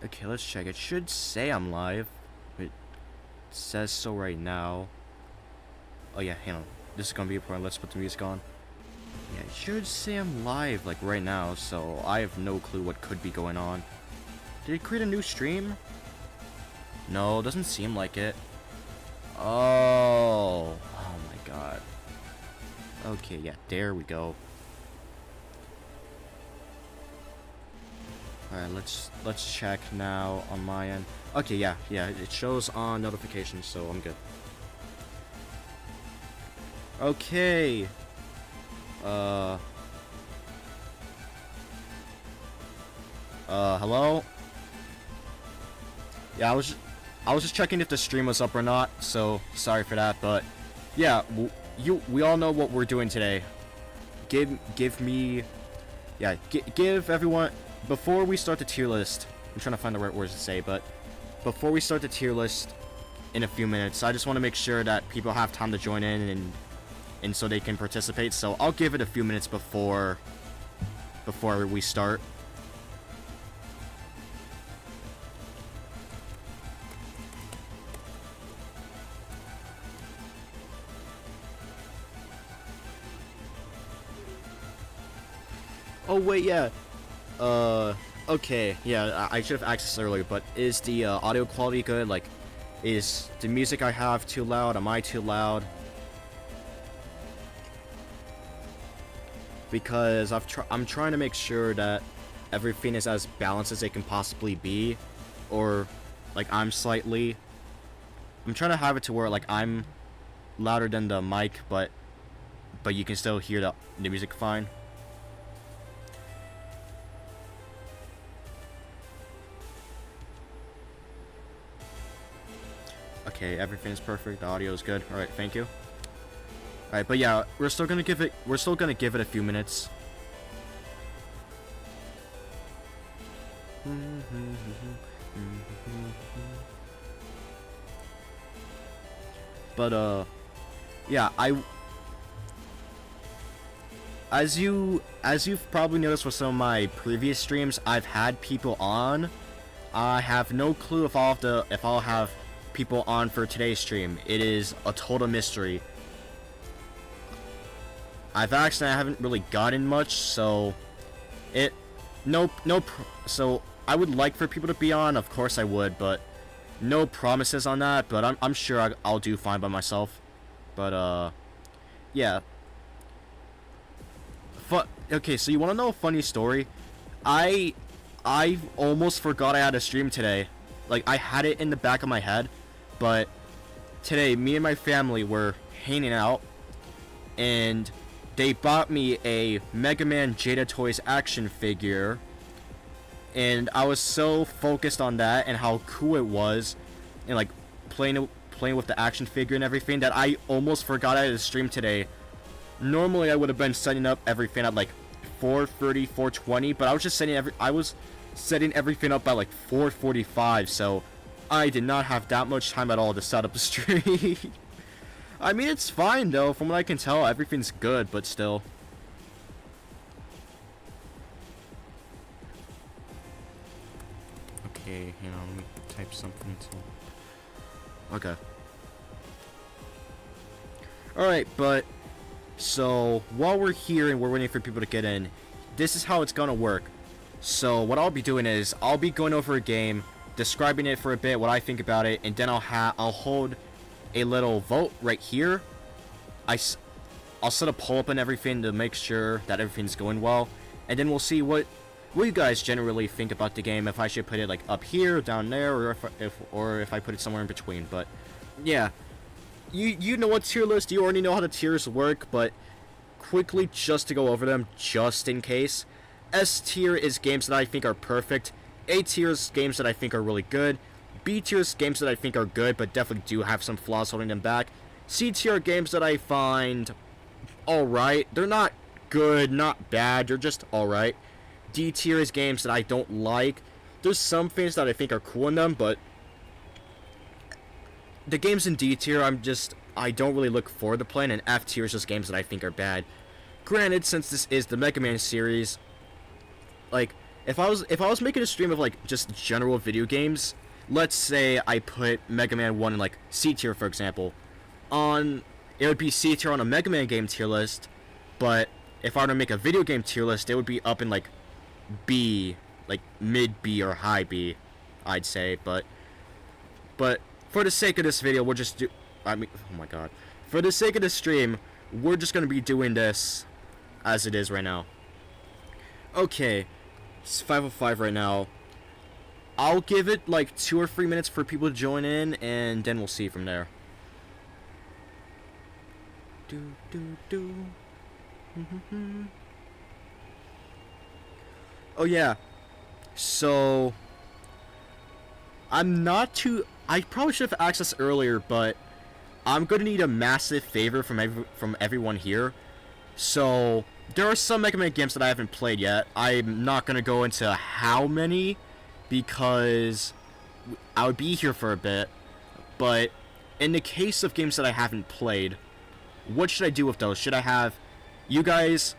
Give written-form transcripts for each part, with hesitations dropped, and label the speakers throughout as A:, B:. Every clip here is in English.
A: Okay, let's check. It should say I'm live. It says so right now. Oh yeah, hang on. This is gonna be important. Let's put the music on. Yeah, it should say I'm live, like, right now, so I have no clue what could be going on. Did it create a new stream? No, doesn't seem like it. Oh my god. Okay, yeah, there we go. Alright, let's check now on my end. Okay, yeah, it shows on notifications, so I'm good. Okay. Hello? Yeah, I was just checking if the stream was up or not, so sorry for that, but yeah, we all know what we're doing today. Give me, yeah, give everyone, before we start the tier list, I'm trying to find the right words to say, but before we start the tier list in a few minutes, I just want to make sure that people have time to join in and so they can participate, so I'll give it a few minutes before we start. Oh wait, yeah. Okay, yeah, I should have asked this earlier, but is the audio quality good? Like, is the music I have too loud? Am I too loud? Because I'm trying to make sure that everything is as balanced as it can possibly be, or like I'm trying to have it to where like I'm louder than the mic, but you can still hear the music fine. Okay, everything is perfect. The audio is good. All right, thank you. All right, but yeah, we're still gonna give it a few minutes. But yeah, as you've probably noticed with some of my previous streams, I've had people on. I have no clue if I'll have people on for today's stream. It is a total mystery. I haven't really gotten much, so so I would like for people to be on, of course I would, but no promises on that, but I'm sure I'll do fine by myself. But yeah. Okay, so you want to know a funny story? I almost forgot I had a stream today. Like, I had it in the back of my head, but today me and my family were hanging out, and they bought me a Mega Man Jada Toys action figure, and I was so focused on that and how cool it was, and like playing with the action figure and everything, that I almost forgot I had a stream today. Normally I would have been setting up everything at like 4:30, 4:20, but I was setting everything up by like 4:45, so I did not have that much time at all to set up the stream. I mean, it's fine though, from what I can tell, everything's good, but still. Okay, hang on, let me type something to... Okay. Alright, but so while we're here and we're waiting for people to get in, this is how it's gonna work. So what I'll be doing is I'll be going over a game, describing it for a bit, what I think about it, and then I'll hold a little vote right here. I'll set a poll up and everything to make sure that everything's going well, and then we'll see what you guys generally think about the game, if I should put it like up here, down there, or if I put it somewhere in between. But yeah, you know what tier list, you already know how the tiers work, but quickly just to go over them just in case. S tier is games that I think are perfect. A tier is games that I think are really good. B tier is games that I think are good but definitely do have some flaws holding them back. C tier are games that I find alright. They're not good, not bad, they're just alright. D tier is games that I don't like. There's some things that I think are cool in them, but the games in D tier I don't really look forward to playing, and F tier is just games that I think are bad. Granted, since this is the Mega Man series, like, if I was making a stream of like just general video games, let's say I put Mega Man 1 in like C tier, for example, on it would be C tier on a Mega Man game tier list, but if I were to make a video game tier list, it would be up in like B, like mid B or high B, I'd say. But for the sake of this video, we'll just do. I mean, oh my god. For the sake of the stream, we're just gonna be doing this as it is right now. Okay, it's 5:05 right now. I'll give it like 2 or 3 minutes for people to join in, and then we'll see from there. Do do do. Oh yeah. So I'm not too. I probably should have asked this earlier, but I'm gonna need a massive favor from everyone here. So there are some Mega Man games that I haven't played yet. I'm not gonna go into how many because I would be here for a bit. But in the case of games that I haven't played, what should I do with those? Should I have you guys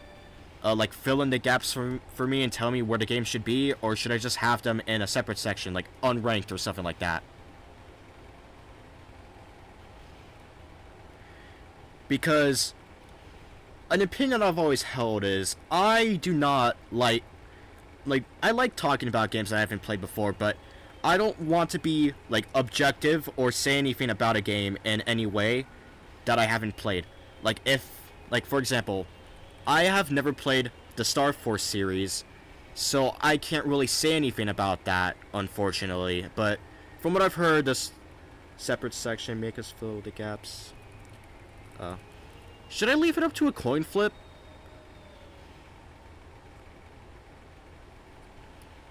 A: like fill in the gaps for me and tell me where the game should be, or should I just have them in a separate section, like unranked or something like that? Because an opinion I've always held is I do not like I like talking about games that I haven't played before, but I don't want to be like objective or say anything about a game in any way that I haven't played. Like for example, I have never played the Star Force series, so I can't really say anything about that, unfortunately. But from what I've heard, this separate section make us fill the gaps. Should I leave it up to a coin flip?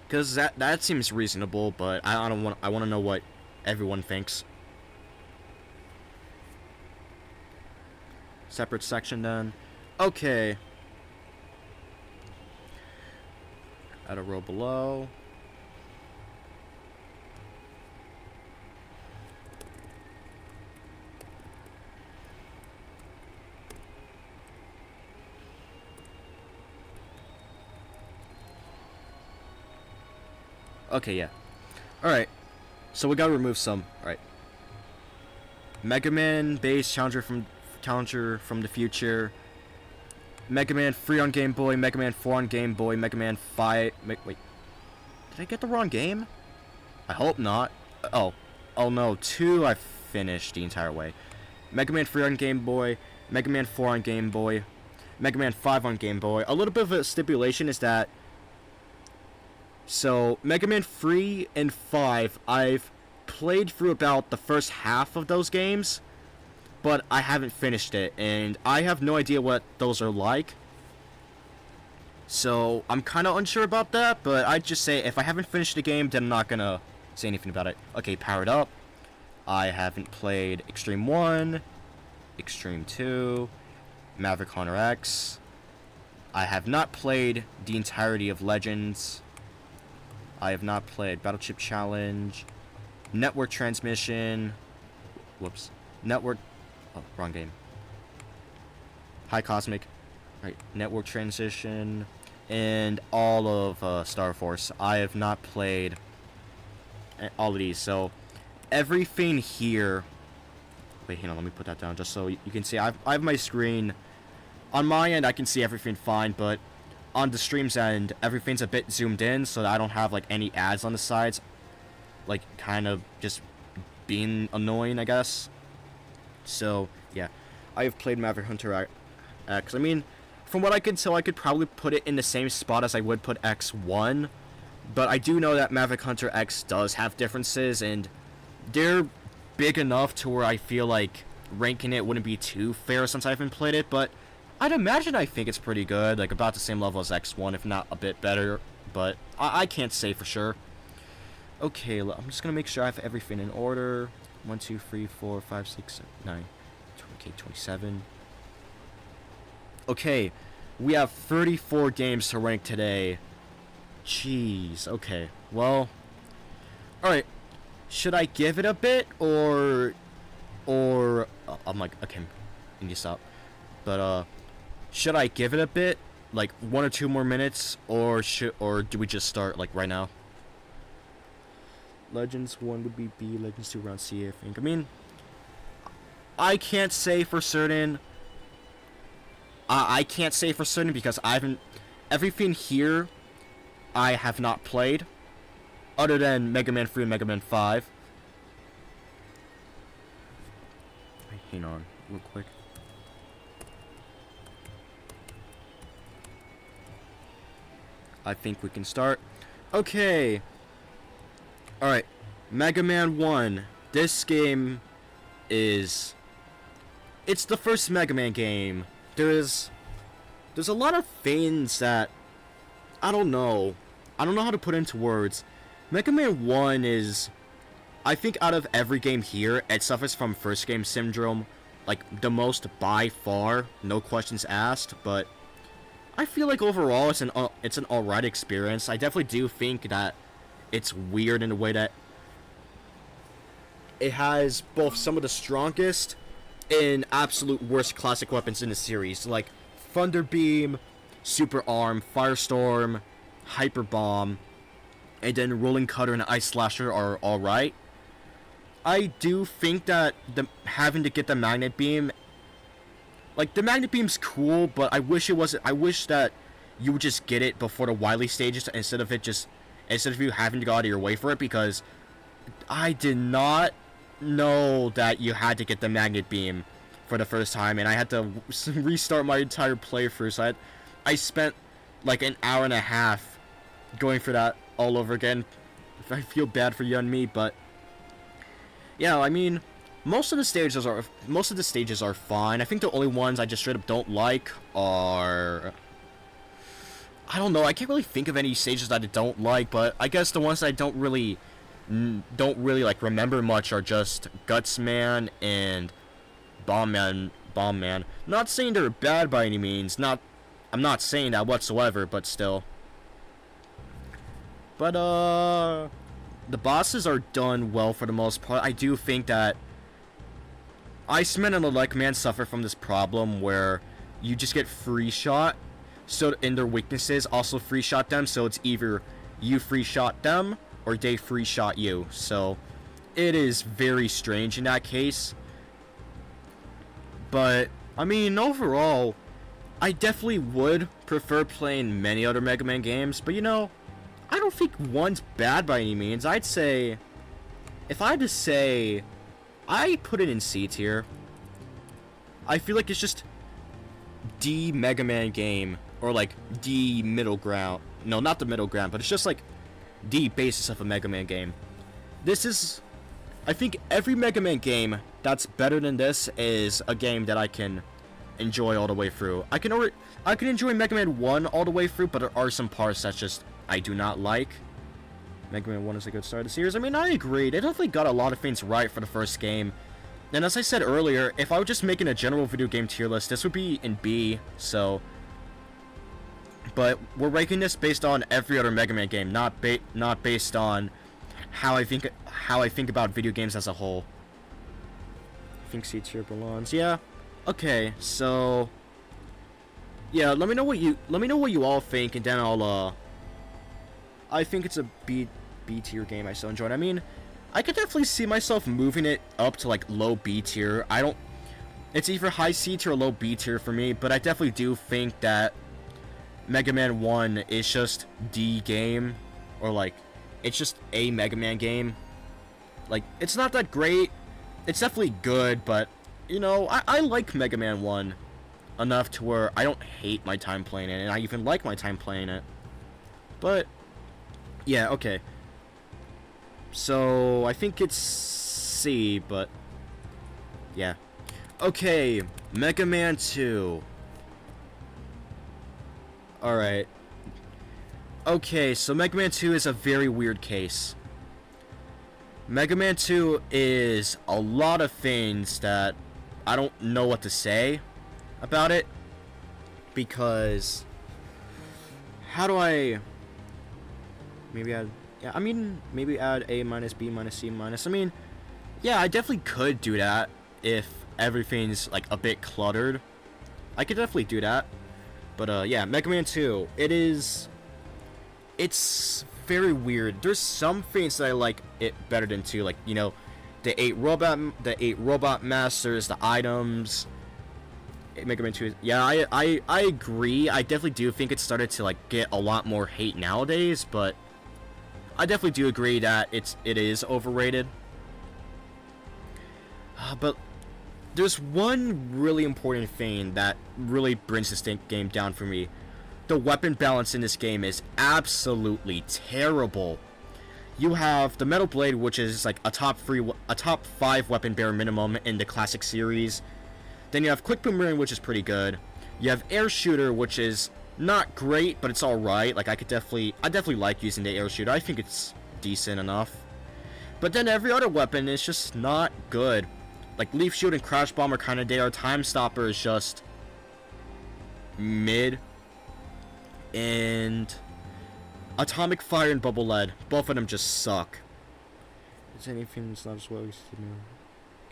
A: Because that seems reasonable, but I want to know what everyone thinks. Separate section then. Okay. Add a row below. Okay, yeah. Alright. So we gotta remove some. Alright. Mega Man base Challenger from the future. Mega Man 3 on Game Boy, Mega Man 4 on Game Boy, Mega Man 5... wait. Did I get the wrong game? I hope not. Oh no, 2 I finished the entire way. Mega Man 3 on Game Boy, Mega Man 4 on Game Boy, Mega Man 5 on Game Boy. A little bit of a stipulation is that... So, Mega Man 3 and 5, I've played through about the first half of those games, but I haven't finished it, and I have no idea what those are like. So, I'm kind of unsure about that, but I'd just say if I haven't finished the game, then I'm not gonna say anything about it. Okay, powered up. I haven't played Extreme 1, Extreme 2, Maverick Hunter X. I have not played the entirety of Legends. I have not played Battle Chip Challenge, Network Transmission, whoops, Network, oh, wrong game, High Cosmic, right, Network Transition, and all of Star Force. I have not played all of these, so everything here, wait, hang on, let me put that down just so you can see. I have my screen, on my end I can see everything fine, but on the stream's end, everything's a bit zoomed in, so that I don't have, like, any ads on the sides. Like, kind of just being annoying, I guess. So, yeah. I have played Maverick Hunter X. I mean, from what I could tell, I could probably put it in the same spot as I would put X1. But I do know that Maverick Hunter X does have differences, and they're big enough to where I feel like ranking it wouldn't be too fair since I haven't played it, but I'd imagine I think it's pretty good, like about the same level as X1, if not a bit better, but I can't say for sure. Okay, I'm just gonna make sure I have everything in order. 1, 2, 3, 4, 5, 6, 7, 9, okay, 27. Okay, we have 34 games to rank today. Jeez, okay, well, alright, should I give it a bit, or, I'm like, okay, I need to stop, but, should I give it a bit, like 1 or 2 more minutes, or do we just start like right now? Legends 1 would be B, Legends 2 around C, I think. I mean, I can't say for certain. I can't say for certain because I haven't. Everything here, I have not played, other than Mega Man 3 and Mega Man 5. Hang on, real quick. I think we can start. Okay. Alright. Mega Man 1. This game is... It's the first Mega Man game. There's a lot of things that... I don't know. I don't know how to put into words. Mega Man 1 is... I think out of every game here, it suffers from first game syndrome. Like, the most by far. No questions asked, but... I feel like overall it's an alright experience. I definitely do think that it's weird in a way that it has both some of the strongest and absolute worst classic weapons in the series, like Thunder Beam, Super Arm, Firestorm, Hyper Bomb, and then Rolling Cutter and Ice Slasher are alright. I do think that having to get the Magnet Beam, like, the Magnet Beam's cool, but I wish that you would just get it before the Wily stages instead of you having to go out of your way for it, because I did not know that you had to get the Magnet Beam for the first time, and I had to restart my entire playthrough, so I spent like an hour and a half going for that all over again. I feel bad for you and me, but yeah, I mean, most of the stages are fine. I think the only ones I just straight up don't like are, I don't know, I can't really think of any stages that I don't like, but I guess the ones that I don't really like remember much are just Gutsman and Bomb Man. Not saying they're bad by any means. I'm not saying that whatsoever, but still. But the bosses are done well for the most part. I do think that Iceman and the Like Man suffer from this problem where you just get free shot. So in their weaknesses, also free shot them. So it's either you free shot them or they free shot you. So it is very strange in that case. But I mean, overall, I definitely would prefer playing many other Mega Man games. But you know, I don't think one's bad by any means. I'd say, if I had to say, I put it in C tier. I feel like it's just D Mega Man game, or like D middle ground. No, not the middle ground, but it's just like the basis of a Mega Man game. This is, I think every Mega Man game that's better than this is a game that I can enjoy all the way through. I can enjoy Mega Man 1 all the way through, but there are some parts that just I do not like. Mega Man 1 is a good start of the series. I mean, I agree. They definitely got a lot of things right for the first game. And as I said earlier, if I were just making a general video game tier list, this would be in B, so... But we're ranking this based on every other Mega Man game, not based on how I think about video games as a whole. I think C tier belongs. Yeah. Okay, so... Yeah, let me know what you all think, and then I'll, I think it's a B tier game I still enjoyed. I mean, I could definitely see myself moving it up to like low B tier. It's either high C tier or low B tier for me, but I definitely do think that Mega Man 1 is just D game, or like, it's just a Mega Man game. Like, it's not that great. It's definitely good, but, you know, I like Mega Man 1 enough to where I don't hate my time playing it, and I even like my time playing it. But yeah, okay. So, I think it's C, but yeah. Okay, Mega Man 2. Alright. Okay, so Mega Man 2 is a very weird case. Mega Man 2 is a lot of things that I don't know what to say about it, because how do I maybe add A minus B minus C minus. I mean, yeah, I definitely could do that if everything's like a bit cluttered. I could definitely do that, But yeah, Mega Man 2. It's very weird. There's some things that I like it better than 2, like, you know, the eight robot masters, the items. Mega Man 2. Yeah, I agree. I definitely do think it started to like get a lot more hate nowadays, but I definitely do agree that it is overrated. But there's one really important thing that really brings this game down for me. The weapon balance in this game is absolutely terrible. You have the Metal Blade, which is like a top 5 weapon bare minimum in the classic series. Then you have Quick Boomerang, which is pretty good. You have Air Shooter, which is not great, but it's alright. Like, I definitely like using the Air Shooter. I think it's decent enough. But then every other weapon is just not good. Like, Leaf Shield and Crash Bomb are kind of there. Time Stopper is just mid. And Atomic Fire and Bubble Lead, both of them just suck. Is anything that's not as well used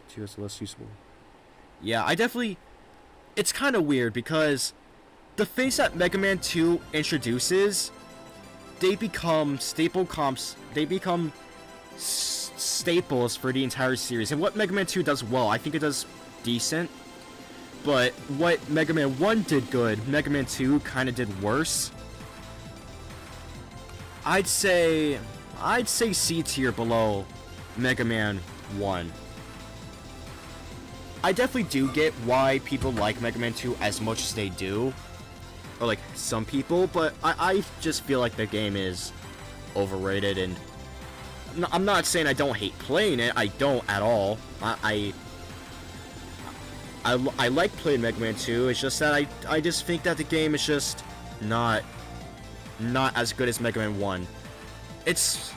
A: to us less useful? Yeah, it's kind of weird because the things that Mega Man 2 introduces, they become staples for the entire series. And what Mega Man 2 does well, I think it does decent. But what Mega Man 1 did good, Mega Man 2 kind of did worse. I'd say C tier below Mega Man 1. I definitely do get why people like Mega Man 2 as much as they do. Or like some people, but I just feel like the game is overrated, and I'm not saying I don't hate playing it. I don't at all. I like playing Mega Man 2. It's just that I just think that the game is just not as good as Mega Man 1. It's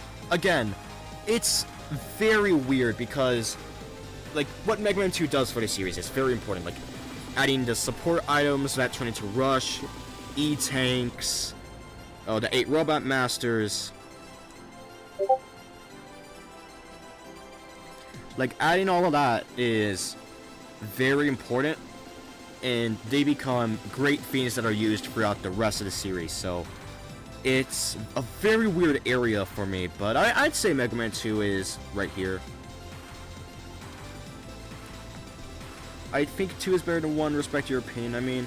A: very weird because like what Mega Man 2 does for the series is very important. Like adding the support items that turn into Rush, E-Tanks, the 8 Robot Masters. Like adding all of that is very important, and they become great themes that are used throughout the rest of the series. So it's a very weird area for me, but I'd say Mega Man 2 is right here. I think 2 is better than 1, respect your opinion. I mean,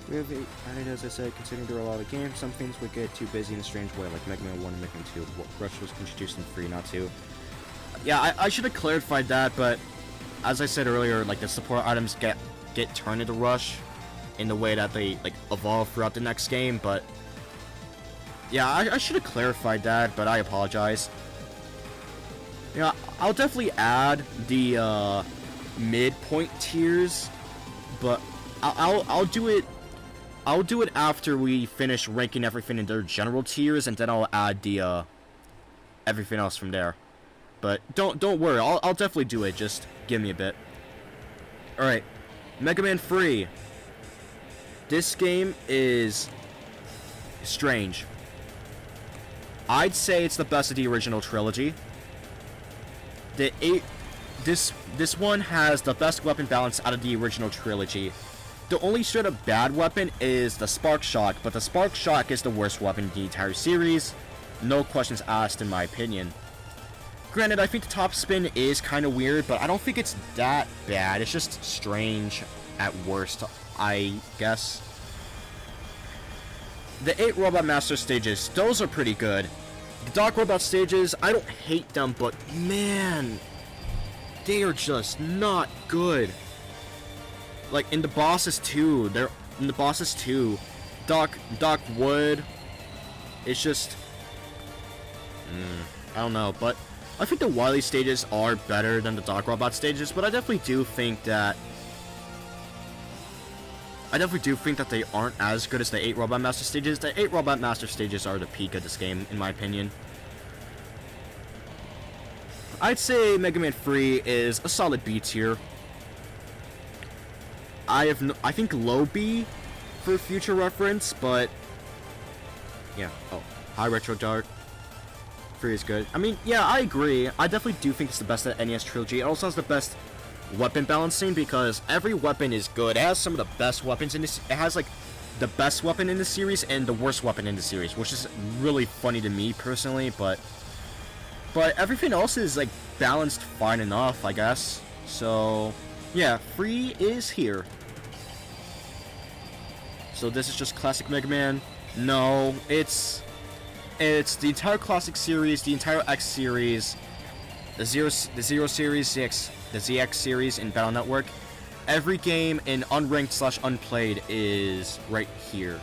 A: we have 8 added, as I said, considering there are a lot of games, some things would get too busy in a strange way, like Mega Man 1 and Mega Man 2. Rush was introduced in 3, not 2. Yeah, I should have clarified that, but as I said earlier, like the support items get turned into Rush in the way that they like evolve throughout the next game. But yeah, I should have clarified that, but I apologize. Yeah, I'll definitely add the midpoint tiers, but I'll do it. I'll do it after we finish ranking everything in their general tiers, and then I'll add the everything else from there. But don't worry, I'll definitely do it. Just give me a bit. All right, Mega Man 3. This game is strange. I'd say it's the best of the original trilogy. This one has the best weapon balance out of the original trilogy. The only straight up bad weapon is the Spark Shock, but the Spark Shock is the worst weapon in the entire series. No questions asked, in my opinion. Granted, I think the top spin is kind of weird, but I don't think it's that bad. It's just strange at worst, I guess. The 8 Robot Master stages, those are pretty good. The Dark Robot stages, I don't hate them, but man, they are just not good. Like in the bosses too, Doc Wood, it's just, I don't know, but I think the Wily stages are better than the Dark Robot stages, but I definitely do think that they aren't as good as the 8 Robot Master stages. The 8 Robot Master stages are the peak of this game, in my opinion. I'd say Mega Man 3 is a solid B tier. I think low B for future reference, but yeah. Oh, hi Retro Dark. 3 is good. I mean, yeah, I agree. I definitely do think it's the best of the NES trilogy. It also has the best weapon balancing, because every weapon is good. It has some of the best weapons in this. It has like the best weapon in the series and the worst weapon in the series, which is really funny to me personally, but everything else is like balanced fine enough, I guess. So yeah, free is here. So this is just classic Mega Man. No, it's the entire classic series, the entire X series, the Zero series, the ZX series in Battle Network. Every game in unranked / unplayed is right here.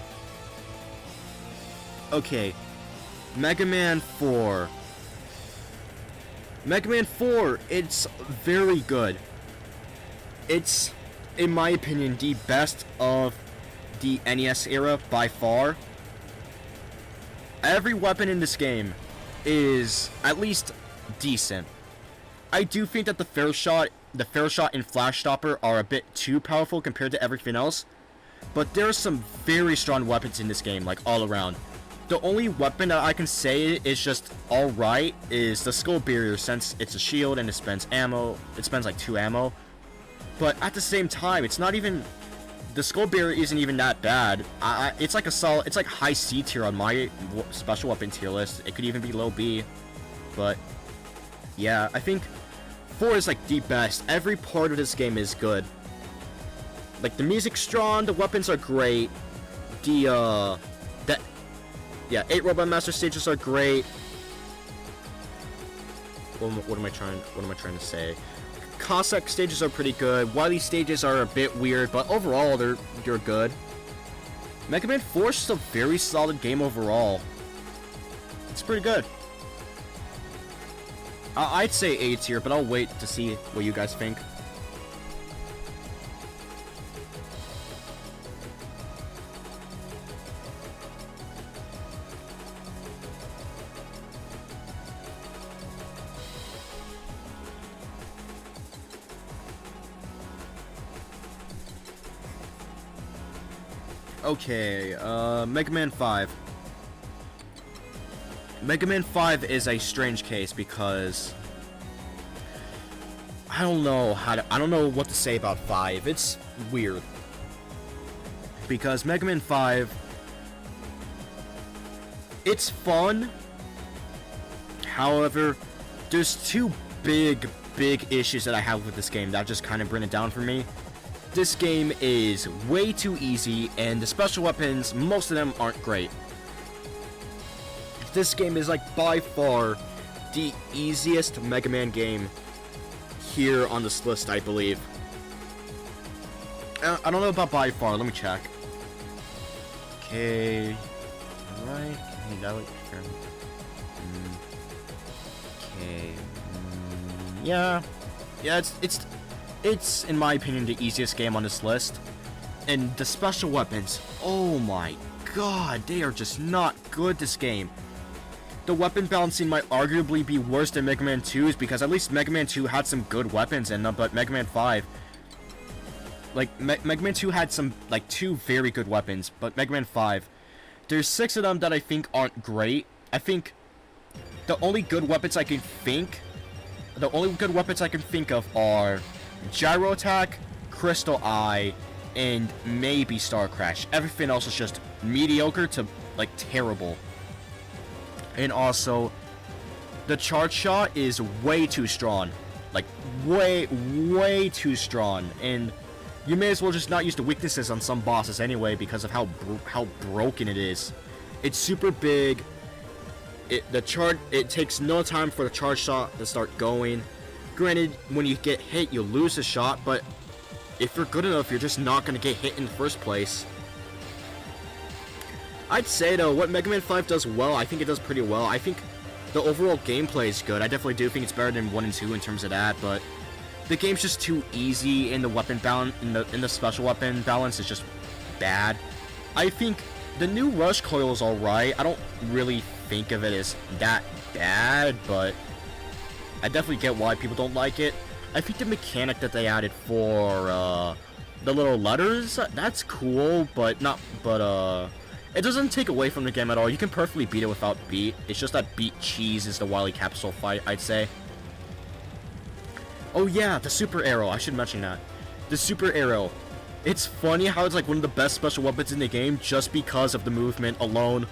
A: Okay, Mega Man 4. Mega Man 4, it's very good. It's, in my opinion, the best of the NES era by far. Every weapon in this game is at least decent. I do think that the Fair Shot and Flash Stopper are a bit too powerful compared to everything else, but there are some very strong weapons in this game, like all around. The only weapon that I can say is just alright is the Skull Barrier, since it's a shield and it spends ammo. It spends like 2 ammo. But at the same time, it's not even... The Skull Barrier isn't even that bad. It's like a solid... It's like high C tier on my special weapon tier list. It could even be low B. But yeah, I think 4 is like the best. Every part of this game is good. Like, the music's strong, the weapons are great. Yeah, 8 Robot Master stages are great. What am I trying to say? Cossack stages are pretty good. Wily stages are a bit weird, but overall they're good. Mega Man 4 is just a very solid game overall. It's pretty good. I'd say A tier, but I'll wait to see what you guys think. Okay, Mega Man 5. Mega Man 5 is a strange case because I don't know what to say about 5. It's weird. Because Mega Man 5, it's fun. However, there's two big issues that I have with this game that just kind of bring it down for me. This game is way too easy, and the special weapons, most of them aren't great. This game is like by far the easiest Mega Man game here on this list, I believe. I don't know about by far, let me check. Okay. Alright. Okay. Yeah. Yeah, it's, in my opinion, the easiest game on this list. And the special weapons, oh my god, they are just not good this game. The weapon balancing might arguably be worse than Mega Man 2's, because at least Mega Man 2 had some good weapons in them, but Mega Man 5... Like, Mega Man 2 had some, like, 2 very good weapons, but Mega Man 5... There's 6 of them that I think aren't great. I think the only good weapons I can think of are Gyro Attack, Crystal Eye, and maybe Star Crash. Everything else is just mediocre to, like, terrible. And also, the Charge Shot is way too strong. Like, way too strong. And you may as well just not use the weaknesses on some bosses anyway because of how broken it is. It's super big. It takes no time for the Charge Shot to start going. Granted, when you get hit, you lose the shot, but if you're good enough, you're just not going to get hit in the first place. I'd say, though, what Mega Man 5 does well, I think it does pretty well. I think the overall gameplay is good. I definitely do think it's better than 1 and 2 in terms of that, but the game's just too easy, and the weapon balance, in the special weapon balance is just bad. I think the new Rush Coil is alright. I don't really think of it as that bad, but I definitely get why people don't like it. I think the mechanic that they added for the little letters, that's cool, but it doesn't take away from the game at all. You can perfectly beat it without beat. It's just that beat cheese is the Wily Capsule fight, I'd say. Oh yeah, the super arrow. I should mention that. The super arrow. It's funny how it's like one of the best special weapons in the game just because of the movement alone.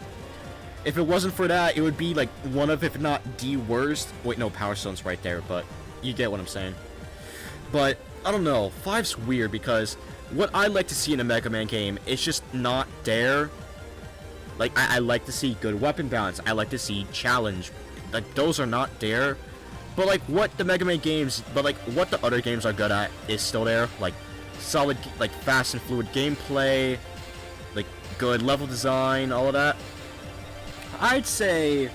A: If it wasn't for that, it would be like one of, if not the worst. Wait, no, Power Stone's right there, but you get what I'm saying. But I don't know. 5's weird because what I like to see in a Mega Man game is just not there. Like, I like to see good weapon balance. I like to see challenge. Like, those are not there. But, like, what the Mega Man games, but, like, what the other games are good at is still there. Like, solid, like, fast and fluid gameplay. Like, good level design, all of that. I'd say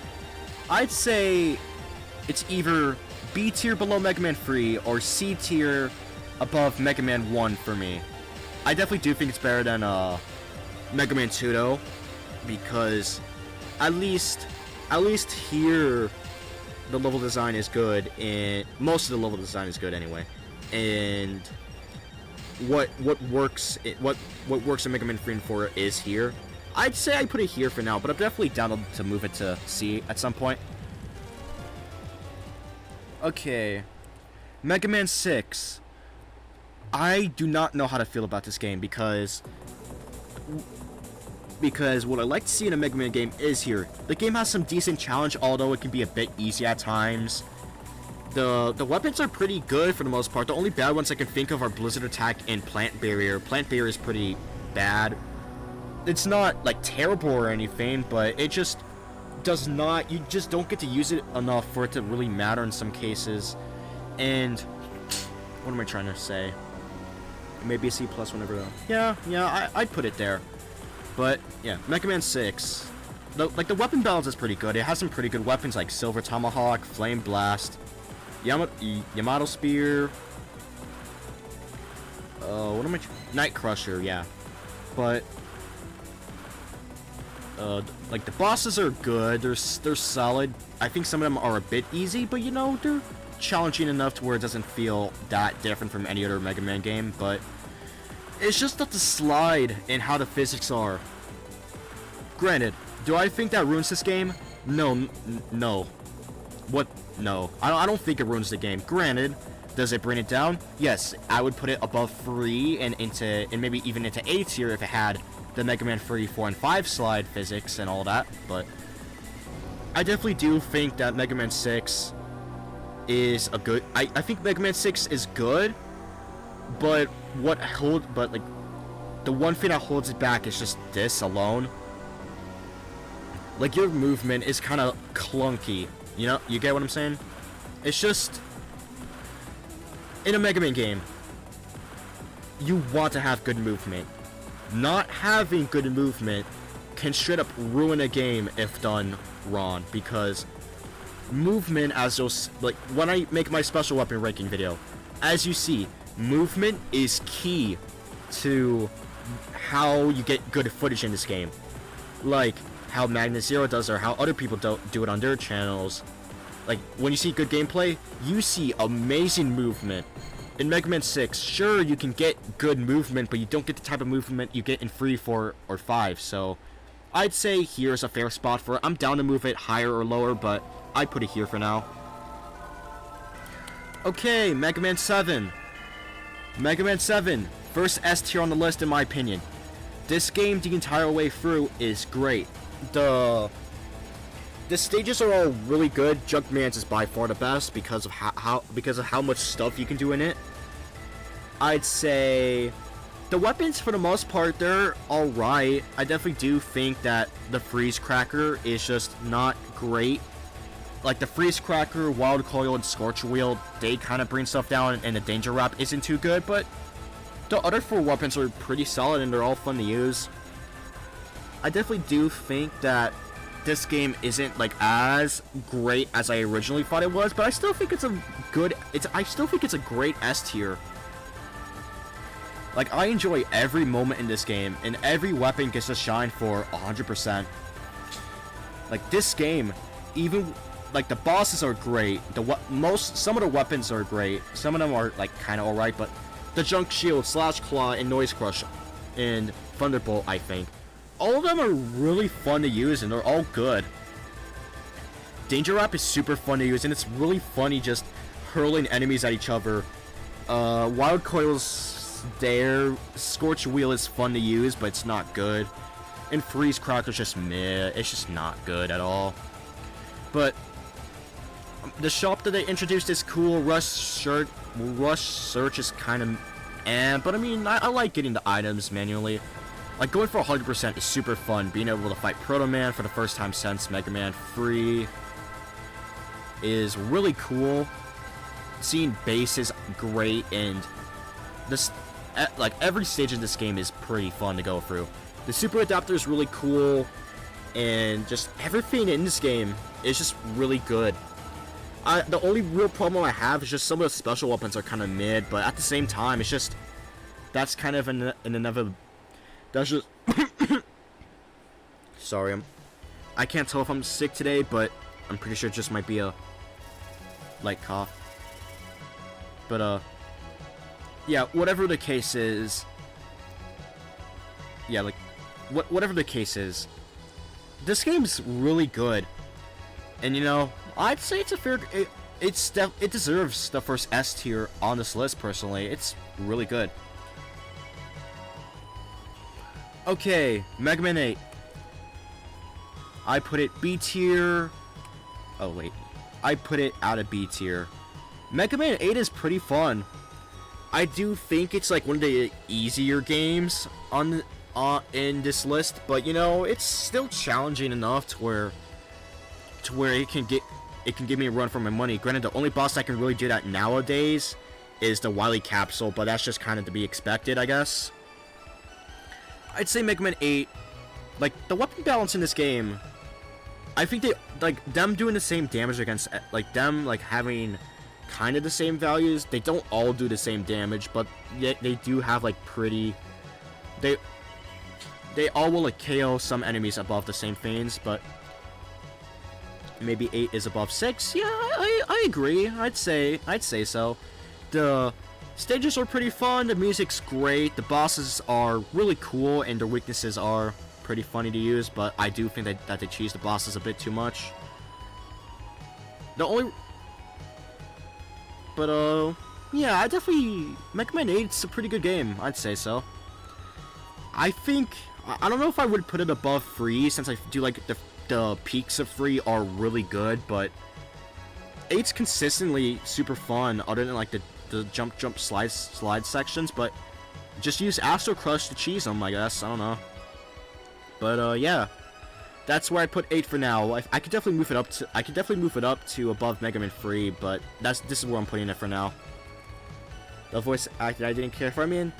A: it's either B tier below Mega Man 3 or C tier above Mega Man 1 for me. I definitely do think it's better than Mega Man 2 though, because at least here the level design is good, and most of the level design is good anyway. And what works in Mega Man 3 and 4 is here. I'd say I put it here for now, but I'm definitely down to move it to C at some point. Okay, Mega Man 6. I do not know how to feel about this game because what I like to see in a Mega Man game is here. The game has some decent challenge, although it can be a bit easy at times. The weapons are pretty good for the most part. The only bad ones I can think of are Blizzard Attack and Plant Barrier. Plant Barrier is pretty bad. It's not like terrible or anything, but it just does not, you just don't get to use it enough for it to really matter in some cases. And what am I trying to say? Maybe a C plus whenever though. Yeah, I'd put it there. But yeah, Mega Man 6. The weapon balance is pretty good. It has some pretty good weapons like Silver Tomahawk, Flame Blast, Yamato Spear. What am I? Night Crusher, yeah. But like the bosses are good. They're solid. I think some of them are a bit easy, but you know, they're challenging enough to where it doesn't feel that different from any other Mega Man game. But it's just that the slide and how the physics are. Granted, do I think that ruins this game? No. What? No. I don't think it ruins the game. Granted, does it bring it down? Yes, I would put it above 3 and maybe even into A tier if it had the Mega Man 3, 4, and 5 slide physics and all that. But I definitely do think that Mega Man 6 is a good. I think Mega Man 6 is good, but like the one thing that holds it back is just this alone. Like, your movement is kind of clunky. You know, you get what I'm saying? It's just, in a Mega Man game, you want to have good movement. Not having good movement can straight up ruin a game if done wrong, because movement, as those, like, when I make my special weapon ranking video, as you see, movement is key to how you get good footage in this game. Like how Magnet Zero does, or how other people do it on their channels. Like, when you see good gameplay, you see amazing movement. In Mega Man 6, sure, you can get good movement, but you don't get the type of movement you get in 3, 4, or 5, so I'd say here's a fair spot for it. I'm down to move it higher or lower, but I'd put it here for now. Okay, Mega Man 7. Mega Man 7, first S tier on the list in my opinion. This game, the entire way through, is great. The stages are all really good. Junkman's is by far the best because of how much stuff you can do in it. I'd say the weapons, for the most part, they're alright. I definitely do think that the Freeze Cracker is just not great. Like, the Freeze Cracker, Wild Coil, and Scorcher Wheel, they kind of bring stuff down, and the Danger Wrap isn't too good, but the other 4 weapons are pretty solid, and they're all fun to use. I definitely do think that this game isn't like as great as I originally thought it was, but I still think it's a great S tier. Like, I enjoy every moment in this game, and every weapon gets to shine for 100%. Like, this game, even like the bosses are great. Some of the weapons are great. Some of them are like kind of alright, but the Junk Shield, Slash Claw, and Noise Crush, and Thunderbolt, I think, all of them are really fun to use, and they're all good. Danger Wrap is super fun to use, and it's really funny just hurling enemies at each other. Wild Coil's there. Scorch Wheel is fun to use, but it's not good. And Freeze Cracker's just meh. It's just not good at all. But the shop that they introduced is cool. Rush Search is kind of but I mean, I like getting the items manually. Like, going for 100% is super fun. Being able to fight Proto Man for the first time since Mega Man 3 is really cool. Seeing base is great, and this, like, every stage of this game is pretty fun to go through. The Super Adapter is really cool, and just everything in this game is just really good. The only real problem I have is just some of the special weapons are kind of mid, but at the same time, it's just, that's kind of an inevitable. That's just sorry, I can't tell if I'm sick today, but I'm pretty sure it just might be a light cough. But yeah, whatever the case is, yeah, like whatever the case is, this game's really good, and you know, I'd say it's a fair. It deserves the first S tier on this list. Personally, it's really good. Okay, Mega Man 8. I put it B tier. Oh wait, I put it out of B tier. Mega Man 8 is pretty fun. I do think it's like one of the easier games on in this list, but you know, it's still challenging enough to where it can give me a run for my money. Granted, the only boss I can really do that nowadays is the Wily Capsule, but that's just kind of to be expected, I guess. I'd say Mega Man 8, like, the weapon balance in this game, I think they, like, them doing the same damage against, like, them, like, having kind of the same values. They don't all do the same damage, but they do have, like, pretty, they all will, like, KO some enemies above the same things, but maybe 8 is above 6. Yeah, I agree. I'd say so. The stages are pretty fun, the music's great, the bosses are really cool, and their weaknesses are pretty funny to use, but I do think that they cheese the bosses a bit too much. Yeah, Mega Man 8's a pretty good game, I'd say so. I don't know if I would put it above 3, since I do like the peaks of 3 are really good, but 8's consistently super fun, other than like the jump slide sections, but just use Astro Crush to cheese them, I guess. I don't know, but yeah, that's where I put 8 for now. I could definitely move it up to above Mega Man 3, but this is where I'm putting it for now. The voice acting I didn't care for. I mean,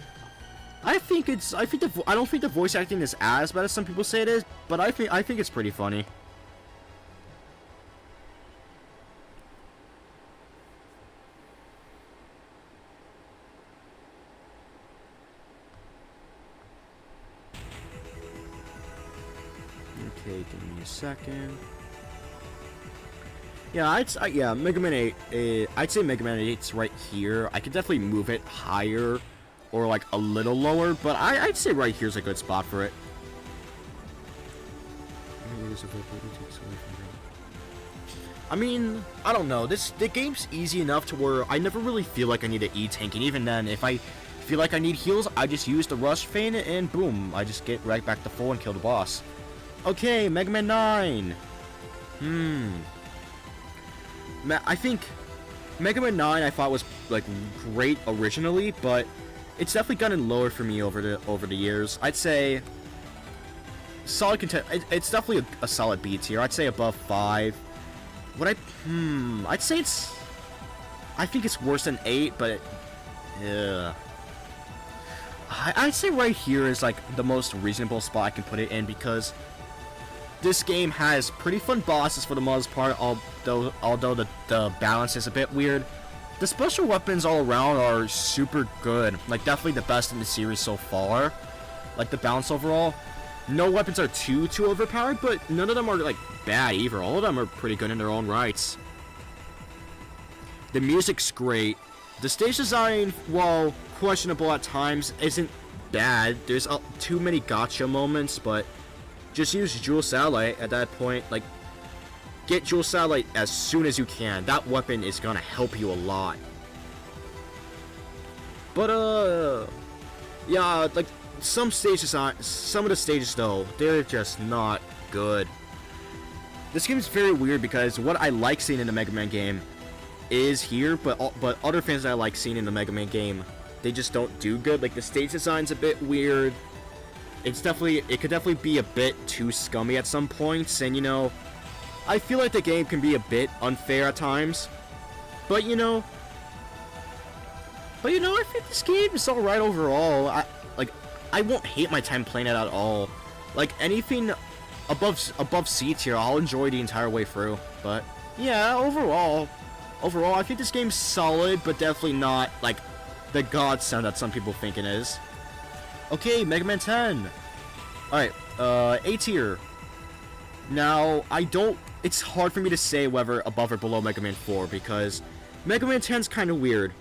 A: I don't think the voice acting is as bad as some people say it is, but I think it's pretty funny. Okay, give me a second. Yeah, Mega Man 8. I'd say Mega Man 8's right here. I could definitely move it higher, or like a little lower, but I'd say right here's a good spot for it. I mean, I don't know. The game's easy enough to where I never really feel like I need to E-tank, and even then, if I feel like I need heals, I just use the rush feint, and boom, I just get right back to full and kill the boss. Okay, Mega Man 9. I think Mega Man 9 I thought was like great originally, but it's definitely gotten lower for me over the years. I'd say solid content. It's definitely a solid B tier. I'd say above 5. I'd say I think it's worse than 8, but yeah. I'd say right here is like the most reasonable spot I can put it in, because this game has pretty fun bosses for the most part, although the balance is a bit weird. The special weapons all around are super good, like definitely the best in the series so far. Like the balance overall, no weapons are too overpowered, but none of them are like bad either. All of them are pretty good in their own rights. The music's great. The stage design, while questionable at times, isn't bad. There's too many gotcha moments, but just use Jewel Satellite at that point. Like, get Jewel Satellite as soon as you can. That weapon is gonna help you a lot. But yeah, like some of the stages though, they're just not good. This game is very weird because what I like seeing in the Mega Man game is here, but other things that I like seeing in the Mega Man game, they just don't do good. Like the stage design's a bit weird. It could definitely be a bit too scummy at some points, and you know, I feel like the game can be a bit unfair at times. But you know, I think this game is alright overall. I won't hate my time playing it at all. Like anything above C tier, I'll enjoy the entire way through. But yeah, overall, I think this game's solid, but definitely not like the godsend that some people think it is. Okay, Mega Man 10. Alright, A tier. Now, it's hard for me to say whether above or below Mega Man 4, because Mega Man 10's kind of weird.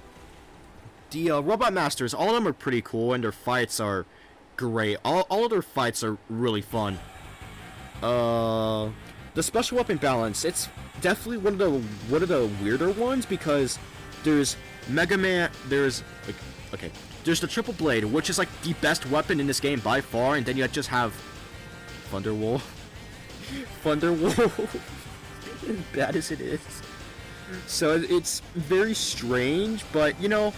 A: The Robot Masters, all of them are pretty cool, and their fights are great. All of their fights are really fun. The special weapon balance, it's definitely one of the weirder ones, because there's Mega Man, there's the Triple Blade, which is like the best weapon in this game by far, and then you just have Thunderwolf. As bad as it is. So it's very strange, but you know,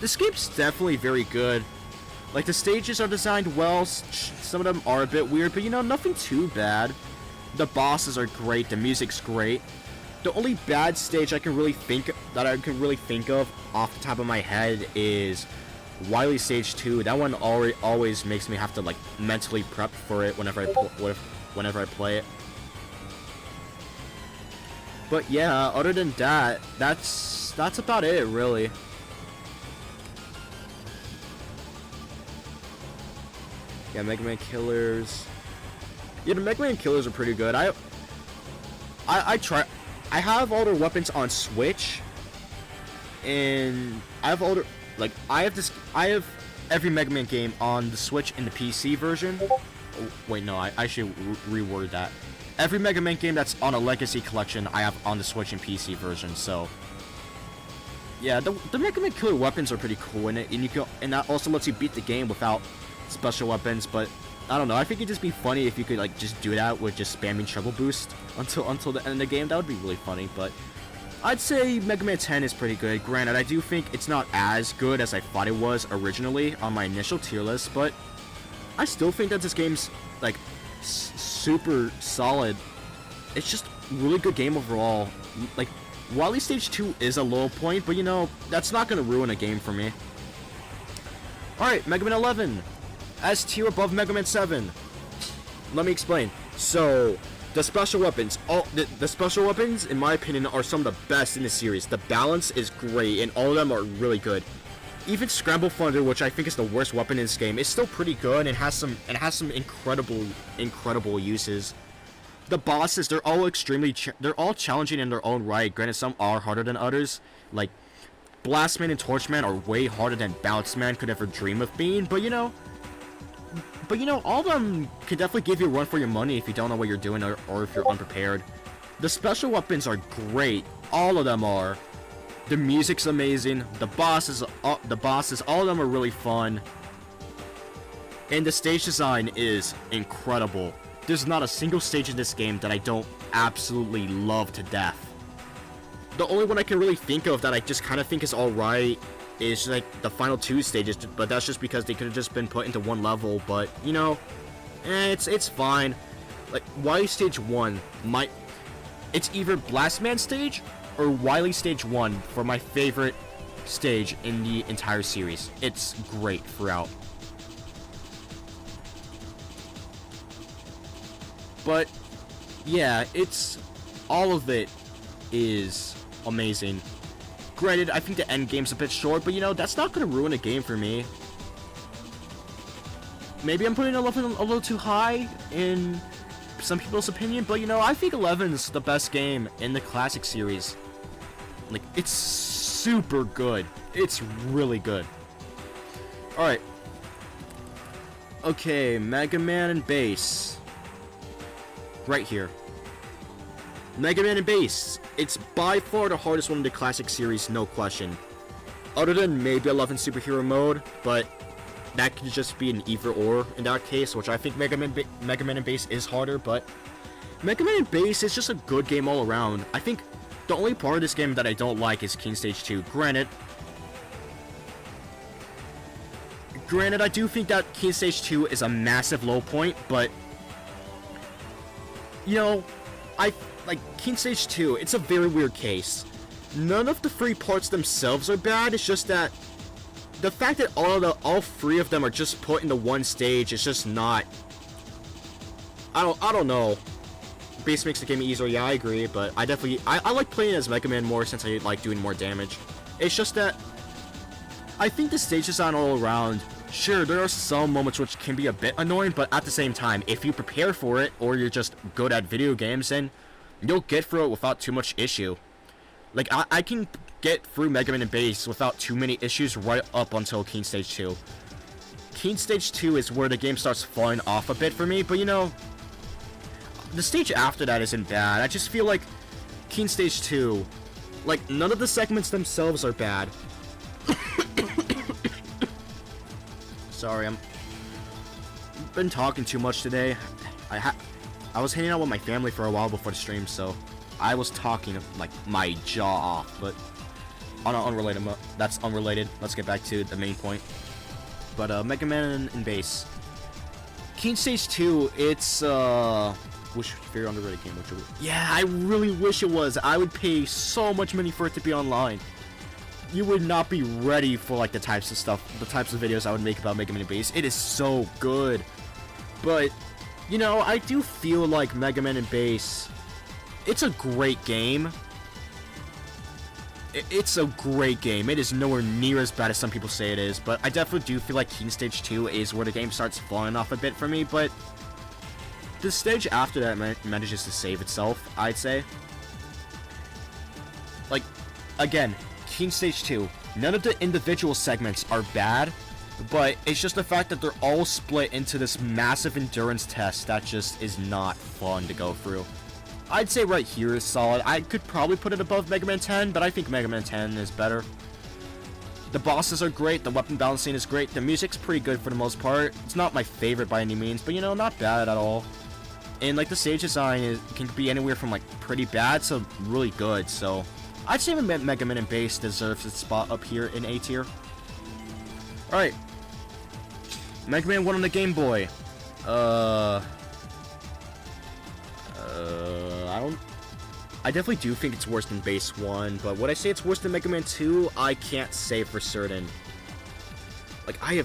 A: this game's definitely very good. Like the stages are designed well, some of them are a bit weird, but you know, nothing too bad. The bosses are great, the music's great. The only bad stage I can really think of off the top of my head is Wily Stage 2. That one always makes me have to like mentally prep for it whenever I play it. But yeah, other than that, that's about it really. Yeah, Mega Man Killers. Yeah, the Mega Man Killers are pretty good. I have all their weapons on Switch, and I have every Mega Man game on the Switch in the PC version. Oh, wait, no, I should reword that. Every Mega Man game that's on a Legacy Collection, I have on the Switch and PC version. So, yeah, the Mega Man Killer weapons are pretty cool in it, and that also lets you beat the game without special weapons. But I don't know, I think it'd just be funny if you could like just do that with just spamming Treble Boost until the end of the game. That would be really funny. But I'd say Mega Man 10 is pretty good. Granted, I do think it's not as good as I thought it was originally on my initial tier list, but I still think that this game's like super solid. It's just a really good game overall. Like Wily Stage 2 is a low point, but you know, that's not gonna ruin a game for me. Alright, Mega Man 11. S tier above Mega Man 7. Let me explain. So, the special weapons, the special weapons, in my opinion, are some of the best in the series. The balance is great, and all of them are really good. Even Scramble Thunder, which I think is the worst weapon in this game, is still pretty good and has some incredible uses. The bosses, they're all challenging in their own right. Granted, some are harder than others. Like Blastman and Torchman are way harder than Bounce Man could ever dream of being. But you know, all of them can definitely give you a run for your money if you don't know what you're doing or if you're unprepared. The special weapons are great. All of them are. The music's amazing. The bosses, all of them are really fun. And the stage design is incredible. There's not a single stage in this game that I don't absolutely love to death. The only one I can really think of that I just kind of think is alright is like the final 2 stages, but that's just because they could have just been put into one level. But you know, it's fine. Like Wily Stage 1 it's either Blastman stage or Wily Stage 1 for my favorite stage in the entire series. It's great throughout. But yeah, all of it is amazing. Granted, I think the end game's a bit short, but you know, that's not gonna ruin a game for me. Maybe I'm putting 11 a little too high in some people's opinion, but you know, I think 11's the best game in the classic series. Like, it's super good. It's really good. Alright. Okay, Mega Man and Bass. Right here. Mega Man and Bass. It's by far the hardest one in the classic series, no question. Other than maybe 11 Superhero Mode, but that could just be an either or in that case, which I think Mega Man and Bass is harder, but Mega Man and Bass is just a good game all around. I think the only part of this game that I don't like is King Stage 2. Granted, I do think that King Stage 2 is a massive low point, but you know, like King Stage 2, it's a very weird case. None of the 3 parts themselves are bad, it's just that the fact that all 3 of them are just put into one stage is just not. I don't know. Bass makes the game easier, yeah, I agree, but I like playing as Mega Man more since I like doing more damage. It's just that I think the stage design all around, sure, there are some moments which can be a bit annoying, but at the same time, if you prepare for it, or you're just good at video games, then you'll get through it without too much issue. Like, I can get through Mega Man and Bass without too many issues right up until King Stage 2. King Stage 2 is where the game starts falling off a bit for me, but you know, the stage after that isn't bad. I just feel like King Stage 2, like, none of the segments themselves are bad. Sorry, I've been talking too much today. I was hanging out with my family for a while before the stream, so I was talking like my jaw off, but on an unrelated that's unrelated. Let's get back to the main point. But Mega Man and Bass. King Stage 2, it's very underrated game. Yeah, I really wish it was. I would pay so much money for it to be online. You would not be ready for like the types of videos I would make about Mega Man and Bass. It is so good. But you know, I do feel like Mega Man and Bass, it's a great game. It's a great game. It is nowhere near as bad as some people say it is, but I definitely do feel like King Stage 2 is where the game starts falling off a bit for me, but the stage after that manages to save itself, I'd say. Like, again, King Stage 2, none of the individual segments are bad, but it's just the fact that they're all split into this massive endurance test that just is not fun to go through. I'd say right here is solid. I could probably put it above Mega Man 10, but I think Mega Man 10 is better. The bosses are great, the weapon balancing is great, the music's pretty good for the most part. It's not my favorite by any means, but you know, not bad at all. And like the stage design can be anywhere from like pretty bad to really good, so I'd say Mega Man and Bass deserves its spot up here in A tier. Alright. Mega Man 1 on the Game Boy. I definitely do think it's worse than Bass 1, but would I say it's worse than Mega Man 2? I can't say for certain. Like, I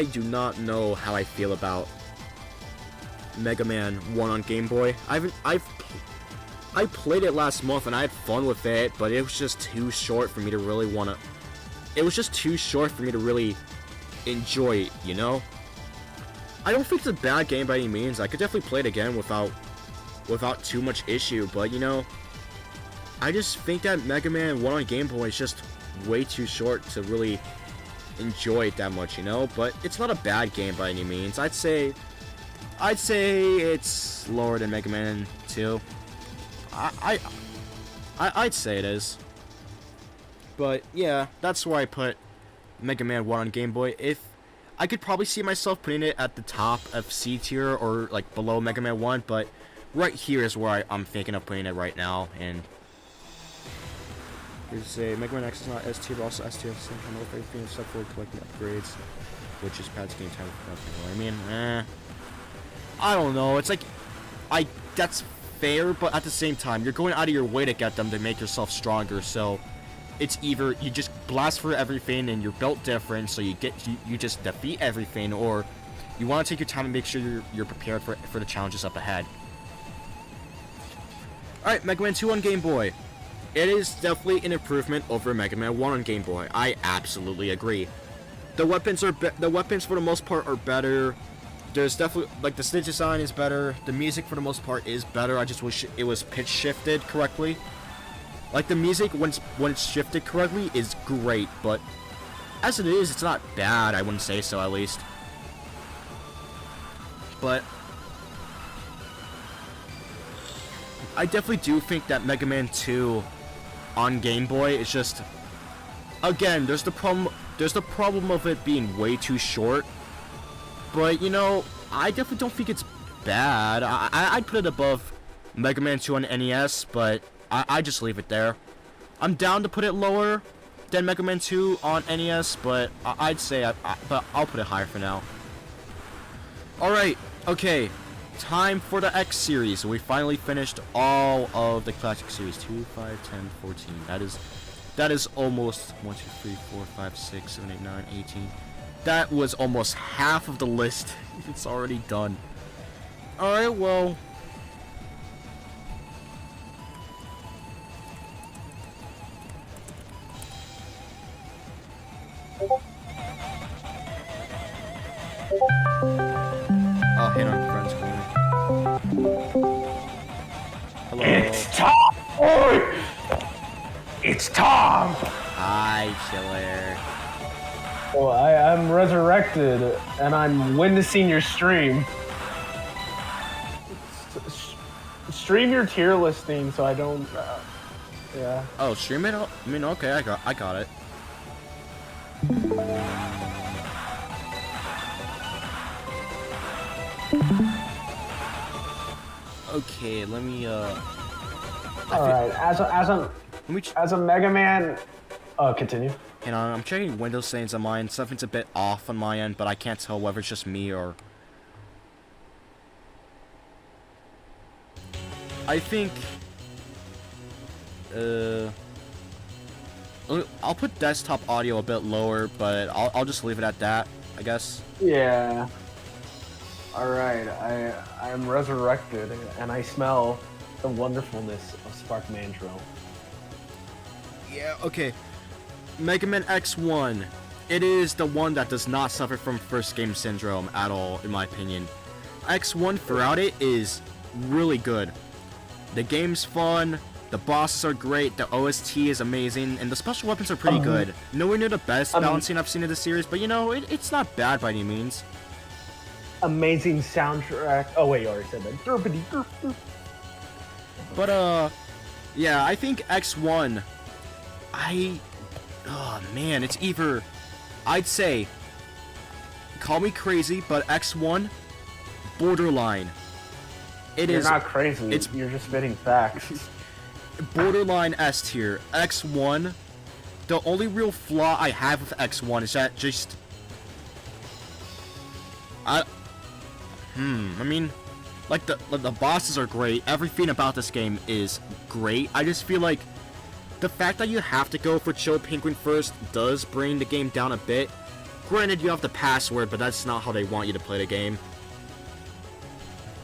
A: do not know how I feel about Mega Man 1 on Game Boy. I played it last month and I had fun with it, but it was just too short for me to really really enjoy it, you know? I don't think it's a bad game by any means. I could definitely play it again without too much issue, but you know, I just think that Mega Man 1 on Game Boy is just way too short to really enjoy it that much, you know? But it's not a bad game by any means. I'd say it's lower than Mega Man 2. I'd say it is. But yeah, that's where I put Mega Man 1 on Game Boy. If I could probably see myself putting it at the top of C tier or like below Mega Man 1, but right here is where I'm thinking of putting it right now. And here's a Mega Man X is not S tier, but also S tier. So I know if everything except for collecting upgrades, which is pads game time. I mean, I don't know. It's like, that's fair, but at the same time, you're going out of your way to get them to make yourself stronger. So it's either you just blast for everything and you're built different, so you just defeat everything, or you want to take your time and make sure you're prepared for the challenges up ahead. Alright, Mega Man 2 on Game Boy. It is definitely an improvement over Mega Man 1 on Game Boy. I absolutely agree. The weapons for the most part are better. There's definitely, like, the stage design is better. The music for the most part is better. I just wish it was pitch shifted correctly. Like, the music when it's shifted correctly is great, but as it is, it's not bad. I wouldn't say so, at least. But I definitely do think that Mega Man 2 on Game Boy is just, again, there's the problem of it being way too short. But you know, I definitely don't think it's bad. I'd put it above Mega Man 2 on NES, but I just leave it there. I'm down to put it lower than Mega Man 2 on NES, but I'd say but I'll put it higher for now. Alright, okay. Time for the X series. We finally finished all of the classic series. 2, 5, 10, 14. That is almost 1, 2, 3, 4, 5, 6, 7, 8, 9, 18. That was almost half of the list. It's already done. Alright, well. Oh, hang on, friends calling. Hello.
B: It's Tom! Oh, it's Tom!
A: Hi, Chiller.
B: Well, I'm resurrected, and I'm witnessing your stream. Stream your tier listing so I don't... yeah.
A: Oh, stream it? I mean, okay, I got it. Okay, let me
B: Alright, as a Mega Man... continue.
A: Hang on, I'm checking Windows settings on mine. Something's a bit off on my end, but I can't tell whether it's just me or... I think... I'll put desktop audio a bit lower, but I'll just leave it at that, I guess.
B: Yeah. Alright, I'm resurrected, and I smell the wonderfulness of Spark Mandrill.
A: Yeah, okay. Mega Man X1. It is the one that does not suffer from first game syndrome at all, in my opinion. X1 throughout it is really good. The game's fun, the bosses are great, the OST is amazing, and the special weapons are pretty good. Nowhere near the best balancing I've seen in the series, but you know, it's not bad by any means.
B: Amazing soundtrack. Oh wait, you already said that. Derpity derp derp.
A: But yeah, I think X1, oh man, it's either, I'd say, call me crazy, but X1, borderline.
B: You're not crazy, you're just spitting facts.
A: Borderline S tier. X1, the only real flaw I have with X1 is that just, I mean, like the bosses are great, everything about this game is great. I just feel like the fact that you have to go for Chill Penguin first does bring the game down a bit. Granted, you have the password, but that's not how they want you to play the game.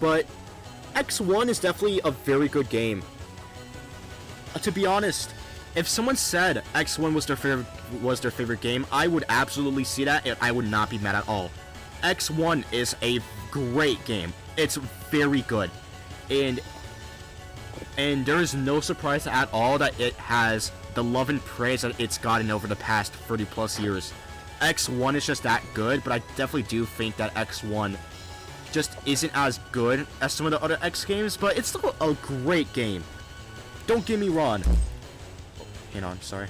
A: But X1 is definitely a very good game. To be honest, if someone said X1 was their favorite game, I would absolutely see that, and I would not be mad at all. X1 is a great game. It's very good, and there is no surprise at all that it has the love and praise that it's gotten over the past 30 plus years. X1 is just that good, but I definitely do think that X1 just isn't as good as some of the other X games, but it's still a great game. Don't get me wrong. Hang on, sorry.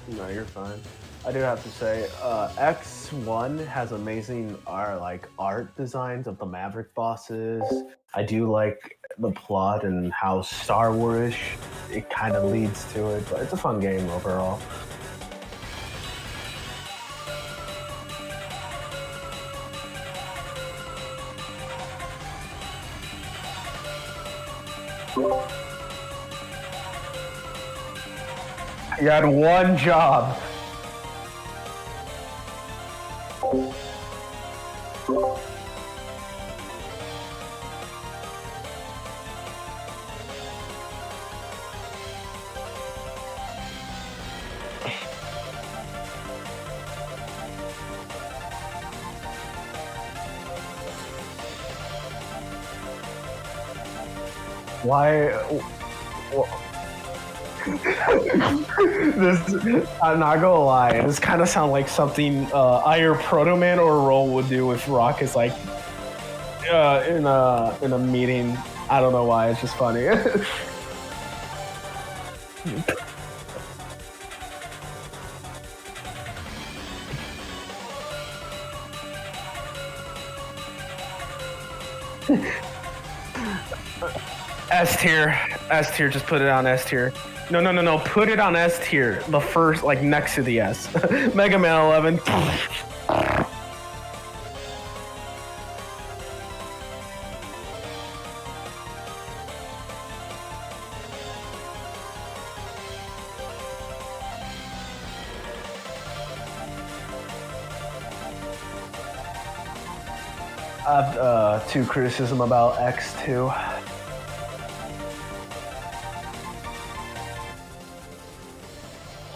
B: No, you're fine. I do have to say, X1 has amazing art designs of the Maverick bosses. I do like the plot and how Star Wars-ish it kind of leads to it, but it's a fun game overall. You had one job. Why? I'm not gonna lie, this kind of sounds like something either Proto Man or Roll would do if Rock is like, in a meeting. I don't know why. It's just funny. S tier, S tier. Just put it on S tier. No. Put it on S tier. The first, like next to the S. Mega Man 11. I have two criticism about X2.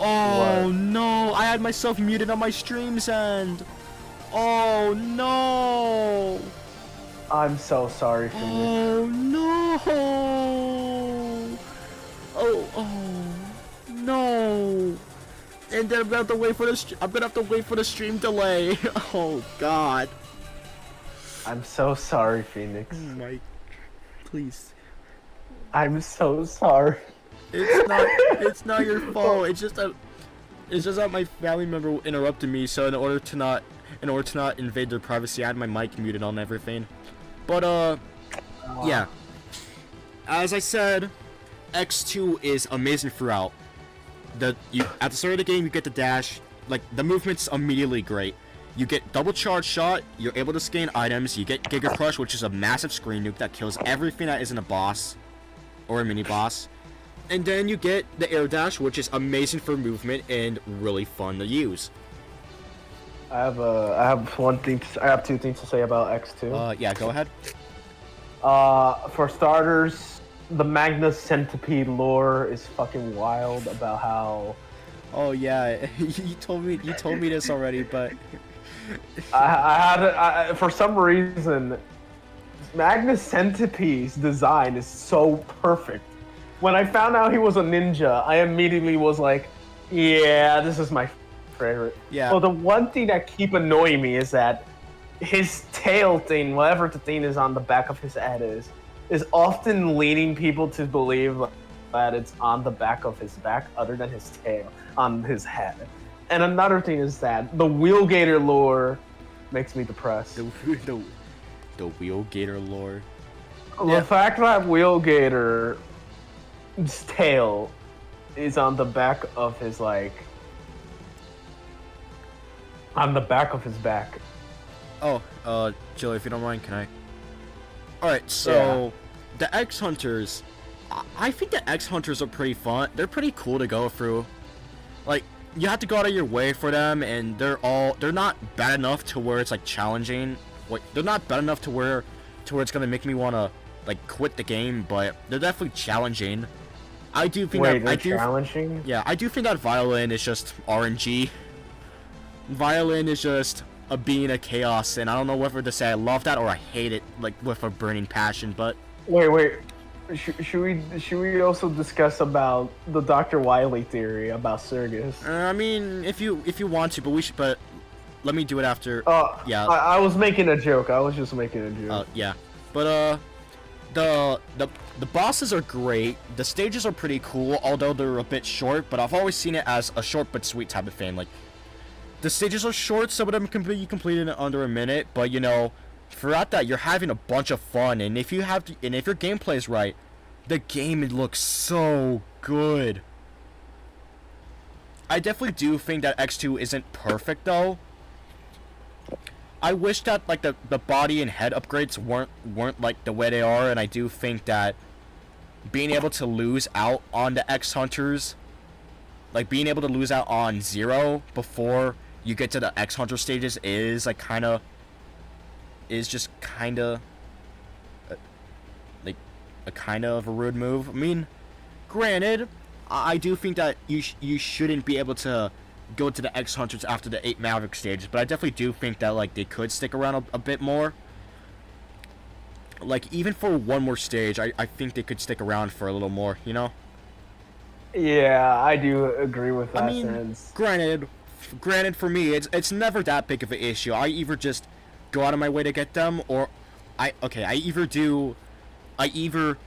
A: Oh
B: What?
A: no! I had myself muted on my stream's end. Oh no!
B: I'm so sorry, Phoenix.
A: Oh no! Oh no! And then I'm gonna have to wait for the stream delay. Oh god.
B: I'm so sorry, Phoenix.
A: Mike, please.
B: I'm so sorry.
A: It's not your fault. It's just that my family member interrupted me. So in order to not invade their privacy, I had my mic muted on everything. But yeah. As I said, X2 is amazing throughout. At the start of the game, you get the dash. Like the movement's immediately great. You get double charge shot. You're able to scan items. You get Giga Crush, which is a massive screen nuke that kills everything that isn't a boss or a mini boss. And then you get the air dash, which is amazing for movement and really fun to use.
B: I have two things to say about X2.
A: Yeah, go ahead.
B: For starters, the Magna Centipede lore is fucking wild about how
A: Oh yeah, you told me this already, but
B: for some reason, Magna Centipede's design is so perfect. When I found out he was a ninja, I immediately was like, yeah, this is my favorite.
A: Yeah.
B: Well, the one thing that keep annoying me is that his tail thing, whatever the thing is on the back of his head is often leading people to believe that it's on the back of his back other than his tail on his head. And another thing is that the Wheelgator lore makes me depressed.
A: the Wheelgator lore.
B: The fact that Wheelgator's tail is on the back of his on the back of his back.
A: Oh, Joey, if you don't mind, can I? Alright, so the X Hunters, I think the X Hunters are pretty fun. They're pretty cool to go through. Like, you have to go out of your way for them, and they're not bad enough to where it's like challenging. Like, they're not bad enough to where it's gonna make me wanna like quit the game, but they're definitely challenging. I do think
B: challenging?
A: Yeah, I do think that Violin is just RNG. Violin is just a being of chaos, and I don't know whether to say I love that or I hate it, like with a burning passion. But
B: wait, should we also discuss about the Dr. Wily theory about Sergus?
A: I mean, if you want to, but let me do it after. Yeah.
B: I was making a joke. I was just making a joke.
A: Yeah, but the bosses are great. The stages are pretty cool, although they're a bit short. But I've always seen it as a short but sweet type of thing. Like, the stages are short, some of them can be completed in under a minute. But you know, throughout that, you're having a bunch of fun, and if your gameplay is right, the game looks so good. I definitely do think that X2 isn't perfect though. I wish that like the body and head upgrades weren't like the way they are, and I do think that being able to lose out on the X Hunters, like being able to lose out on Zero before you get to the X Hunter stages is like just kind of like a kind of a rude move. I mean, granted, I do think that you shouldn't be able to go to the X Hunters after the 8 Maverick stages, but I definitely do think that like they could stick around a bit more. Like, even for one more stage, I think they could stick around for a little more, you know?
B: Yeah, I do agree with that.
A: I mean, granted for me, it's never that big of an issue. I either just go out of my way to get them, or I either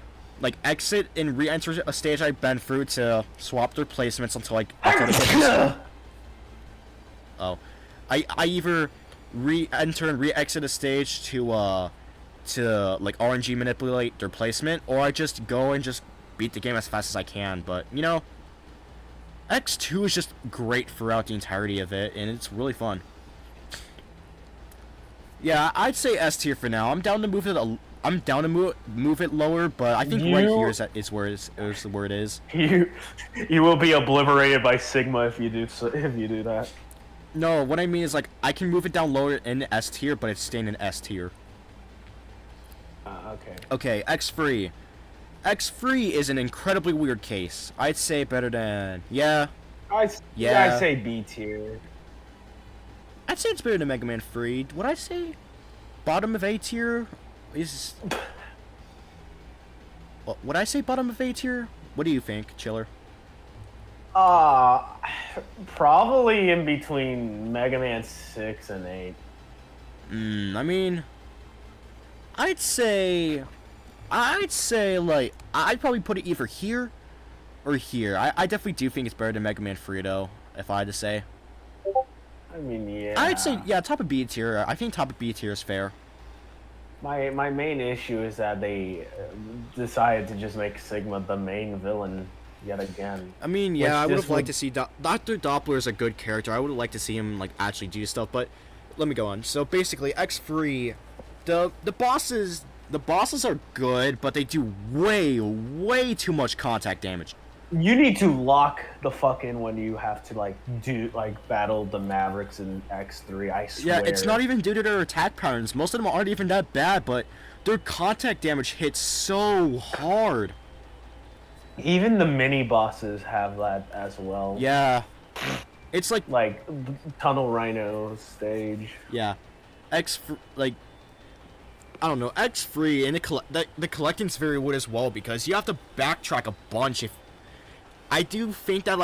A: like exit and re-enter a stage I've been through to swap their placements until oh, I either re-enter and re-exit a stage to like RNG manipulate their placement, or I just go and just beat the game as fast as I can. But you know, X2 is just great throughout the entirety of it, and it's really fun. Yeah, I'd say S tier for now. I'm down to move it. I'm down to move it lower, but I think right here is where it is.
B: You will be obliterated by Sigma if you do that.
A: No, what I mean is like I can move it down lower in S tier, but it's staying in S tier.
B: Okay.
A: Okay, X3. X3 is an incredibly weird case. I'd say better than
B: I say B tier.
A: I'd say it's better than Mega Man 3. Would I say bottom of A tier is? Would I say bottom of A tier? What do you think, Chiller?
B: Probably in between Mega Man 6 and 8.
A: I mean, I'd say like I'd probably put it either here or here. I definitely do think it's better than Mega Man 3 though, if I had to say.
B: I mean, yeah.
A: I'd say top of B tier. I think top of B tier is fair.
B: My main issue is that they decided to just make Sigma the main villain yet again.
A: I mean, yeah, I would have liked to see Dr. Doppler is a good character. I would have liked to see him like actually do stuff, but let me go on. So basically, X3, the bosses are good, but they do way too much contact damage.
B: You need to lock the fuck in when you have to battle the Mavericks in X3. I swear.
A: Yeah, it's not even due to their attack patterns. Most of them aren't even that bad, but their contact damage hits so hard.
B: Even the mini bosses have that as well.
A: Yeah, it's like
B: Tunnel Rhino stage.
A: Yeah, I don't know, X3 and the collecting's very weird as well because you have to backtrack a bunch. I do think that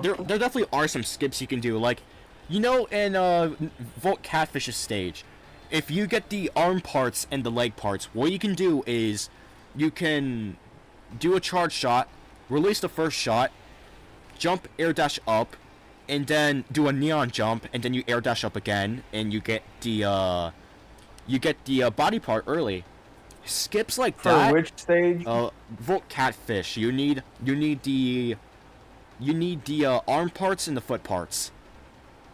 A: there definitely are some skips you can do, like, you know, in Volt Catfish's stage, if you get the arm parts and the leg parts, what you can do is you can do a charge shot, release the first shot, jump air dash up, and then do a neon jump, and then you air dash up again, and you get the body part early. Skips like that.
B: For which stage?
A: Volt Catfish. You need the arm parts and the foot parts.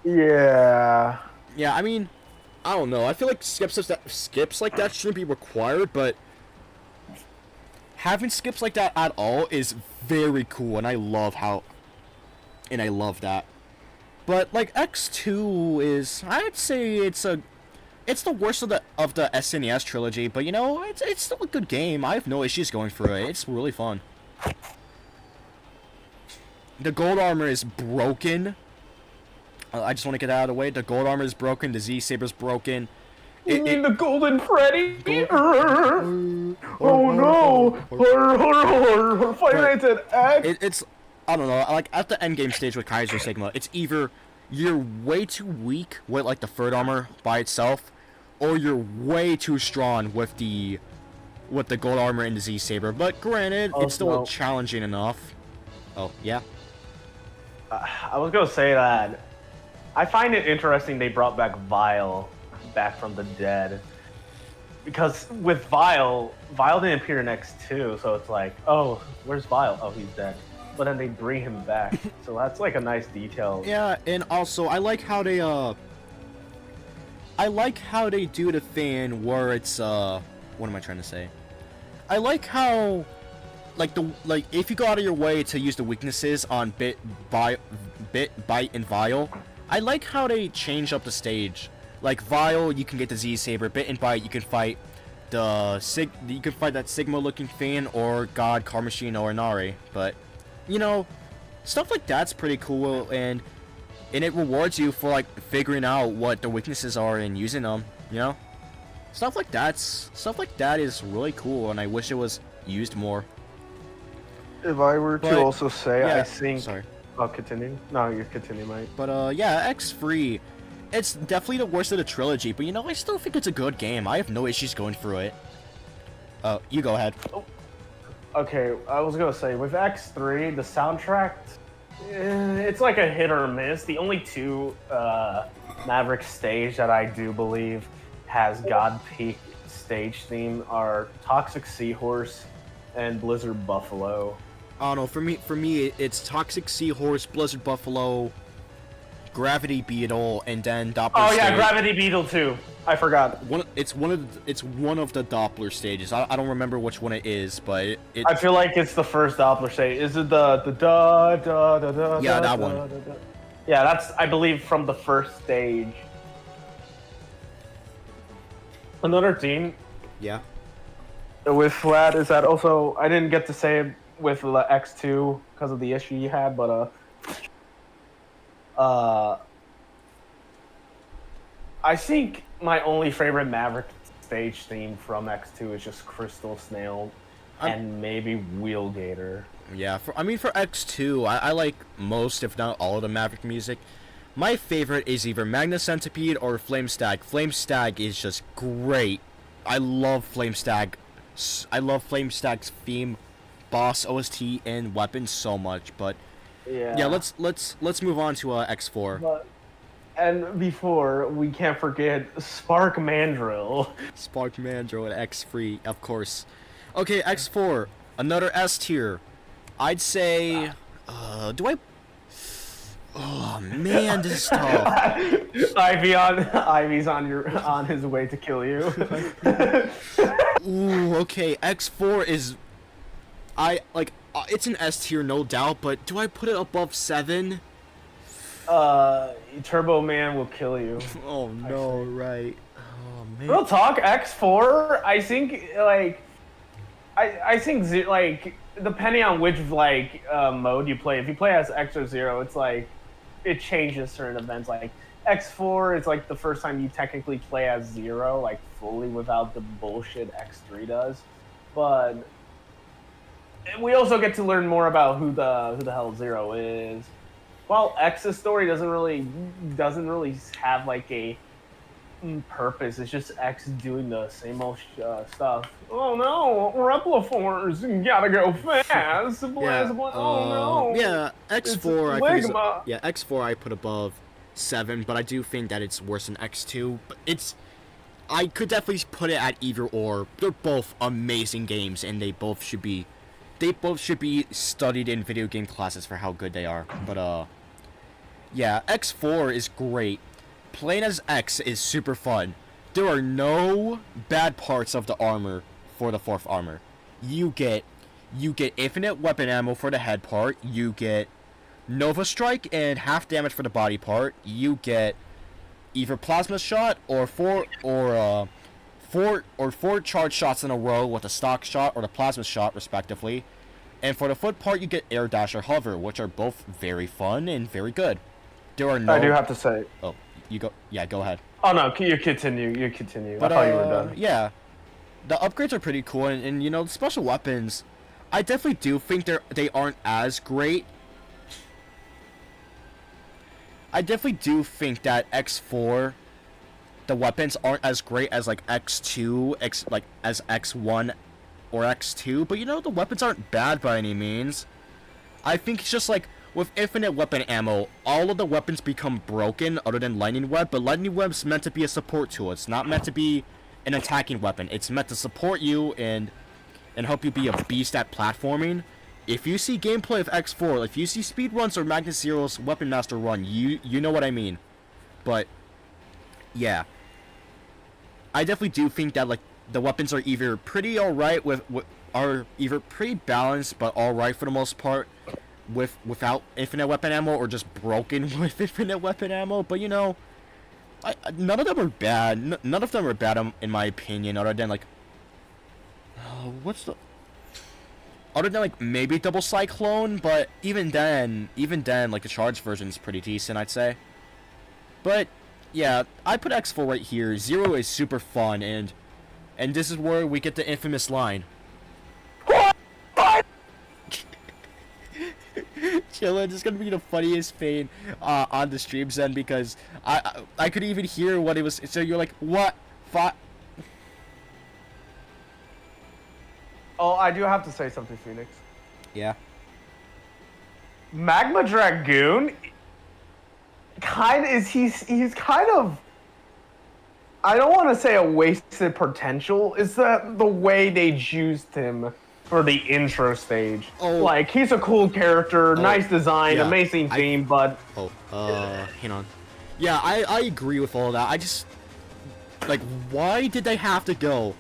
B: Yeah.
A: Yeah, I mean, I don't know. I feel like skips like that shouldn't be required, but having skips like that at all is very cool, and I love that. But like X2 is, I'd say it's the worst of the SNES trilogy, but you know, it's still a good game. I have no issues going through it. It's really fun. The gold armor is broken. I just want to get that out of the way. The gold armor is broken. The Z-Saber's broken.
B: You mean the Golden Freddy? Oh no! Five Nights at X.
A: It's I don't know. Like at the end game stage with Kaiser Sigma, it's either you're way too weak with like the third armor by itself, or you're way too strong with the gold armor and the Z-Saber. But granted, it's still challenging enough. Oh yeah.
B: I was gonna say that I find it interesting they brought back Vile back from the dead, because with Vile didn't appear in X2, so it's like, oh, where's Vile? Oh, he's dead. But then they bring him back, so that's like a nice detail.
A: Yeah, and also I like how they do the thing where it's what am I trying to say? I like how if you go out of your way to use the weaknesses on Bit, Bite, and Vile, I like how they change up the stage. Like Vile, you can get the Z-Saber. Bit and Bite, you can fight that Sigma-looking thing, or God, Car Machine, or Inari. But you know, stuff like that's pretty cool, and it rewards you for like figuring out what the weaknesses are and using them. You know, stuff like that is really cool, and I wish it was used more.
B: If I were to also say,
A: yeah,
B: I think...
A: Sorry.
B: Oh, continue? No, you continue, mate.
A: But, yeah, X3 it's definitely the worst of the trilogy, but you know, I still think it's a good game. I have no issues going through it. You go ahead.
B: Okay, I was gonna say with X3, the soundtrack, it's like a hit or miss. The only two Maverick stage that I do believe has God Peak stage theme are Toxic Seahorse and Blizzard Buffalo.
A: I don't know. For me, it's Toxic Seahorse, Blizzard Buffalo, Gravity Beetle, and then Doppler.
B: Oh yeah,
A: stage.
B: Gravity Beetle too. I forgot.
A: It's one of the Doppler stages. I don't remember which one it is, but it
B: I feel like it's the first Doppler stage. Is it the da da da da?
A: Yeah,
B: da,
A: that
B: da,
A: one.
B: Da, da. Yeah, that's I believe from the first stage. Another theme
A: Yeah.
B: with Flat is that also I didn't get to say it with the X2 because of the issue you had, but I think my only favorite Maverick stage theme from X2 is just Crystal Snail and maybe Wheelgator.
A: Yeah, for X2, I like most, if not all, of the Maverick music. My favorite is either Magna Centipede or Flame Stag. Flame Stag is just great. I love Flame Stag. I love Flame Stag's theme, boss, OST, and weapons so much. But yeah, let's move on to X4.
B: And before we can't forget Spark Mandrill.
A: Spark Mandrill and X3, of course. Okay, X4, another S tier. I'd say, do I? Oh man, this is tough.
B: Ivy's on his way to kill you.
A: Ooh, okay. X4 is, it's an S tier, no doubt. But do I put it above 7?
B: Turbo Man will kill you.
A: Oh no, right? Oh man.
B: Real talk, X4. I think I think like depending on which mode you play. If you play as X or Zero, it's like it changes certain events. Like X4 is like the first time you technically play as Zero, like fully without the bullshit X3 does. But we also get to learn more about who the hell Zero is. While X's story doesn't really have like a purpose. It's just X doing the same old stuff. Oh no, Repliforms, gotta go fast. Oh no.
A: Yeah, X4. X4 I put above 7, but I do think that it's worse than X2. But I could definitely put it at either or. They're both amazing games, and they both should be studied in video game classes for how good they are. But yeah, X4 is great. Playing as X is super fun. There are no bad parts of the armor for the 4th armor. You get infinite weapon ammo for the head part. You get Nova Strike and half damage for the body part. You get either plasma shot or four charge shots in a row with a stock shot or the plasma shot respectively. And for the foot part, you get air dash or hover, which are both very fun and very good. There are no.
B: I do have to say.
A: Oh, you go. Yeah, go ahead.
B: Oh no, you continue.
A: But,
B: I thought you were done.
A: Yeah, the upgrades are pretty cool, and you know, the special weapons, I definitely do think they aren't as great. I definitely do think that X4, the weapons aren't as great as like X2, as X1 or X2, but you know, the weapons aren't bad by any means. I think it's just like, with infinite weapon ammo, all of the weapons become broken other than Lightning Web, but Lightning Web's meant to be a support tool. It's not meant to be an attacking weapon. It's meant to support you and help you be a beast at platforming. If you see gameplay of X4, if you see speedruns or Magnus Zero's Weapon Master run, you know what I mean. But yeah, I definitely do think that like the weapons are either pretty alright are either pretty balanced but alright for the most part without infinite weapon ammo, or just broken with infinite weapon ammo. But you know, none of them are bad. None of them are bad in my opinion, other than like other than like maybe Double Cyclone, but even then like the charged version is pretty decent, I'd say. But yeah, I put X4 right here. Zero is super fun, and this is where we get the infamous line. chilling. It's gonna be the funniest thing on the streams then, because I could even hear what it was. So you're like, what?
B: Oh, I do have to say something, Phoenix.
A: Yeah.
B: Magma Dragoon, he's kind of. I don't want to say a wasted potential. Is that the way they used him for the intro stage?
A: Oh.
B: Like, he's a cool character, nice design,
A: yeah.
B: amazing theme, but...
A: Hang on. Yeah, I agree with all that. I just... Like, why did they have to go?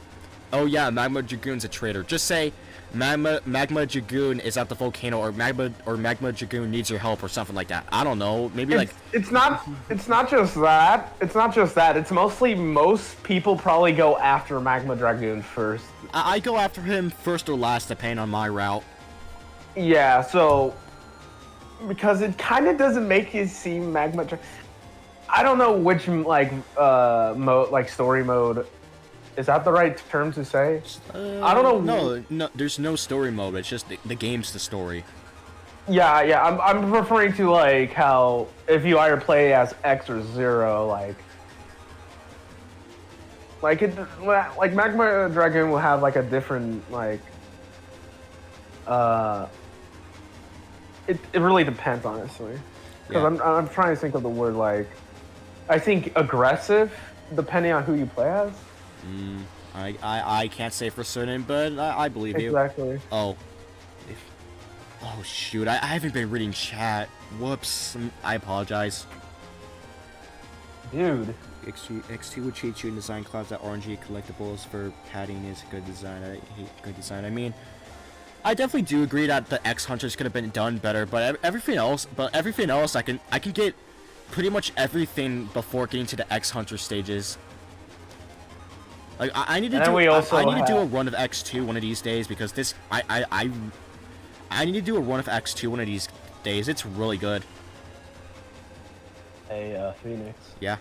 A: Oh yeah, Magma Dragoon's a traitor. Just say, Magma Dragoon is at the volcano, or Magma Dragoon needs your help, or something like that. I don't know. Maybe
B: it's not just that. It's not just that. It's mostly most people probably go after Magma Dragoon first.
A: I go after him first or last, depending on my route.
B: Yeah. So because it kind of doesn't make you seem Magma Dragoon. I don't know which mode, story mode. Is that the right term to say? I don't know.
A: No, there's no story mode. It's just the game's the story.
B: Yeah. I'm referring to like how if you either play as X or Zero, like Magma Dragoon will have like a different It really depends, honestly. Because
A: Yeah.
B: I'm trying to think of the word I think aggressive, depending on who you play as.
A: I can't say for certain, but I believe you.
B: Exactly.
A: Oh. Oh shoot, I haven't been reading chat. Whoops. I apologize.
B: Dude.
A: X2 would cheat you in design clouds that RNG collectibles for padding is good design. I hate good design. I mean, I definitely do agree that the X Hunters could have been done better, but everything else I can get pretty much everything before getting to the X Hunter stages. Like I need to do a run of X2 one of these days, because this I need to do a run of X2 one of these days. It's really good.
B: Hey, Phoenix.
A: Yeah.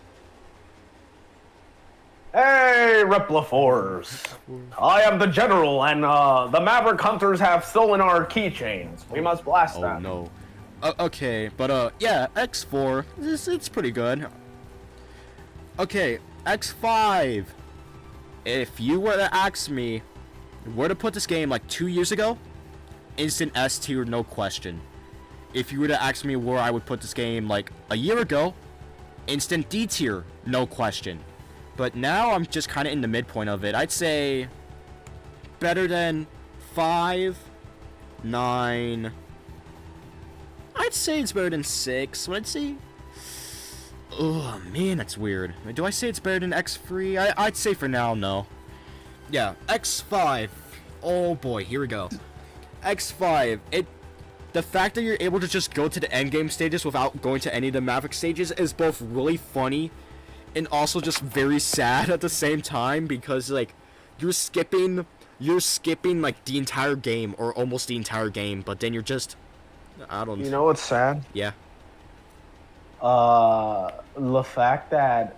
B: Hey, Replifors! I am the general, and the Maverick Hunters have stolen our keychains. We must blast them.
A: Oh no. Okay, but yeah, X4, it's pretty good. Okay, X5. If you were to ask me where to put this game like 2 years ago, instant S tier, no question. If you were to ask me where I would put this game like a year ago, instant D tier, no question. But now I'm just kind of in the midpoint of it. I'd say better than 5, 9. I'd say it's better than 6. I'd say... Oh man, that's weird. Do I say it's better than X3? I'd say for now, no. Yeah, X5. Oh boy, here we go. X5. The fact that you're able to just go to the endgame stages without going to any of the Maverick stages is both really funny and also just very sad at the same time, because like you're skipping like the entire game, or almost the entire game, but then you're just, I don't know.
B: You know what's sad?
A: Yeah.
B: The fact that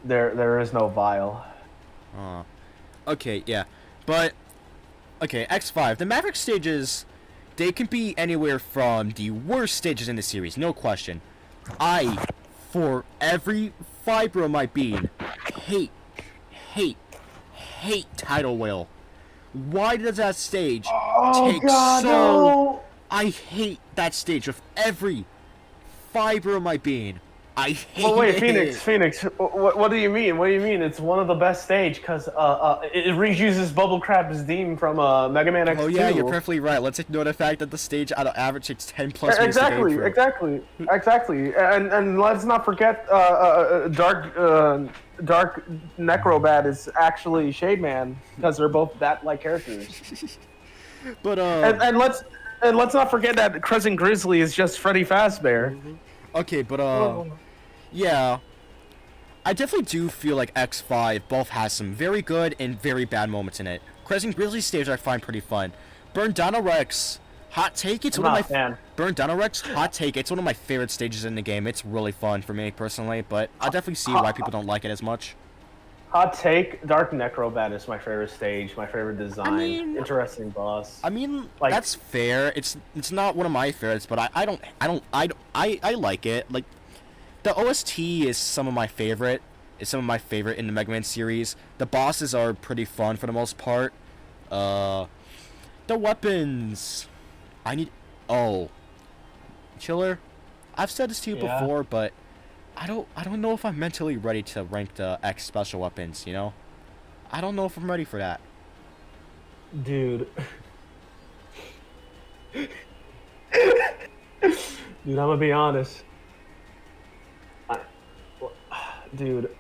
B: there is no vial.
A: Okay, yeah. But okay, X5. The Maverick stages, they can be anywhere from the worst stages in the series, no question. For every fiber of my being, hate Tidal Whale. Why does that stage take
B: no.
A: I hate that stage with every fiber of my being. I hate
B: Well, wait,
A: it.
B: Phoenix. What do you mean? What do you mean? It's one of the best stage because it reuses Bubble Crab's theme from Mega Man X2.
A: Oh yeah, you're perfectly right. Let's ignore the fact that the stage on average takes 10 plus minutes to game through.
B: Exactly. And let's not forget Dark Necrobat is actually Shade Man, because they're both that-like characters.
A: But
B: and let's not forget that Crescent Grizzly is just Freddy Fazbear.
A: Okay, but yeah, I definitely do feel like X5 both has some very good and very bad moments in it. Crescent Grizzly stage I find pretty fun. Burn Dino Rex, hot take. It's one of my Burn Dino Rex, hot take. It's one of my favorite stages in the game. It's really fun for me personally, but I definitely see why people don't like it as much.
B: Hot take: Dark Necrobat is my favorite stage, my favorite design. Interesting boss.
A: I mean,
B: Like-
A: that's fair. It's not one of my favorites, but I like it. Like, the OST is some of my favorite. It's some of my favorite in the Mega Man series. The bosses are pretty fun for the most part. The weapons. Chiller. I've said this to you before, but I don't know if I'm mentally ready to rank the X special weapons, you know? I don't know if I'm ready for that.
B: Dude. Dude, I'm gonna be honest. Dude.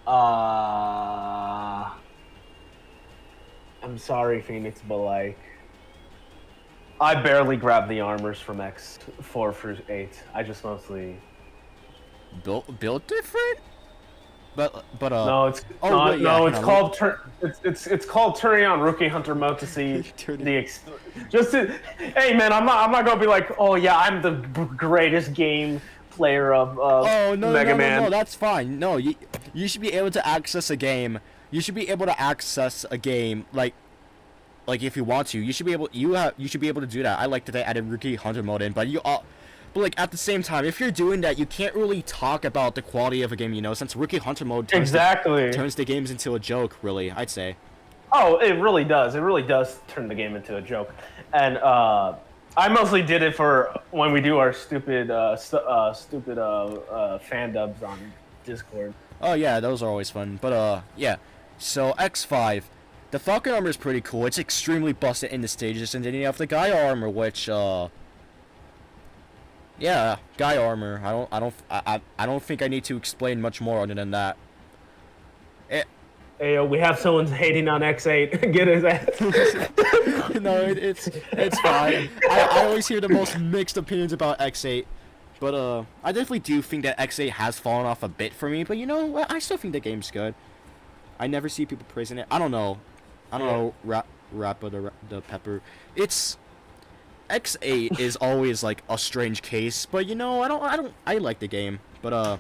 B: I'm sorry, Phoenix, but like, I barely grabbed the armors from X4 through 8. I just mostly
A: Built different? But
B: no, it's called it's called turning on Rookie Hunter mode to see hey man, I'm not gonna be like, oh yeah, I'm the greatest game player of Mega Man.
A: No, that's fine. No, you should be able to access a game. You should be able to access a game like if you want to. You should be able to do that. I like that they added Rookie Hunter mode in, but like at the same time, if you're doing that, you can't really talk about the quality of a game, you know, since Rookie Hunter mode turns the games into a joke, really, I'd say.
B: Oh, it really does. It really does turn the game into a joke. And I mostly did it for when we do our stupid fan dubs on Discord.
A: Oh yeah, those are always fun. But yeah. So X5, the Falcon armor is pretty cool. It's extremely busted in the stages, and then you have the Gaia armor, which yeah, Gaia armor. I don't think I need to explain much more other than that.
B: Hey, we have someone hating on X8. Get his ass.
A: No, it's fine. I always hear the most mixed opinions about X8, but I definitely do think that X8 has fallen off a bit for me. But you know, I still think the game's good. I never see people praising it. I don't know. Rappa the Pepper. It's X8 is always like a strange case, but you know, I like the game, but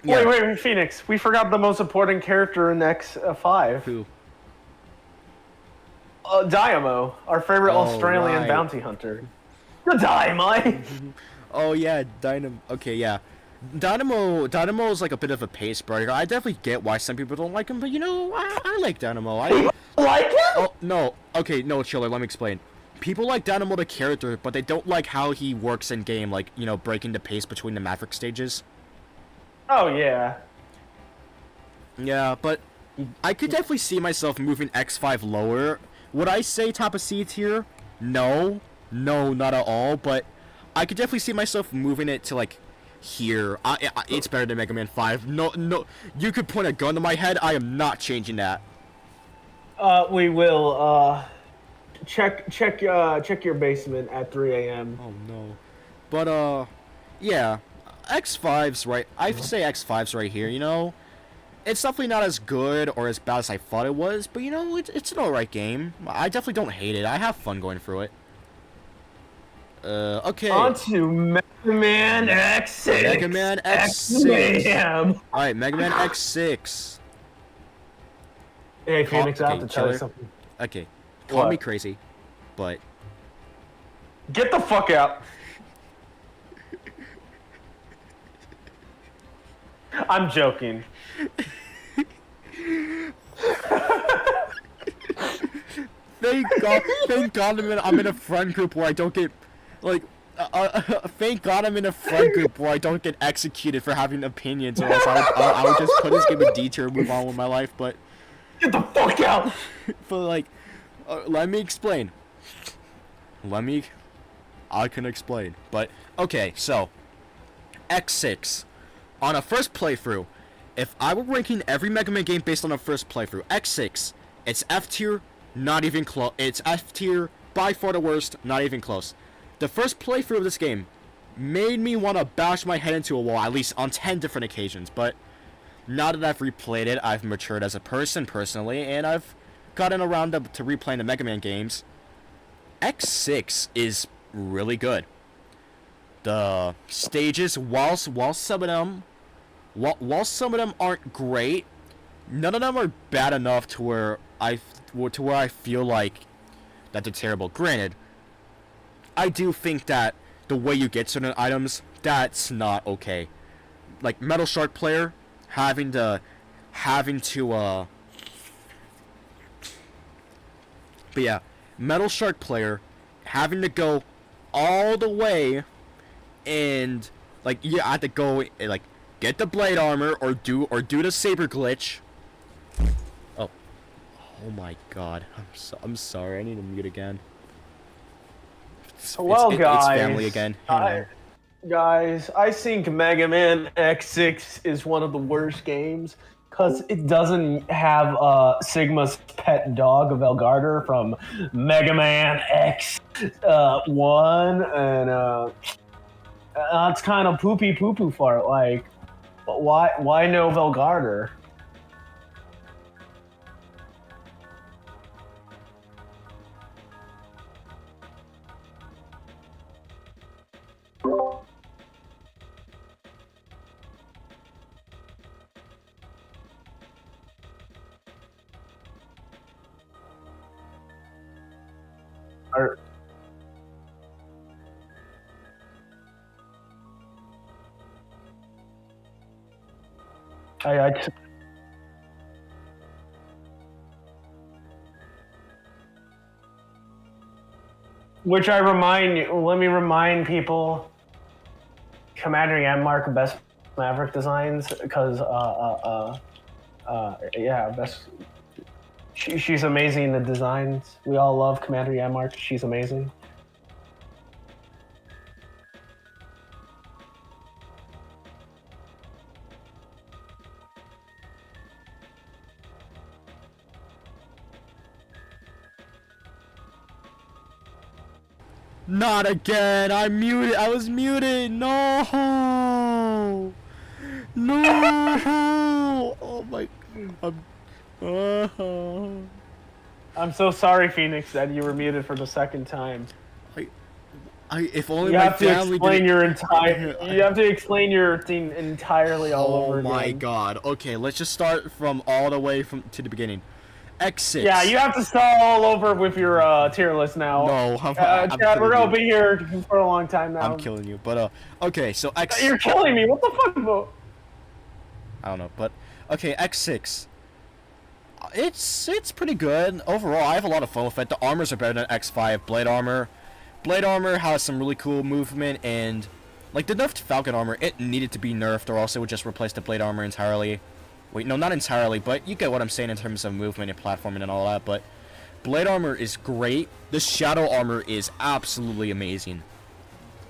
A: yeah.
B: Wait, Phoenix. We forgot the most important character in X5.
A: Who?
B: Dynamo, our favorite Australian bounty hunter. The Dynamite.
A: Oh yeah, Dynamo. Okay, yeah. Dynamo is like a bit of a pace breaker. I definitely get why some people don't like him, but you know, I like Dynamo.
B: You like him?
A: Oh no. Okay, no, Chiller. Let me explain. People like Dynamo the character, but they don't like how he works in game, like, you know, breaking the pace between the Maverick stages.
B: Oh yeah.
A: Yeah, but I could definitely see myself moving X5 lower. Would I say top of C tier? No, not at all. But I could definitely see myself moving it to like here. It's better than Mega Man 5. No, you could point a gun to my head. I am not changing that.
B: We will. Check your basement at 3 a.m.
A: Oh no, but yeah, X5's right. I'd say X5's right here. You know, it's definitely not as good or as bad as I thought it was, but you know, it's an alright game. I definitely don't hate it. I have fun going through it. Okay.
B: On to Mega Man X6.
A: Mega Man X6. Alright, Mega Man X6.
B: Hey, Phoenix, I have to tell you something.
A: Okay. Call me crazy, but...
B: Get the fuck out. I'm joking.
A: Thank God I'm in a friend group where I don't get, like, thank God I'm in a friend group where I don't get executed for having opinions, or else I would just put this game in D tier and move on with my life, but...
B: Get the fuck out!
A: But, like, let me explain. I can explain. But, okay, so, X6. On a first playthrough, if I were ranking every Mega Man game based on a first playthrough, X6, it's F tier, not even close. It's F tier, by far the worst, not even close. The first playthrough of this game made me want to bash my head into a wall, at least on 10 different occasions, but now that I've replayed it, I've matured as a person, personally, and I've gotten around to replaying the Mega Man games. X6 is really good. The stages, while some of them aren't great, none of them are bad enough to where I feel like that they're terrible. Granted, I do think that the way you get certain items, that's not okay. Like Metal Shark player having to but yeah, Metal Shark player having to go all the way and like you have to go like get the blade armor or do the saber glitch. Oh, oh my God! I'm sorry. I need to mute again.
B: Guys,
A: it's family again.
B: Guys, I think Mega Man X6 is one of the worst games because it doesn't have Sigma's pet dog, Velgarder, from Mega Man X1, and it's kind of poopy poo for it. Like, why no Velgarder? Or, I which I remind you, let me remind people, Commander Yanmark best Maverick designs because yeah, best. She's amazing in the designs. We all love Commander Yanmark. She's amazing.
A: Not again! I'm muted! I was muted! No! No! Oh my...
B: I'm so sorry, Phoenix, that you were muted for the second time.
A: If only
B: you
A: my
B: have to
A: family
B: explain
A: didn't...
B: your entire. You have to explain your thing entirely all over again.
A: Oh my God! Okay, let's just start from all the way to the beginning. X6.
B: Yeah, you have to start all over with your tier list now.
A: No, I'm
B: Chad, we're gonna be here for a long time now.
A: I'm killing you, but okay, so X.
B: You're killing me. What the fuck, bro?
A: I don't know, but okay, X6. It's pretty good overall. I have a lot of fun with it. The armors are better than X5. Blade armor has some really cool movement, and like the nerfed Falcon armor, it needed to be nerfed, or else it would just replace the blade armor entirely. Wait, no, not entirely, but you get what I'm saying in terms of movement and platforming and all that. But blade armor is great. The shadow armor is absolutely amazing.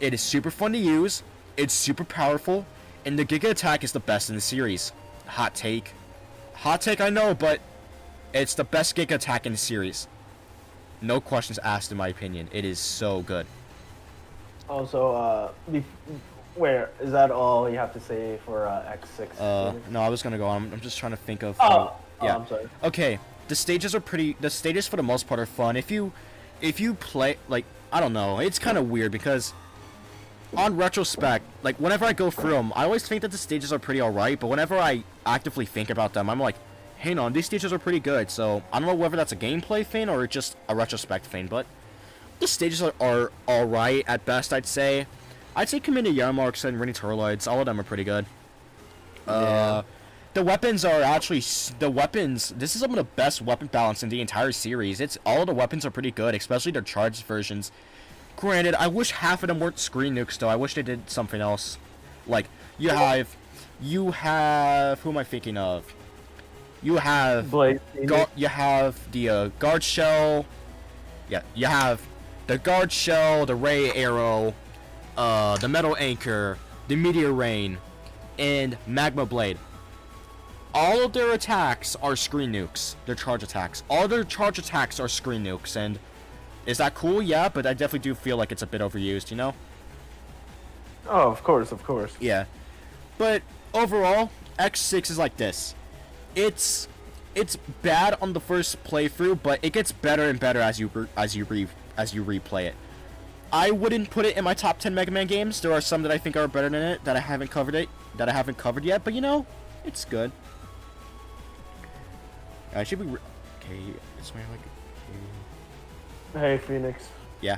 A: It is super fun to use. It's super powerful, and the Giga Attack is the best in the series. Hot take, I know, but it's the best Giga Attack in the series. No questions asked, in my opinion. It is so good.
B: Also, where is that all you have to say for X6?
A: No, I was gonna go on. I'm just trying to think of.
B: Yeah. I'm sorry.
A: Okay, the stages are pretty. The stages for the most part are fun. If you play, like, I don't know, it's kind of weird because on retrospect, like whenever I go through them, I always think that the stages are pretty alright. But whenever I actively think about them, I'm like, hang on, these stages are pretty good. So I don't know whether that's a gameplay thing or just a retrospect thing, but the stages are alright at best, I'd say. I'd say Commander Yarmarks and Rennie Turloids, all of them are pretty good.
B: Yeah.
A: The weapons are actually this is some of the best weapon balance in the entire series. All of the weapons are pretty good, especially their charged versions. Granted, I wish half of them weren't screen nukes though. I wish they did something else. Like you have who am I thinking of? You have you have the guard shell. Yeah, you have the guard shell, the ray arrow, the metal anchor, the meteor rain, and magma blade. All of their attacks are screen nukes. Their charge attacks. All their charge attacks are screen nukes, and is that cool? Yeah, but I definitely do feel like it's a bit overused, you know?
B: Oh, of course.
A: Yeah. But overall, X6 is like this. It's bad on the first playthrough, but it gets better and better as you replay it. I wouldn't put it in my top 10 Mega Man games. There are some that I think are better than it that I haven't covered yet, but you know, it's good. I should be. Okay, it's my like.
B: Hey, Phoenix.
A: Yeah.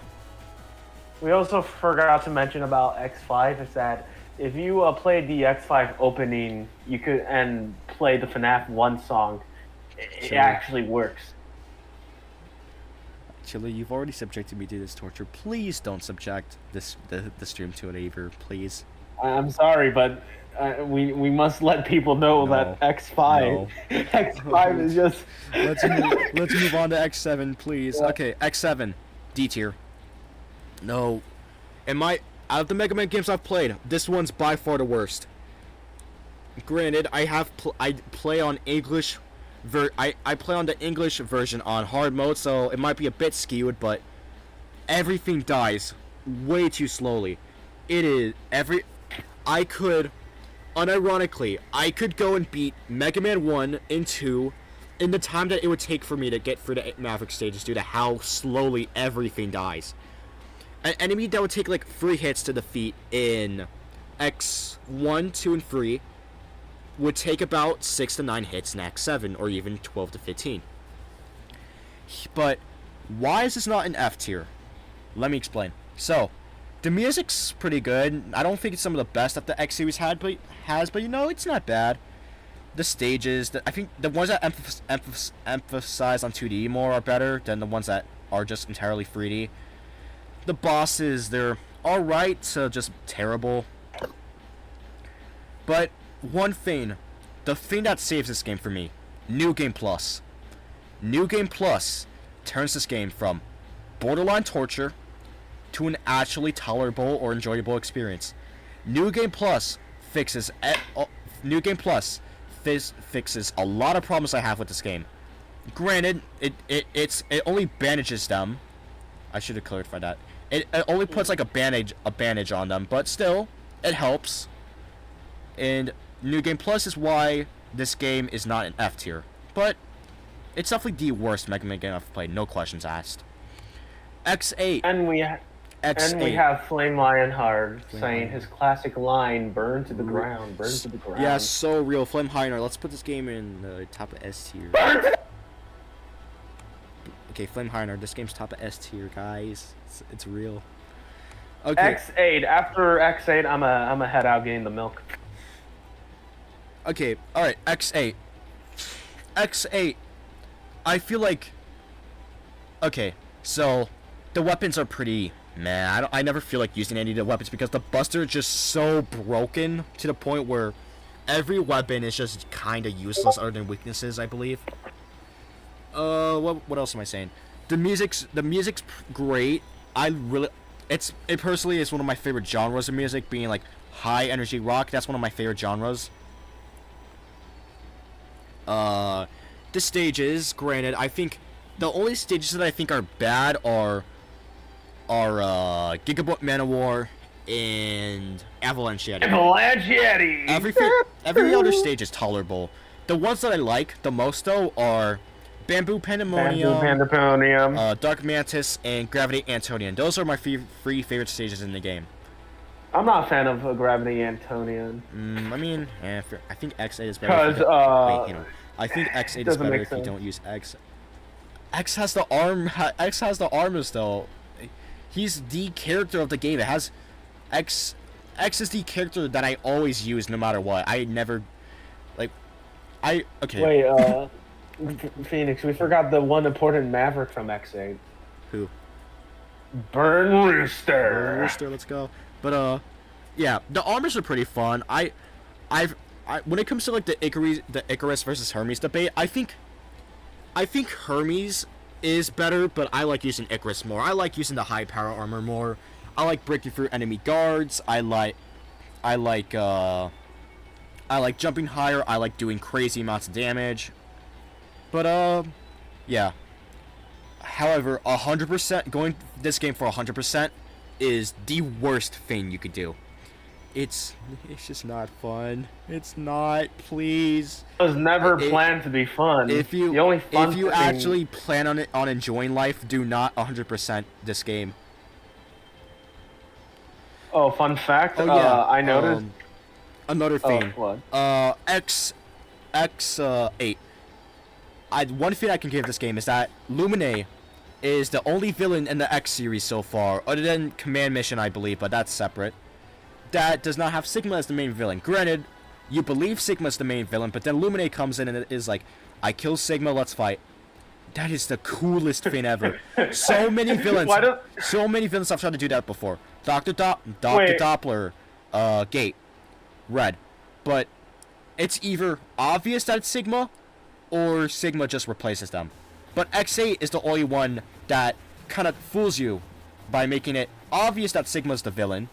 B: We also forgot to mention about X5 is that if you played the X5 opening, you could and play the FNAF 1 song. It
A: Sure.
B: actually works.
A: Chili, you've already subjected me to this torture. Please don't subject the stream to it either, please.
B: I'm sorry, but we must let people know
A: No.
B: that X5
A: No.
B: X5 is just.
A: let's move on to X7, please.
B: Yeah.
A: Okay, X7, D tier. No, out of the Mega Man games I've played, this one's by far the worst. Granted, I play on English. I play on the English version on hard mode, so it might be a bit skewed, but everything dies way too slowly. I could, unironically, I could go and beat Mega Man 1 and 2 in the time that it would take for me to get through the Maverick stages due to how slowly everything dies. An enemy that would take like 3 hits to defeat in X1, 2, and 3 would take about 6 to 9 hits in X7, or even 12 to 15. But why is this not an F tier? Let me explain. So, the music's pretty good. I don't think it's some of the best that the X series but you know, it's not bad. The stages, I think the ones that emphasize on 2D more are better than the ones that are just entirely 3D. The bosses, they're alright to just terrible. But one thing, the thing that saves this game for me, New Game Plus. New Game Plus turns this game from borderline torture to an actually tolerable or enjoyable experience. New Game Plus fixes fixes a lot of problems I have with this game. Granted, it only bandages them. I should have clarified that. It only puts like a bandage on them, but still, it helps. And New Game Plus is why this game is not an F tier. But it's definitely the worst Mega Man game I've played, no questions asked. X8.
B: And we
A: X8.
B: have Flame Lionheart saying his classic line, burn to the ground, burn to the ground.
A: Yeah, so real. Flame Lionheart. Let's put this game in the top of S tier. Okay, Flame Lionheart. This game's top of S tier, guys. It's real. Okay.
B: X8. After X8, I'm a head out getting the milk.
A: Okay, alright, X8. X8. I feel like... Okay, so... The weapons are pretty... meh. I never feel like using any of the weapons because the Buster is just so broken to the point where every weapon is just kinda useless other than weaknesses, I believe. What else am I saying? The music's great. It personally is one of my favorite genres of music, being like high energy rock. That's one of my favorite genres. The stages, granted, I think the only stages that I think are bad are Gigabook Manowar and Avalanche Yeti.
B: Avalanche Yeti!
A: Every other stage is tolerable. The ones that I like the most, though, are Bamboo Pandemonium, Dark Mantis, and Gravity Antonian. Those are my 3 favorite stages in the game.
B: I'm not a fan of Gravity Antonian.
A: I mean, I think X8 is better. Because, I think X8 is better if you don't use X. X has the arm. X has the armors, though. He's the character of the game. It has X. X is the character that I always use, no matter what. I never, okay.
B: Wait, Phoenix, we forgot the one important Maverick from X8.
A: Who?
B: Burn Rooster.
A: Burn Rooster, let's go. But yeah, the armors are pretty fun. When it comes to like the Icarus versus Hermes debate, I think Hermes is better, but I like using Icarus more. I like using the high power armor more. I like breaking through enemy guards. I like jumping higher. I like doing crazy amounts of damage. But yeah. However, 100% going this game for 100% is the worst thing you could do. It's just not fun. It's not. Please.
B: It was never planned to be fun.
A: If you actually plan on enjoying life, do not 100% this game.
B: Oh, fun fact.
A: Oh yeah.
B: I noticed
A: another thing.
B: What?
A: X8. one thing I can give this game is that Lumine is the only villain in the X series so far, other than Command Mission, I believe, but that's separate, that does not have Sigma as the main villain. Granted, you believe Sigma's the main villain, but then Lumine comes in and it is like, I kill Sigma, let's fight. That is the coolest thing ever. So many villains have tried to do that before. Dr. Doppler, Gate, Red. But it's either obvious that it's Sigma, or Sigma just replaces them. But X8 is the only one that kind of fools you by making it obvious that Sigma's the villain,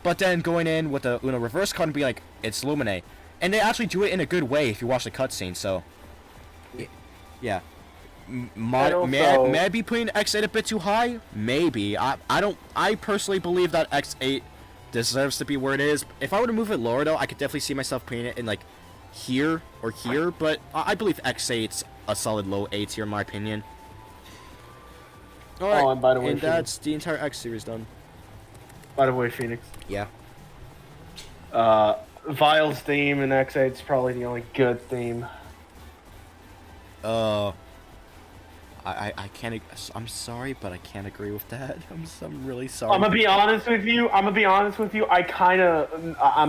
A: but then going in with a reverse card and be like, it's Lumine. And they actually do it in a good way if you watch the cutscene, so... Yeah. May I be putting X8 a bit too high? Maybe. I personally believe that X8 deserves to be where it is. If I were to move it lower, though, I could definitely see myself putting it in, like, here or here, but I believe X8's a solid low A tier, in my opinion. Alright,
B: and by the way,
A: that's the entire X series done.
B: By the way, Phoenix.
A: Yeah.
B: Vile's theme in X8 is probably the only good theme.
A: I can't. I'm sorry, but I can't agree with that. I'm really sorry.
B: I'm gonna be honest with you. I'm gonna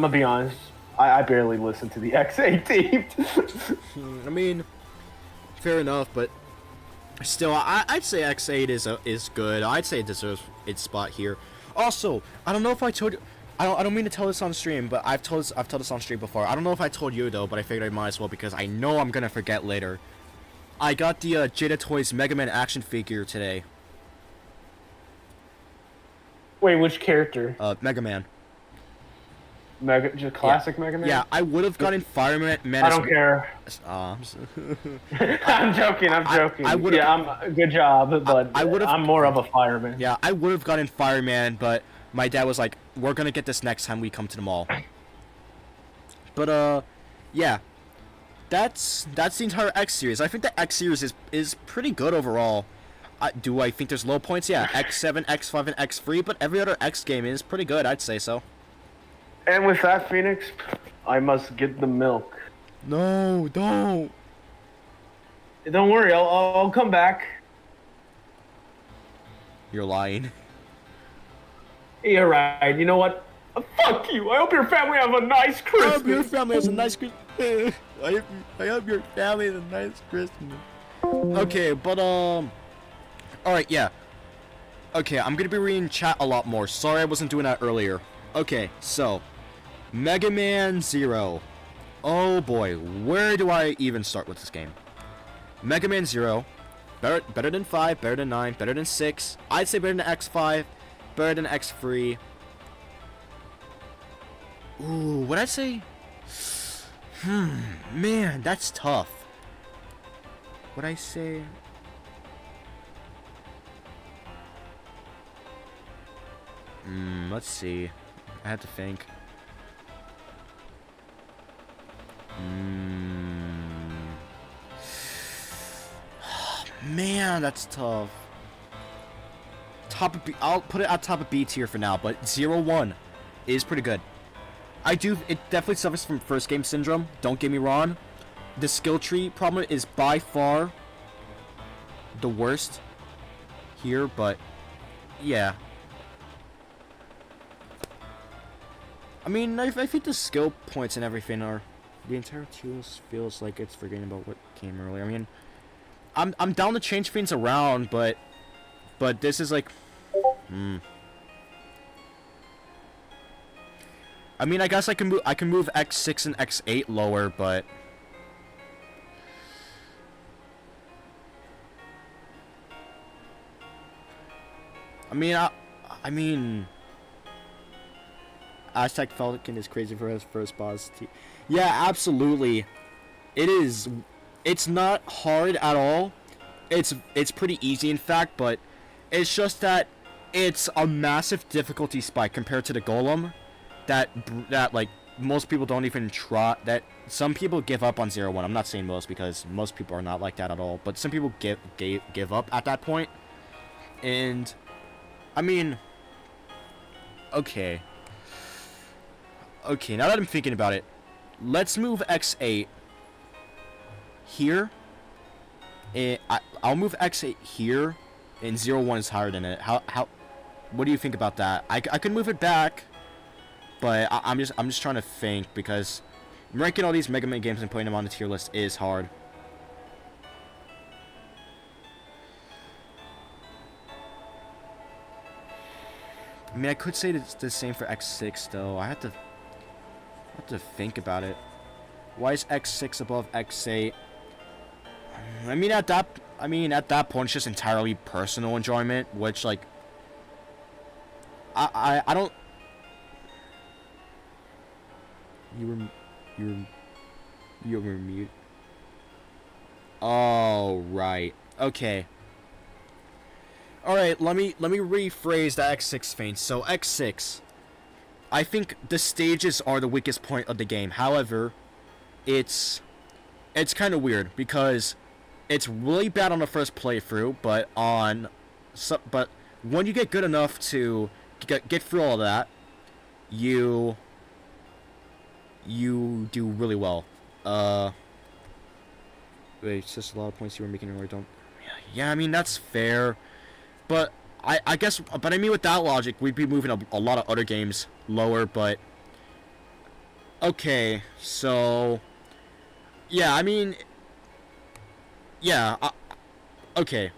B: be honest. I barely listen to the X8 theme.
A: I mean, fair enough, but still, I'd say X8 is good. I'd say it deserves its spot here. Also, I don't know if I told you. I don't mean to tell this on stream, but I've told this on stream before. I don't know if I told you though, but I figured I might as well because I know I'm gonna forget later. I got the Jada Toys Mega Man action figure today.
B: Wait, which character?
A: Mega Man.
B: Just classic Mega Man?
A: Yeah, I would have gotten Fireman.
B: I don't care. I'm joking. Good job, but I'm more of a fireman.
A: Yeah, I would have gotten Fireman, but my dad was like, "We're gonna get this next time we come to the mall." But yeah, that's the entire X series. I think the X series is pretty good overall. Do I think there's low points? Yeah, X7, X5, and X3, but every other X game is pretty good. I'd say so.
B: And with that, Phoenix, I must get the milk.
A: No, don't.
B: Don't worry, I'll come back.
A: You're lying.
B: You're right. You know what? Fuck you. I hope your family have a nice Christmas.
A: I hope your family has a nice Christmas. I hope your family has a nice Christmas. Okay, but all right, yeah. Okay, I'm gonna be reading chat a lot more. Sorry I wasn't doing that earlier. Okay, so Mega Man 0. Oh boy, where do I even start with this game? Mega Man 0, better than 5, better than 9, better than 6. I'd say better than X5, better than X3. Ooh, what'd I say? Man, that's tough. What'd I say? Let's see. I have to think. Man, that's tough. Top of B, I'll put it at top of B tier for now, but 0-1 is pretty good. It definitely suffers from first game syndrome, don't get me wrong. The skill tree problem is by far the worst here, but yeah. I mean, I think the skill points and everything are... The entire Tierlist feels like it's forgetting about what came earlier. I mean, I'm down to change things around, but this is like... I mean, I guess I can move X6 and X8 lower, but... I mean... Aztec Falcon is crazy for his first boss. Yeah, absolutely. It is. It's not hard at all. It's pretty easy, in fact, but it's just that it's a massive difficulty spike compared to the Golem. That like most people don't even try. That some people give up on 0-1. I'm not saying most because most people are not like that at all. But some people give up at that point. And I mean, okay. Okay, now that I'm thinking about it, let's move X8 here. I'll move X8 here, and 01 is higher than it. What do you think about that? I could move it back, but I'm just trying to think, because ranking all these Mega Man games and putting them on the tier list is hard. I mean, I could say it's the same for X6 though. I have to think about it. Why is X6 above X8? I mean, at that point, it's just entirely personal enjoyment, which, like, I don't. You were mute. Oh, right. Okay. All right. Let me rephrase the X6 thing. So X6, I think the stages are the weakest point of the game. However, it's kind of weird because it's really bad on the first playthrough, but when you get good enough to get through all that, you do really well. Wait, it's just a lot of points you were making earlier. Don't. Yeah, I mean that's fair, but I guess, but I mean with that logic, we'd be moving a lot of other games lower. But okay, so yeah, I mean, yeah, okay,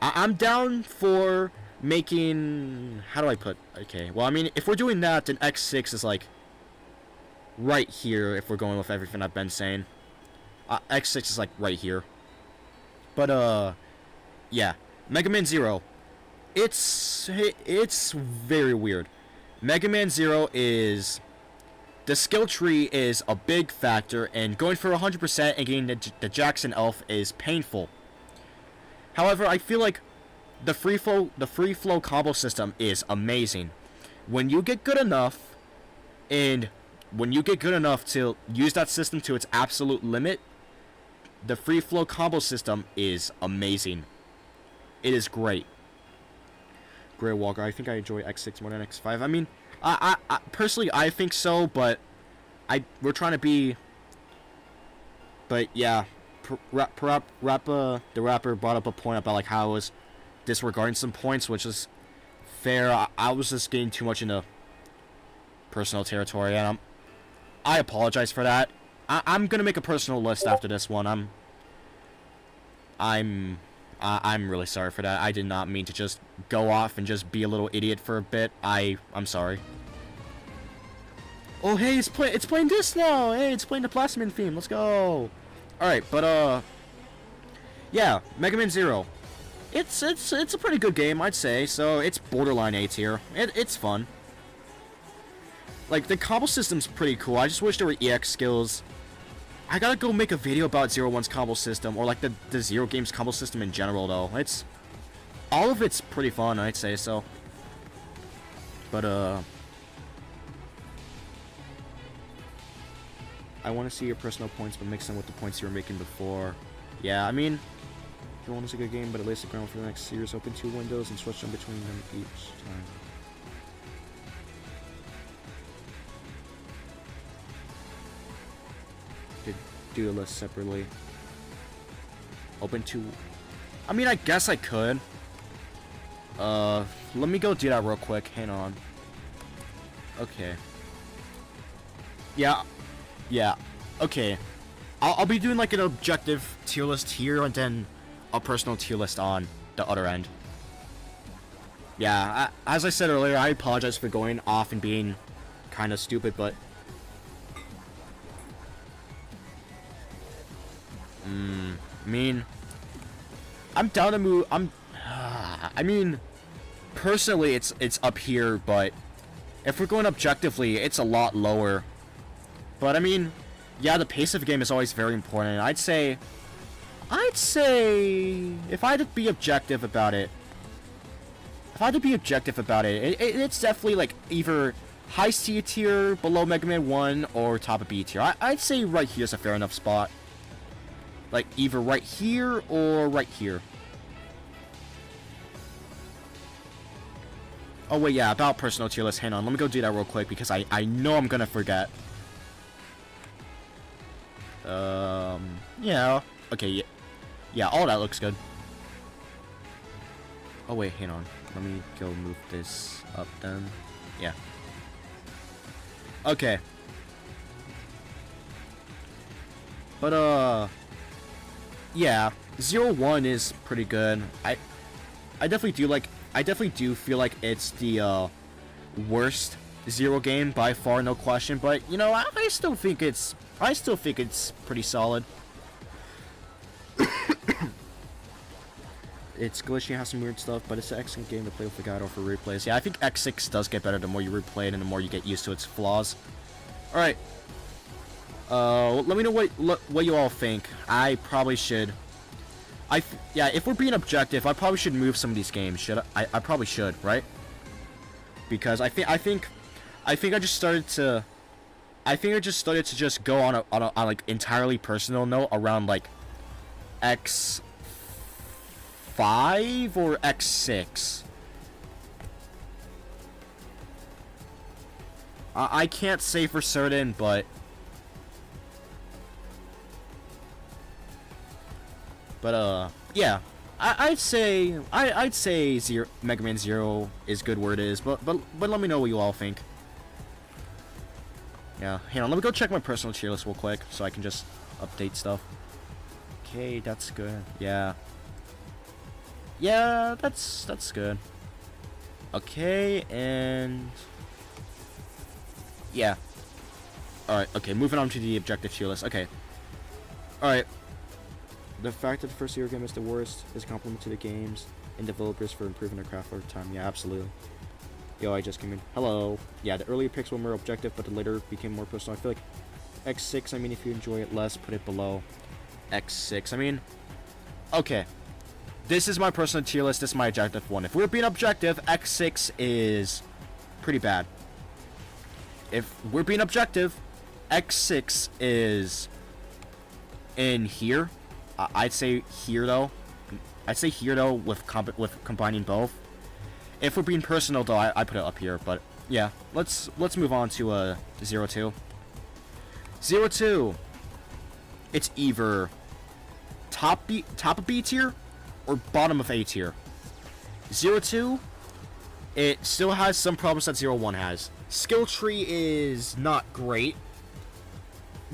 A: I'm down for making. How do I put? Okay, well, I mean, if we're doing that, then X6 is like right here. If we're going with everything I've been saying, X6 is like right here. But yeah, Mega Man Zero. It's very weird. Mega Man Zero is, the skill tree is a big factor, and going for 100% and getting the Jackson Elf is painful. However, I feel like the free flow combo system is amazing. When you get good enough, and when you get good enough to use that system to its absolute limit, the free flow combo system is amazing. It is great. Grey Walker, I think I enjoy X6 more than X5. I mean, I personally I think so, but we're trying to be. But yeah, the rapper brought up a point about like how I was disregarding some points, which is fair. I was just getting too much into personal territory, and I apologize for that. I'm gonna make a personal list after this one. I'm really sorry for that. I did not mean to just go off and just be a little idiot for a bit. I'm sorry. Oh hey, it's playing this now. Hey, it's playing the Plasmin theme. Let's go. All right, but yeah, Mega Man Zero. It's a pretty good game, I'd say. So it's borderline A tier. It's fun. Like the combo system's pretty cool. I just wish there were EX skills. I gotta go make a video about Zero One's combo system, or like the Zero Games combo system in general, though. All of it's pretty fun, I'd say so. But I want to see your personal points, but mix them with the points you were making before. Yeah, I mean, if you want to see a good game, but it lays the ground for the next series. Open 2 windows and switch them between them each time. Do the list separately. Open to. I mean, I guess I could. Let me go do that real quick. Hang on. Okay. Yeah. Okay. I'll be doing like an objective tier list here, and then a personal tier list on the other end. Yeah. As I said earlier, I apologize for going off and being kind of stupid, but. I mean, I'm down to move. I mean, personally, it's up here, but if we're going objectively, it's a lot lower. But I mean, yeah, the pace of the game is always very important. I'd say, if I had to be objective about it, it's definitely like either high C tier, below Mega Man 1, or top of B tier. I'd say right here's a fair enough spot. Like, either right here or right here. Oh, wait, yeah, about personal tier list. Hang on, let me go do that real quick, because I know I'm gonna forget. Yeah. Okay, yeah. Yeah, all that looks good. Oh wait, hang on. Let me go move this up then. Yeah. Okay. But yeah, 0-1 is pretty good. I definitely do feel like it's the worst Zero game by far, no question, but you know, I still think it's pretty solid. It's glitchy, has some weird stuff, but it's an excellent game to play with a guide or for replays. Yeah, I think X6 does get better the more you replay it and the more you get used to its flaws. Alright. Let me know what you all think. I probably should. Yeah, if we're being objective, I probably should move some of these games. Should I? I probably should, right? Because I think I just started to just go on a like entirely personal note around like X5 or X6. I can't say for certain, but yeah, I'd say Mega Man Zero is good where it is, but let me know what you all think. Yeah, hang on, let me go check my personal tier list real quick so I can just update stuff. Okay, that's good. Yeah, that's good. Okay, and yeah. All right. Okay, moving on to the objective tier list. Okay. All right. The fact that the first Zero game is the worst is a compliment to the games and developers for improving their craft over time. Yeah, absolutely. Yo, I just came in. Hello. Yeah, the earlier picks were more objective, but the later became more personal. I feel like X6, I mean, if you enjoy it less, put it below X6. I mean, okay. This is my personal tier list. This is my objective one. If we're being objective, X6 is pretty bad. If we're being objective, X6 is in here. I'd say here though. With combining both. If we're being personal though, I put it up here. But yeah, let's move on to 0-2. 0-2. It's either top of B tier or bottom of A tier. 0-2. It still has some problems that 0-1 has. Skill tree is not great.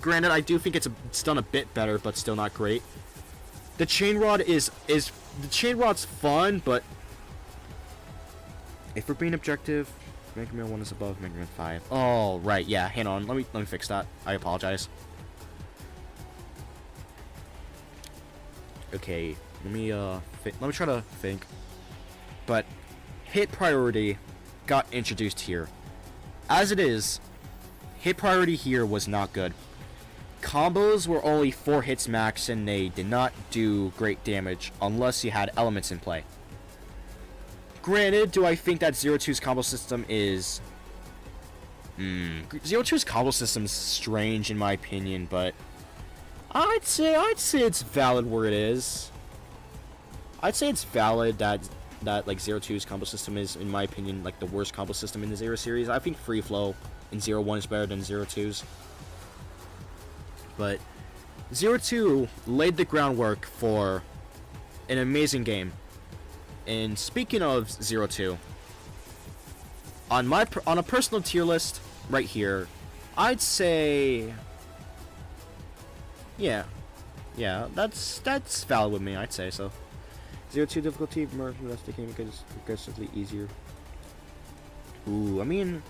A: Granted, I do think it's done a bit better, but still not great. The chain rod is the chain rod's fun, but if we're being objective, Mega Man 1 is above Mega Man 5. Oh, right, yeah. Hang on, let me fix that. I apologize. Okay, let me try to think. But hit priority got introduced here. As it is, hit priority here was not good. Combos were only 4 hits max and they did not do great damage unless you had elements in play. Granted, do I think that 0-2's combo system is... 0-2's combo system is strange in my opinion, but I'd say it's valid where it is. I'd say it's valid that like 0-2's combo system is, in my opinion, like the worst combo system in the Zero series. I think Free Flow in 0-1 is better than 0-2's. But 0-2 laid the groundwork for an amazing game. And speaking of 0-2, on a personal tier list right here, I'd say, yeah, that's valid with me. I'd say so. 0-2 difficulty, more the rest of the game gets progressively easier. Ooh, I mean,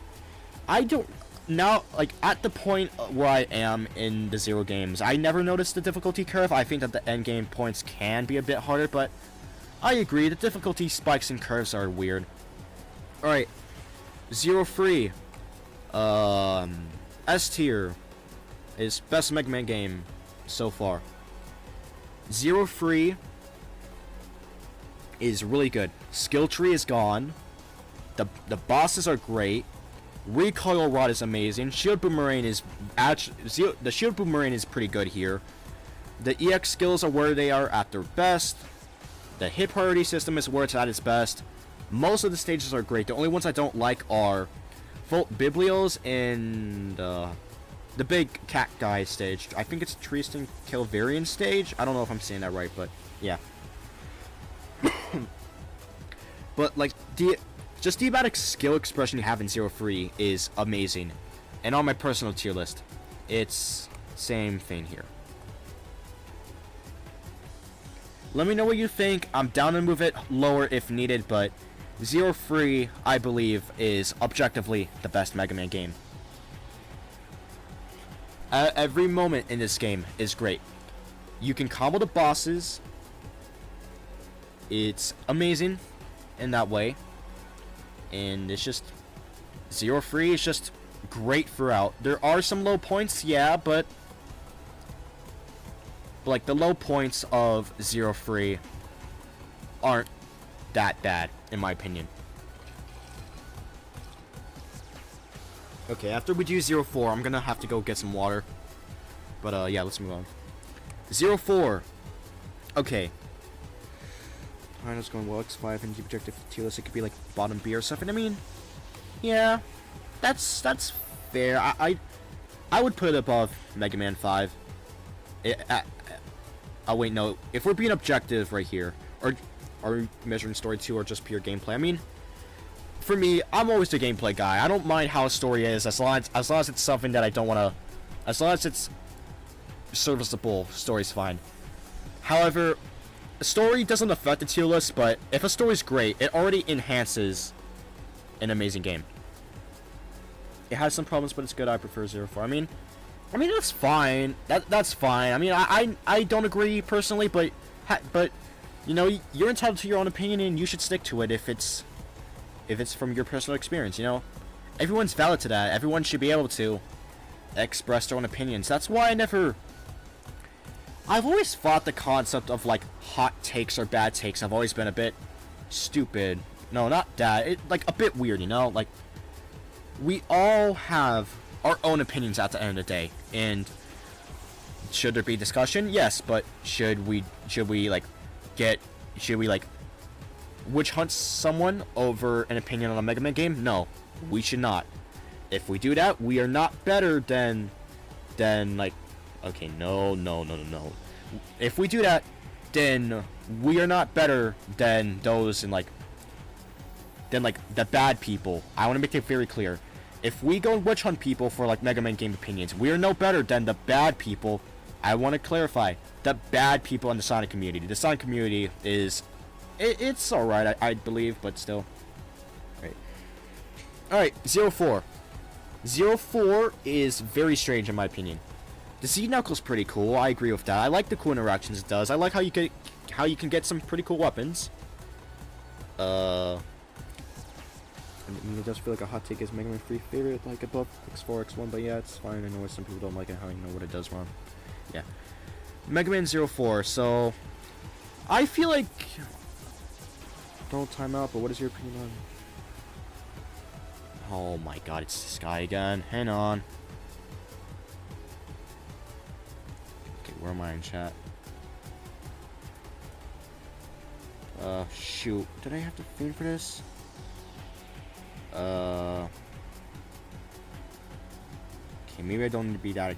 A: I don't. Now, like, at the point where I am in the Zero games, I never noticed the difficulty curve. I think that the end game points can be a bit harder, but I agree, the difficulty spikes and curves are weird. Alright, Zero Free. S tier is best Mega Man game so far. Zero Free is really good. Skill tree is gone. The bosses are great. Recoil Rod is amazing. Shield Boomerang is the Shield Boomerang is pretty good here. The EX skills are where they are at their best. The hit priority system is where it's at its best. Most of the stages are great. The only ones I don't like are Volt Biblios and the big cat guy stage. I think it's Tristan Calvarian stage. I don't know if I'm saying that right, but yeah. But like just the amount of skill expression you have in Zero Free is amazing. And on my personal tier list, it's same thing here. Let me know what you think. I'm down to move it lower if needed, but Zero Free, I believe, is objectively the best Mega Man game. Every moment in this game is great. You can combo the bosses. It's amazing in that way. And it's just... Zero Free is just great throughout. There are some low points, yeah, but like the low points of Zero Free aren't that bad, in my opinion. Okay, after we do 04, I'm gonna have to go get some water. But yeah, let's move on. 04. Okay. Alright, it's going well. X5 and objective tier list. It could be like bottom B or something. I mean, yeah, that's fair. I would put it above Mega Man 5. Oh wait, no. If we're being objective right here, or are we measuring story 2 or just pure gameplay? I mean, for me, I'm always the gameplay guy. I don't mind how a story is as long as it's something that I don't want to. As long as it's serviceable, story's fine. However, a story doesn't affect the tier list, but if a story's great, it already enhances an amazing game. It has some problems, but it's good. I prefer 04. I mean that's fine. That's fine. I mean, I don't agree personally, but you know, you're entitled to your own opinion, and you should stick to it if it's from your personal experience. You know, everyone's valid to that. Everyone should be able to express their own opinions. That's why I've always thought the concept of like hot takes or bad takes have always been a bit stupid. No, not that. Like a bit weird, you know? Like, we all have our own opinions at the end of the day, and should there be discussion? Yes, but should we like witch hunt someone over an opinion on a Mega Man game? No, we should not. If we do that, we are not better than like, okay, no. If we do that, then we are not better than those in like the bad people. I want to make it very clear. If we go and witch hunt people for like Mega Man game opinions, we are no better than the bad people. I want to clarify, the bad people in the Sonic community. The Sonic community is, it's alright, I believe, but still. Alright, 04. 04 is very strange in my opinion. The Z-Knuckle's pretty cool, I agree with that. I like the cool interactions it does. I like how you can get some pretty cool weapons. I mean, it does feel like a hot take is Mega Man 3 favorite, like above X4, X1, but yeah, it's fine. I know some people don't like it, how you know what it does wrong. Yeah. Mega Man 04, so I feel like, don't time out, but what is your opinion on? Oh my god, it's this guy again. Hang on. Okay, where am I in chat? Shoot. Did I have to feed for this? Okay, maybe I don't need to be that.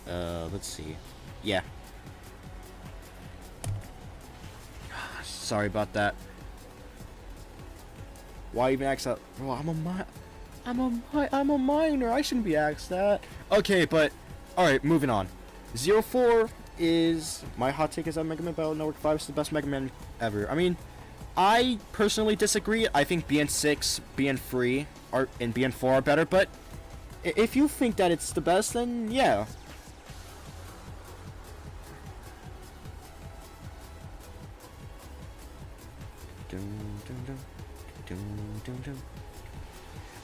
A: Let's see. Yeah. Sorry about that. Why even ask that? Bro, I'm a minor. I shouldn't be asked that. Okay, but alright, moving on. 04 is my hot take is that Mega Man Battle Network 5 is the best Mega Man ever. I mean, I personally disagree. I think BN6, BN3, and BN4 are better, but if you think that it's the best, then yeah.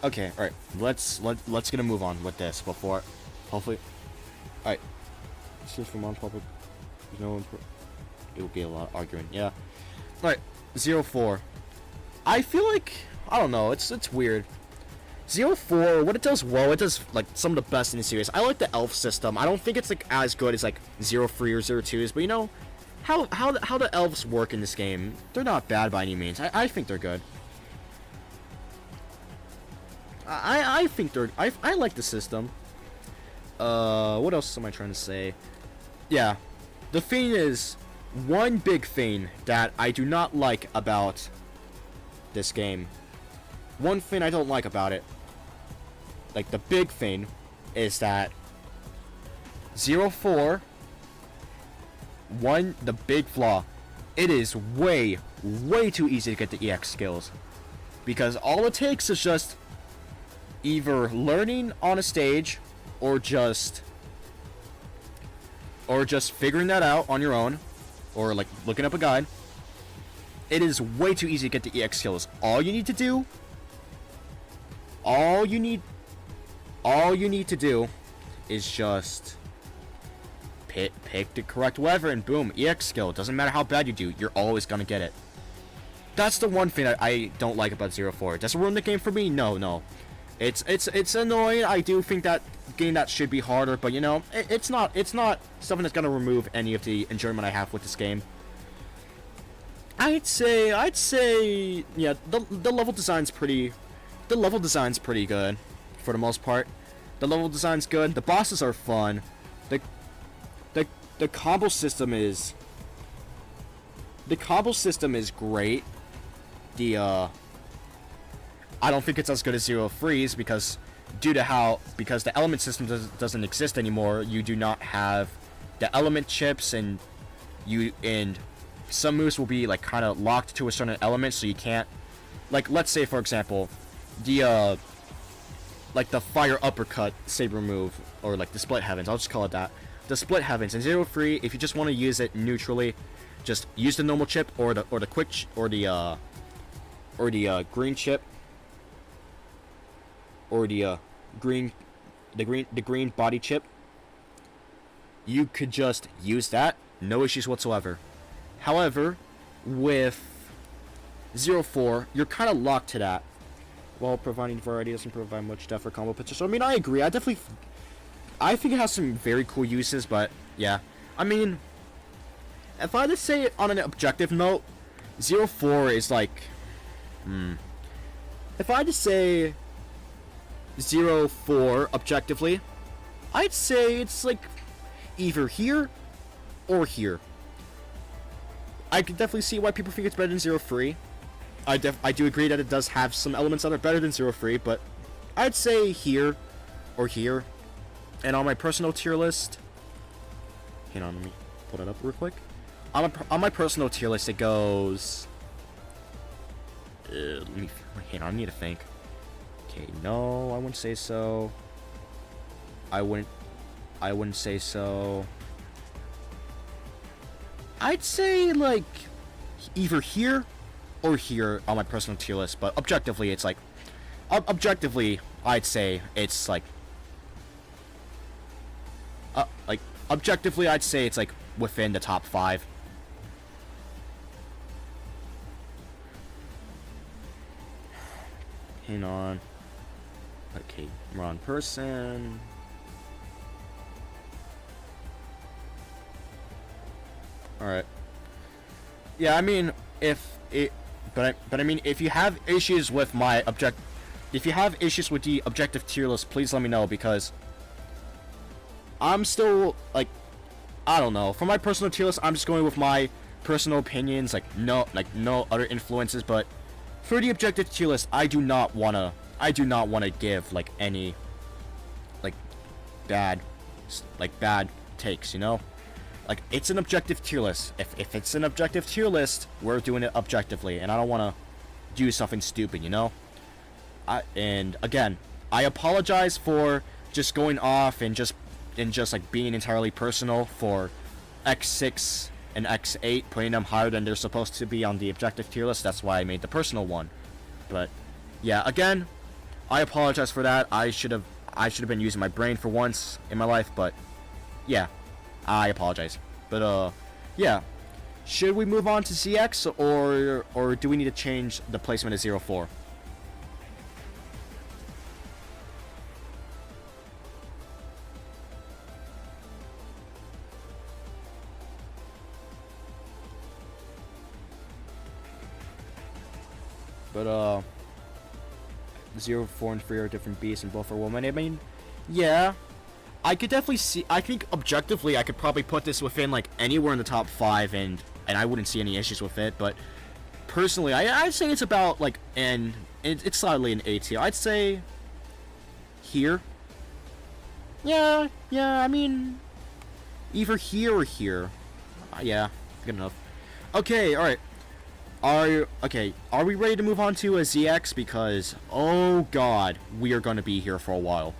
A: Okay, alright. Let's get a move on with this before hopefully. Alright. This is from on public. There's no one. It will be a lot of arguing, yeah. Alright, 04. I feel like I don't know, it's weird. 04, what it does well, it does like some of the best in the series. I like the elf system. I don't think it's like as good as like 03 or 02s, but you know how the elves work in this game, they're not bad by any means. I think they're good. I think I like the system. What else am I trying to say? Yeah, the thing is, one big thing that I do not like about this game. One thing I don't like about it, like the big thing, is that 04, the big flaw, it is way too easy to get the EX skills. Because all it takes is just either learning on a stage or just figuring that out on your own, or like looking up a guide. It is way too easy to get the EX skills. All you need to do is just pick the correct weather and boom, EX skill. It doesn't matter how bad you do, you're always gonna get it. That's the one thing I don't like about 04. Does it ruin the game for me? No. It's annoying. I do think that game that should be harder, but you know, it's not something that's gonna remove any of the enjoyment I have with this game. I'd say yeah, the level design's pretty good for the most part. The level design's good. The bosses are fun. The combo system is great. I don't think it's as good as Zero Freeze because the element system doesn't exist anymore. You do not have the element chips, and some moves will be like kind of locked to a certain element, so you can't, like, let's say for example, the fire uppercut saber move, or like the split heavens, I'll just call it that. The split heavens in 03, if you just want to use it neutrally, just use the normal chip or the quick or the green chip, or the green body chip. You could just use that, no issues whatsoever. However, with 04, you're kind of locked to that. While providing variety doesn't provide much depth for combo pitches. So I mean, I agree. I think it has some very cool uses, but yeah. I mean, if I had to say it on an objective note, 04 is like, if I had to say 04 objectively, I'd say it's like either here or here. I could definitely see why people think it's better than 03. I do agree that it does have some elements that are better than 03, but I'd say here or here. And on my personal tier list, hang on, let me pull it up real quick. On my personal tier list, it goes. Hang on, I need to think. Okay, no, I wouldn't say so. I wouldn't say so. I'd say like either here or here on my personal tier list, but objectively it's like objectively I'd say it's like objectively I'd say it's like within the top 5. Hang on. Okay, wrong person. Alright. Yeah, I mean, but I mean, if you have issues with if you have issues with the objective tier list, please let me know, because I'm still, like, I don't know. For my personal tier list, I'm just going with my personal opinions, like no other influences, but for the objective tier list, I do not wanna give like any bad takes, you know? Like, it's an objective tier list. If it's an objective tier list, we're doing it objectively, and I don't want to do something stupid, you know? And again, I apologize for just going off and just like being entirely personal for X6 and X8, putting them higher than they're supposed to be on the objective tier list. That's why I made the personal one. But yeah, again, I apologize for that. I should have been using my brain for once in my life, but yeah, I apologize. But yeah, should we move on to ZX, or do we need to change the placement to 04? But 04 and 3 are different beasts, and both are women. I mean, yeah, I could definitely see. I think objectively, I could probably put this within like anywhere in the top 5, and I wouldn't see any issues with it. But personally, I'd say it's about like it's slightly an A tier. I'd say here. Yeah. I mean, either here or here. Yeah, good enough. Okay, all right. Are we ready to move on to a ZX? Because oh god, we are gonna be here for a while.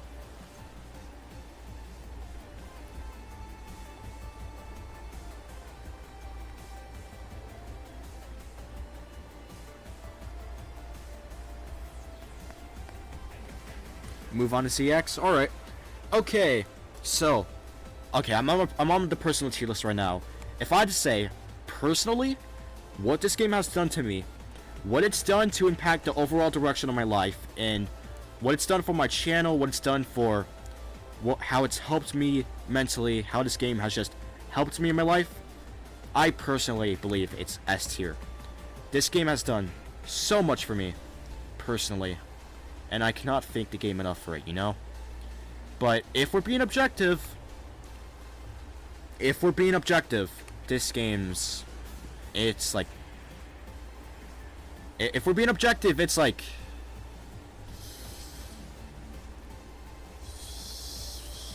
A: Move on to CX. All right. Okay. So, okay, I'm on the personal tier list right now. If I had to say, personally, what this game has done to me, what it's done to impact the overall direction of my life, and what it's done for my channel, what it's done for how it's helped me mentally, how this game has just helped me in my life, I personally believe it's S tier. This game has done so much for me, personally, and I cannot thank the game enough for it, you know? But if we're being objective, this game's, it's like, if we're being objective, it's like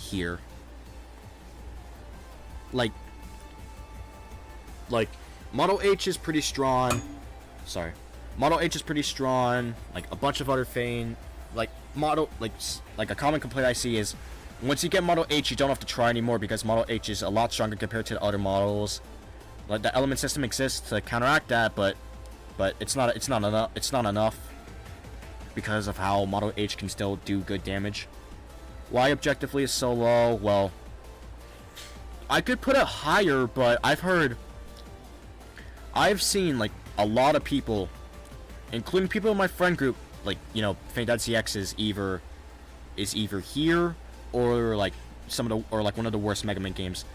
A: here. Like Model H is pretty strong. Sorry. Model H is pretty strong. Like a bunch of other things. Like a common complaint I see is once you get Model H, you don't have to try anymore because Model H is a lot stronger compared to the other models. Like the element system exists to counteract that, but it's not enough because of how Model H can still do good damage. Why objectively is so low? Well, I could put it higher, but I've seen like a lot of people, including people in my friend group, like, you know, think that CX is either here or like one of the worst Mega Man games.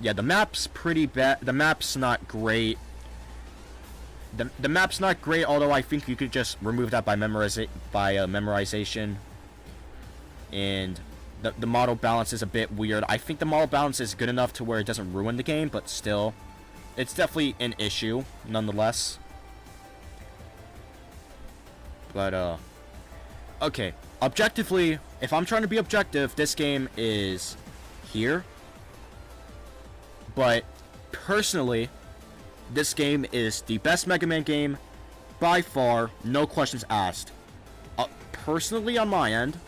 A: Yeah, the map's pretty bad. The map's not great. The map's not great, although I think you could just remove that by memorization. And the model balance is a bit weird. I think the model balance is good enough to where it doesn't ruin the game, but still, it's definitely an issue, nonetheless. But, okay. Objectively, if I'm trying to be objective, this game is here. But, personally, this game is the best Mega Man game by far, no questions asked. Personally, on my end,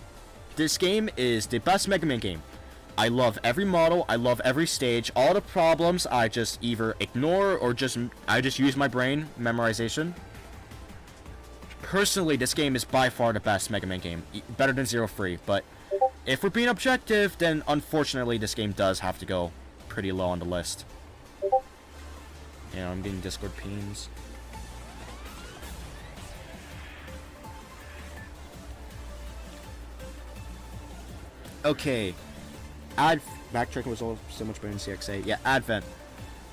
A: this game is the best Mega Man game. I love every model, I love every stage. All the problems I just either ignore or I just use my brain, memorization. Personally, this game is by far the best Mega Man game. Better than Zero Free, but if we're being objective, then unfortunately this game does have to go pretty low on the list. Yeah, I'm getting Discord pings. Okay. Backtracking was all so much better than CXA. Yeah, Advent.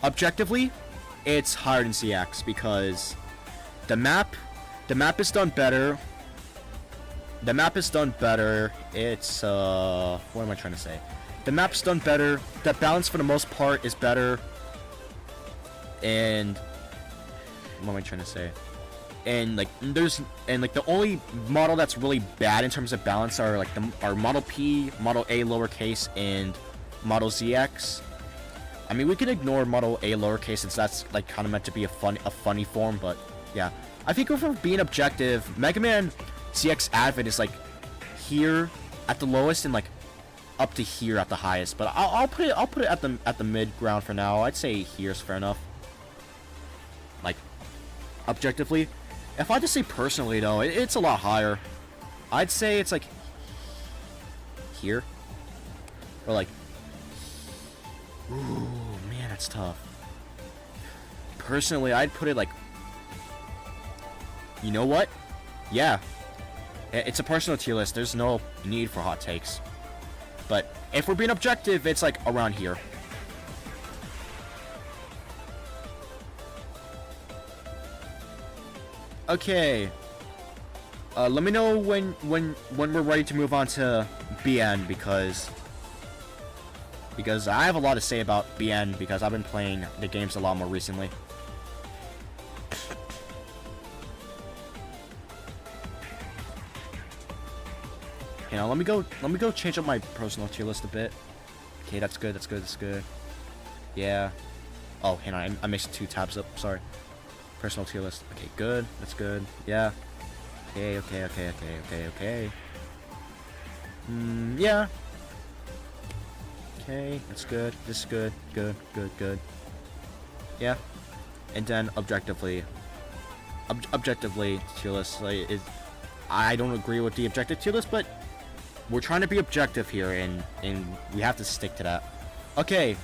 A: Objectively, it's higher than CX because the map is done better. The map is done better. It's what am I trying to say? The map's done better. The balance for the most part is better. And what am I trying to say? And like the only model that's really bad in terms of balance are like our Model P, Model A lowercase, and Model ZX. I mean, we can ignore Model A lowercase since that's like kind of meant to be a funny form, but yeah. I think if we're being objective, Mega Man ZX Advent is like here at the lowest and like up to here at the highest. But I'll put it at the mid ground for now. I'd say here's fair enough. Like objectively, if I just say personally though, it's a lot higher. I'd say it's like here or like. Ooh, man, that's tough. Personally, I'd put it like. You know what? Yeah. It's a personal tier list. There's no need for hot takes. But if we're being objective, it's like around here. Okay. Let me know when we're ready to move on to BN because because I have a lot to say about BN because I've been playing the games a lot more recently. You know, let me go change up my personal tier list a bit. Okay, that's good, that's good, that's good. Yeah. Oh, hang on, I mixed 2 tabs up, sorry. Personal tier list. Okay, good, that's good. Yeah. Okay, okay, okay, okay, okay, okay. Yeah. Okay, that's good. This is good. Good, good, good. Yeah. And then objectively, tier list like, is. I don't agree with the objective tier list, but we're trying to be objective here, and we have to stick to that. Okay,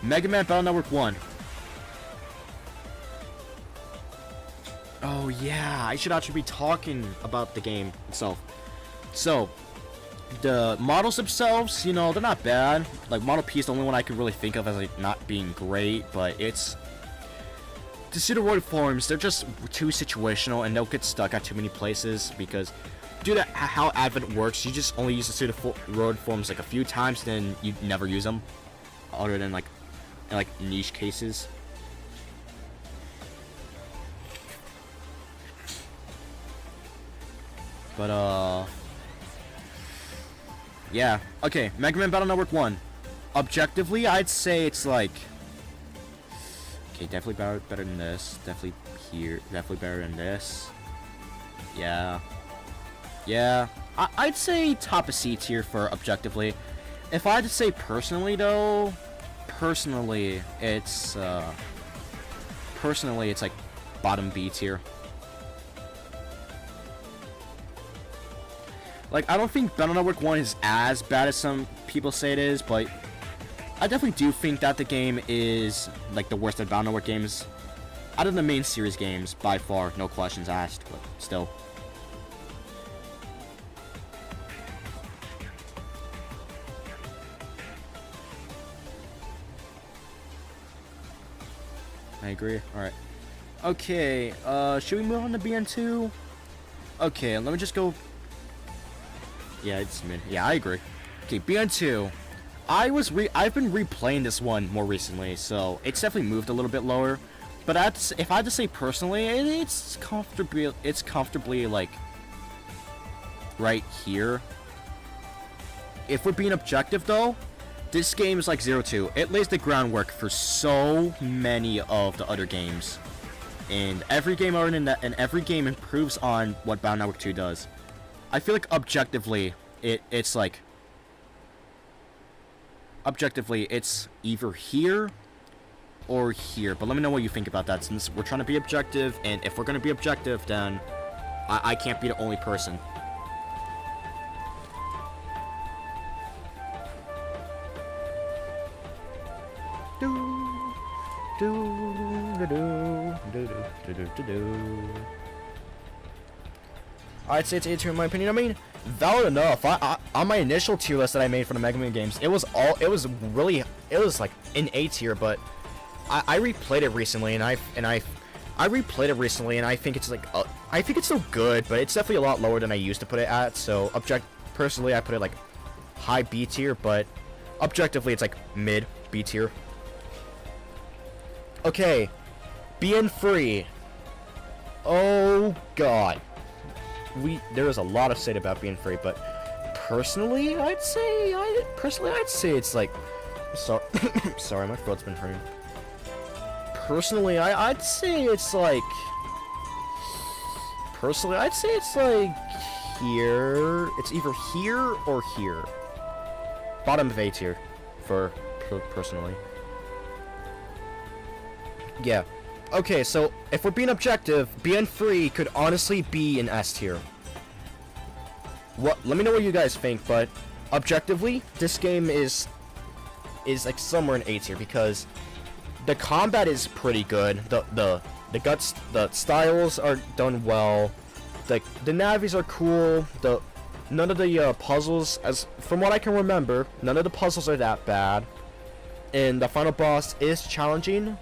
A: Mega Man Battle Network 1. Oh yeah, I should actually be talking about the game itself. So, the models themselves, you know, they're not bad. Like, Model P is the only one I could really think of as, like, not being great, but it's... The pseudo-roid forms, they're just too situational, and they'll get stuck at too many places, because due to how Advent works, you just only use the pseudo-roid forms, like, a few times, then you never use them, other than, like, in, like, niche cases. But, yeah. Okay, Mega Man Battle Network 1. Objectively, I'd say it's like... Okay, definitely better than this. Definitely here. Definitely better than this. Yeah. Yeah. I'd say top of C tier for objectively. If I had to say personally, though... Personally, it's like bottom B tier. Like, I don't think Battle Network 1 is as bad as some people say it is, but I definitely do think that the game is, like, the worst of Battle Network games. Out of the main series games, by far, no questions asked, but still. I agree. Alright. Okay, should we move on to BN2? Okay, let me just go... Yeah, it's mid. Yeah, I agree. Okay, BN2. I've been replaying this one more recently, so it's definitely moved a little bit lower. But if I had to say personally, it's comfortably like right here. If we're being objective though, this game is like 0-2. It lays the groundwork for so many of the other games, and every game other than that, and every game improves on what Battle Network 2 does. I feel like objectively, it's like... Objectively, it's either here or here. But let me know what you think about that, since we're trying to be objective, and if we're going to be objective, then I can't be the only person. I'd say it's A tier in my opinion. I mean, valid enough. On my initial tier list that I made for the Mega Man games, it was like an A tier, but I replayed it recently, and I replayed it recently, and I think it's like I think it's still good, but it's definitely a lot lower than I used to put it at. So personally, I put it like high B tier, but objectively, it's like mid B tier. Okay, being free. Oh God. There is a lot of said about being free, but personally, I'd say it's like, sorry, my throat's been hurting. Personally, I'd say it's like here. It's either here or here. Bottom of A tier for personally. Yeah. Okay, so if we're being objective, being free could honestly be an S tier. Let me know what you guys think, but objectively, this game is like somewhere in A tier because the combat is pretty good. The styles are done well. The navis are cool. None of the puzzles, from what I can remember, none of the puzzles are that bad. And the final boss is challenging.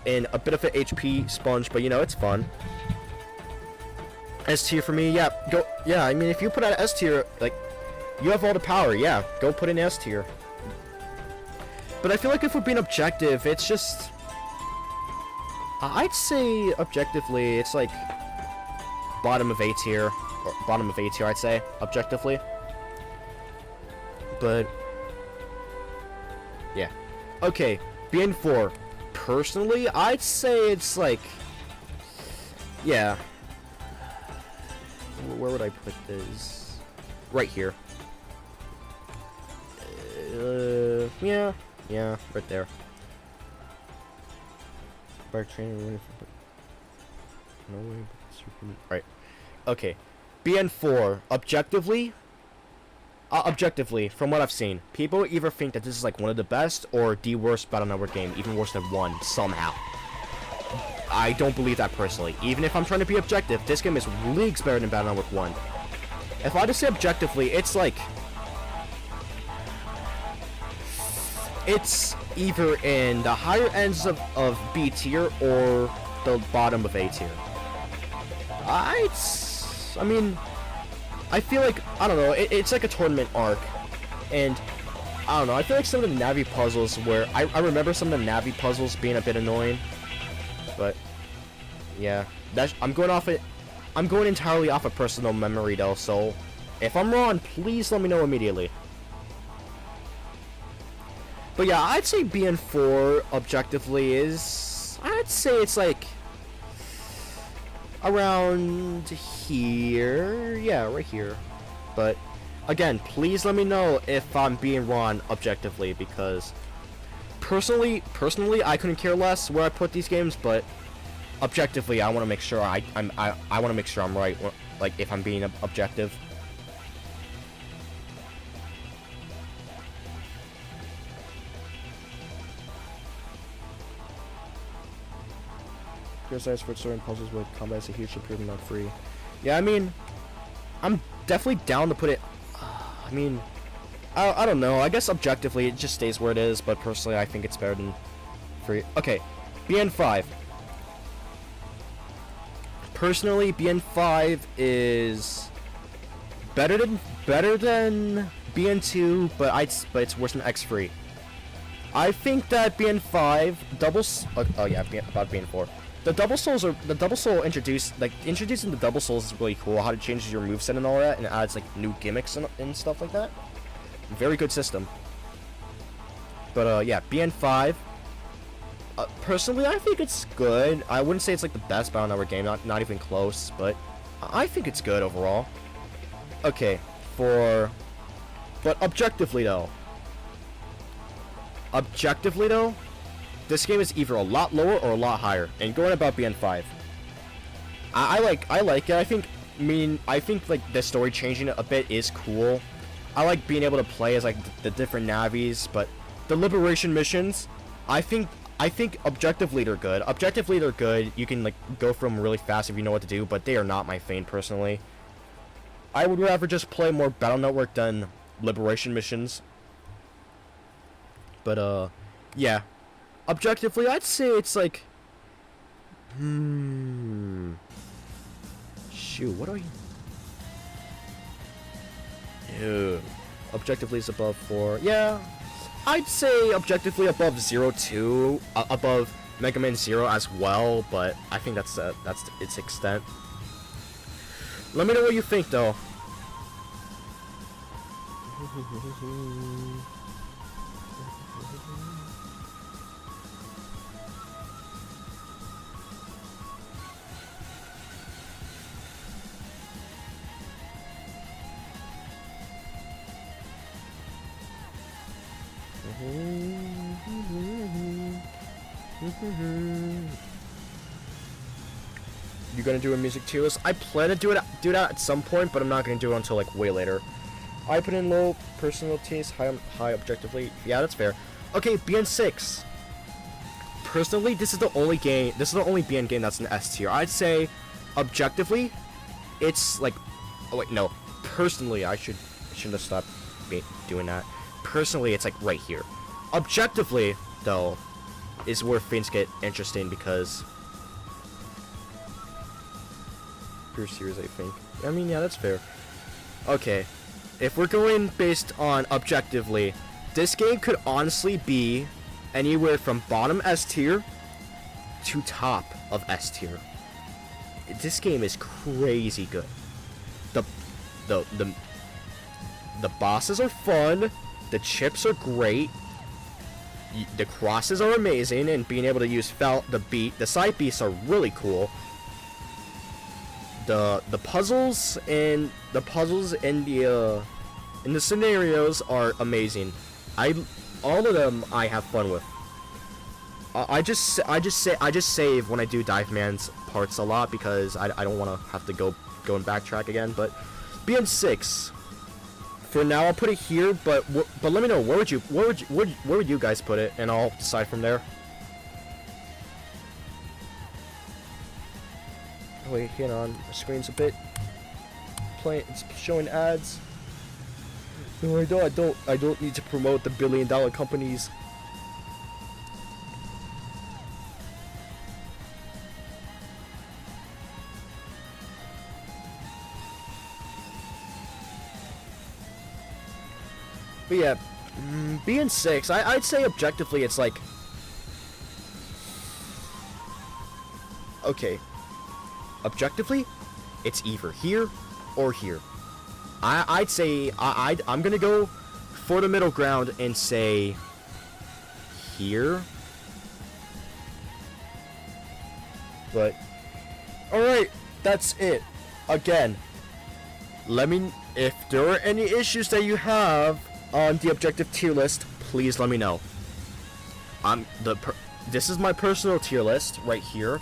A: And a bit of an HP sponge, but you know, it's fun. S tier for me, yeah, go, yeah, I mean, if you put out S tier, like, you have all the power, yeah, go put in S tier. But I feel like if we're being objective, it's just... I'd say, objectively, it's like... bottom of A tier. Or bottom of A tier, I'd say, objectively. But... yeah. Okay, BN4. Personally, I'd say it's like... yeah. Where would I put this? Right here. Yeah, right there. Right. Okay. BN4, objectively, from what I've seen, people either think that this is like one of the best or the worst Battle Network game, even worse than 1, somehow. I don't believe that personally. Even if I'm trying to be objective, this game is leagues better than Battle Network 1. If I just say objectively, it's like... it's either in the higher ends of B tier or the bottom of A tier. I mean, I feel like, I don't know, it's like a tournament arc. And, I don't know, I feel like some of the Navi puzzles where... I remember some of the Navi puzzles being a bit annoying. But, yeah, I'm going entirely off of personal memory though, so if I'm wrong, please let me know immediately. But yeah, I'd say BN4 objectively is, I'd say it's like around here, yeah, right here. But again, please let me know if I'm being wrong objectively, because personally, I couldn't care less where I put these games, but objectively, I want to make sure I want to make sure I'm right. Like if I'm being objective. Criticized for certain puzzles with combat is a huge improvement on free. Yeah, I mean, I'm definitely down to put it. I mean, I don't know. I guess objectively it just stays where it is, but personally I think it's better than free. Okay, BN5. Personally, BN5 is better than BN2, but it's worse than X3. I think that BN5 doubles. Oh yeah, about BN4. The double souls introducing the double souls is really cool. How it changes your moveset and all that, and it adds like new gimmicks and stuff like that. Very good system. But yeah, BN5. Personally, I think it's good. I wouldn't say it's like the best Battle Network game, not even close, but I think it's good overall. Okay, but objectively though, this game is either a lot lower or a lot higher. And going about BN5, I like it. I think like the story changing it a bit is cool. I like being able to play as like the different Navis, but the liberation missions, I think objectively they're good. Objectively they're good. You can like go for them really fast if you know what to do, but they are not my fave personally. I would rather just play more Battle Network than liberation missions. But yeah. Objectively, I'd say it's like... shoot, what are you... Ew. Objectively is above 4. Yeah. I'd say objectively above 0-2. Above Mega Man 0 as well, but I think that's its extent. Let me know what you think, though. You gonna do a music tier list? I plan to do that at some point, but I'm not gonna do it until like way later. I put in low personal taste, high objectively. Yeah, that's fair. Okay, BN6. Personally, this is the only BN game that's an S tier. I'd say, objectively, it's like, oh wait, no. Personally, I shouldn't have stopped doing that. Personally, it's like right here. Objectively, though, is where things get interesting because pure series, I think. I mean, yeah, that's fair. Okay, if we're going based on objectively, This game could honestly be anywhere from bottom S tier to top of S tier. This game is crazy good. The the the the bosses are fun. The chips are great. The crosses are amazing, and being able to use the side beasts are really cool. The puzzles and the scenarios are amazing. All of them I have fun with. I just save when I do Dive Man's parts a lot because I don't want to have to go and backtrack again. But BN6. For now, I'll put it here, but let me know where would you guys put it, and I'll decide from there. Wait, hang on, the screen's a bit it's showing ads. No, I don't need to promote the billion-dollar companies. But yeah, BN6, I'd say objectively it's like... Okay. Objectively, it's either here or here. I'd say... I'm gonna go for the middle ground and say... Here. But... Alright, that's it. Again, let me... If there are any issues that you have on the objective tier list, please let me know. This is my personal tier list right here.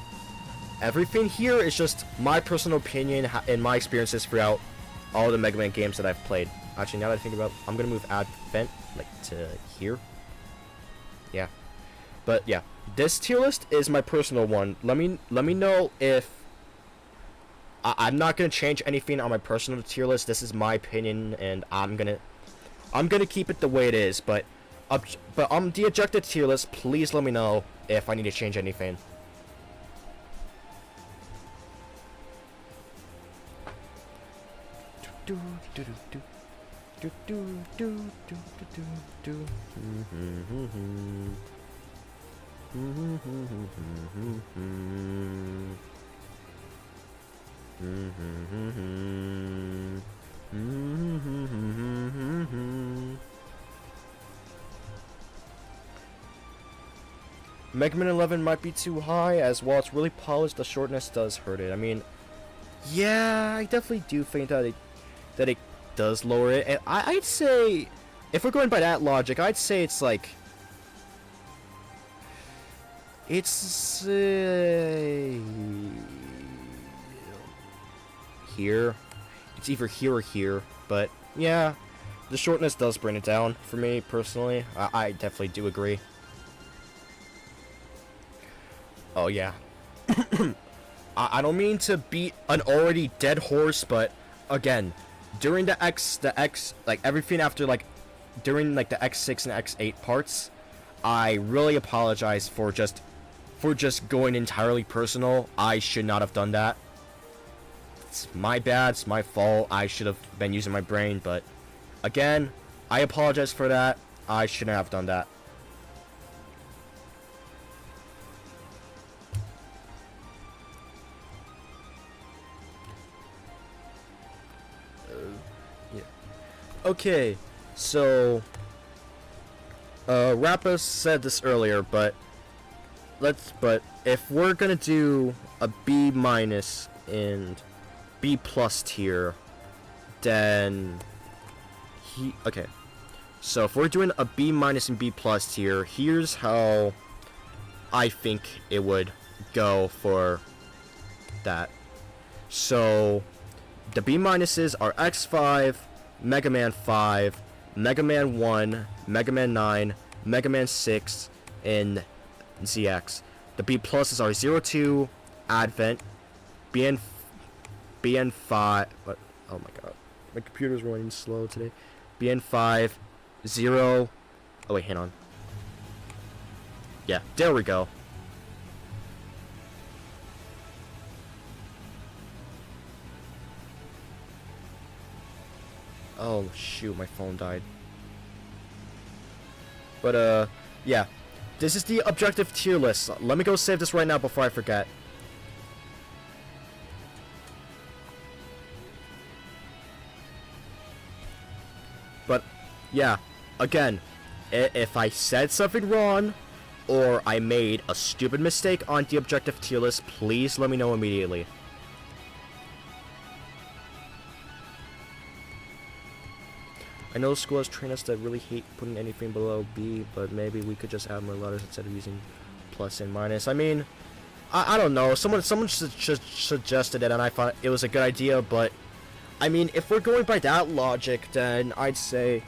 A: Everything here is just my personal opinion and my experiences throughout all the Mega Man games that I've played. Actually, now that I think about it, I'm gonna move Advent like to here. Yeah, but yeah, this tier list is my personal one. Let me know if I'm not gonna change anything on my personal tier list. This is my opinion, and I'm gonna keep it the way it is, but on the objective tier list, please let me know if I need to change anything. Mega Man 11 might be too high, as while it's really polished, the shortness does hurt it. I mean, yeah, I definitely do think that it does lower it. And I'd say, if we're going by that logic, I'd say it's like, it's here. It's either here or here, but yeah, the shortness does bring it down for me personally. I definitely do agree. Oh yeah. I don't mean to beat an already dead horse, but again, during the X, like everything after like, during like the X6 and X8 parts, I really apologize for just going entirely personal. I should not have done that. It's my bad, it's my fault. I should have been using my brain, but again, I apologize for that. I shouldn't have done that. Okay, so Rappa said this earlier, but if we're gonna do a B minus and B plus tier, then okay. So if we're doing a B minus and B plus tier, here's how I think it would go for that. So the B minuses are X5, Mega Man 5, Mega Man 1, Mega Man 9, Mega Man 6, and ZX. The B pluses are 02, Advent, BN5. What? Oh my god, my computer's running slow today. BN5, 0. Oh wait, hang on. Yeah, there we go. Oh shoot, my phone died. But yeah, this is the objective tier list. Let me go save this right now before I forget. But yeah, again, if I said something wrong or I made a stupid mistake on the objective tier list, please let me know immediately. I know school has trained us that really hate putting anything below B, but maybe we could just add more letters instead of using plus and minus. I mean, I don't know. Someone suggested it, and I thought it was a good idea, but I mean, if we're going by that logic, then I'd say,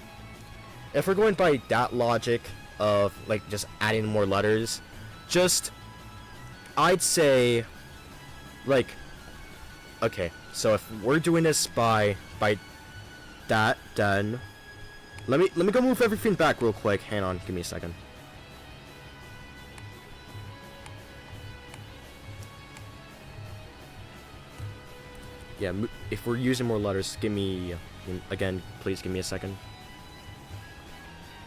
A: if we're going by that logic of like just adding more letters, I'd say, like, okay, so if we're doing this by that, then let me go move everything back real quick. Hang on, give me a second. Yeah, if we're using more letters, give me, again, please give me a second.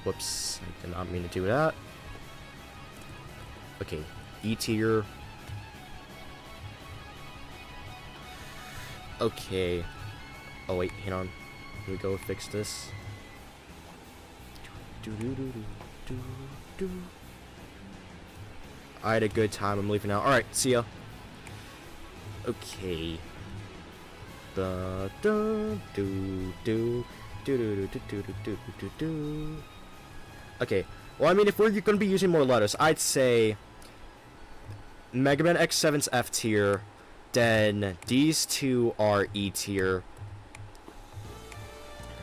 A: Whoops, I did not mean to do that. Okay, E tier. Okay. Oh wait, hang on. Let me go fix this. I had a good time. I'm leaving now. Alright, see ya. Okay. Okay. Well, I mean, if we're going to be using more letters, I'd say Mega Man X7's F tier. Then these two are E tier.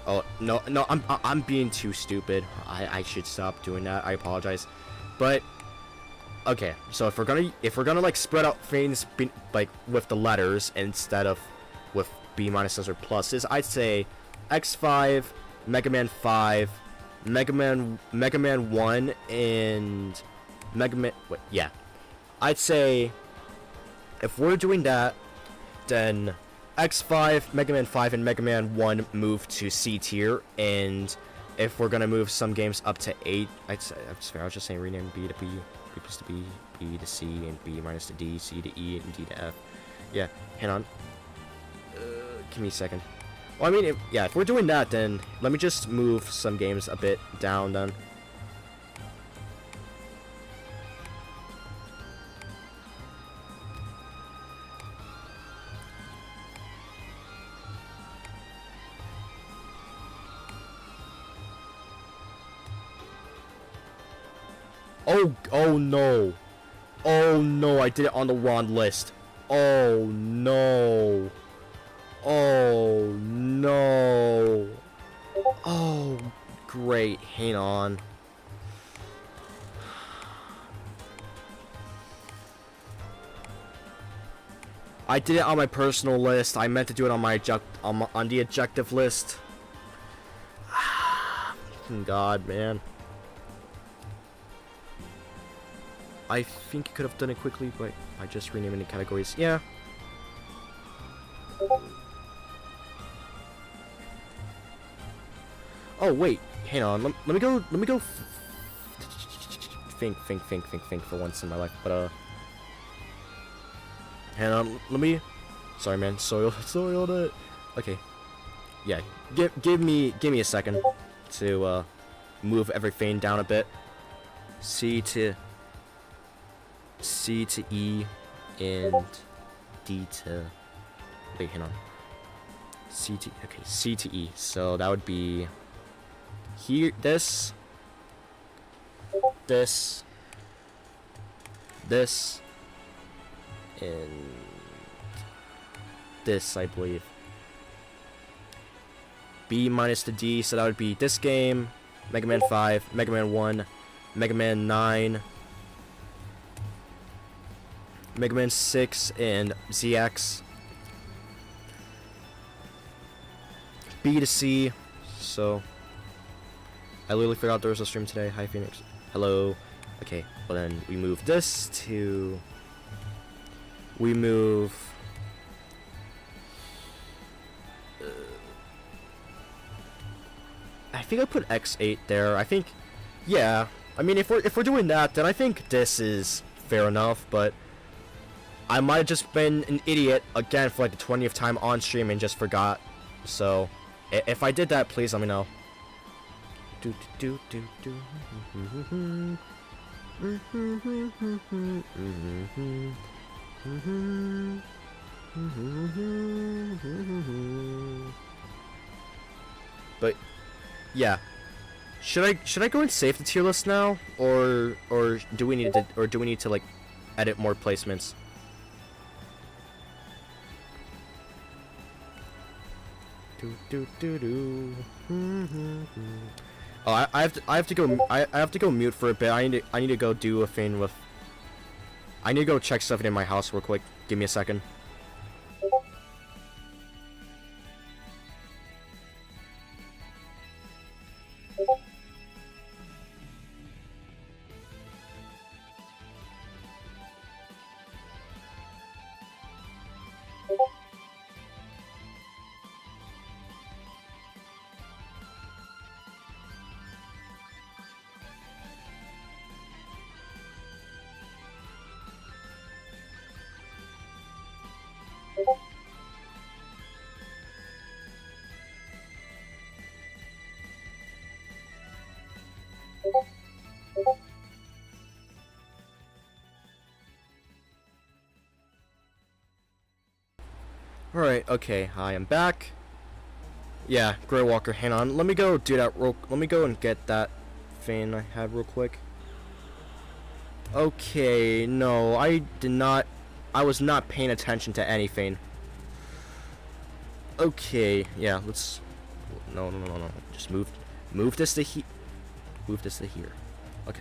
A: Oh no, I'm being too stupid. I should stop doing that. I apologize. But okay, so if we're gonna like spread out things like with the letters instead of with B minuses or pluses, I'd say X5, Mega Man 5, Mega Man 1, and Mega Man. Wait, yeah, I'd say if we're doing that, then X5, Mega Man 5, and Mega Man 1 move to C tier, and if we're gonna move some games up to 8, I was just saying rename B to B, B plus to B, B to C, and B minus to D, C to E, and D to F. Yeah, hang on. Give me a second. Well, I mean, if we're doing that, then let me just move some games a bit down then. Oh no. Oh no, I did it on the wrong list. Oh no. Oh no. Oh, great. Hang on. I did it on my personal list. I meant to do it on my on the objective list. God, man. I think you could have done it quickly, but I just renaming the categories. Yeah. Oh wait, hang on. Let me go. Think for once in my life. But hang on. Let me. Sorry, man. Soiled it. Okay. Yeah. Give me a second to move everything down a bit. C to E and D to. Wait, hang on. C to E. So that would be here. This, and this, I believe. B minus the D, so that would be this game, Mega Man 5, Mega Man 1, Mega Man 9, Mega Man 6, and ZX. B to C, so I literally forgot there was a stream today. Hi Phoenix. Hello. Okay, well then we move this to, we move I think I put X8 there. I think Yeah, I mean, if we're doing that, then I think this is fair enough. But I might have just been an idiot again for like the 20th time on stream and just forgot. So, if I did that, please let me know. Do do do do. But yeah, should I go and save the tier list now, or do we need to like edit more placements? Oh, I have to go mute for a bit. I need to go do a thing with. I need to go check stuff in my house real quick. Give me a second. Alright, okay, I am back. Yeah, Grey Walker, hang on. Let me go do that let me go and get that thing I had real quick. Okay, no, I was not paying attention to anything. Okay, yeah, let's no. Just move this to move this to here. Okay.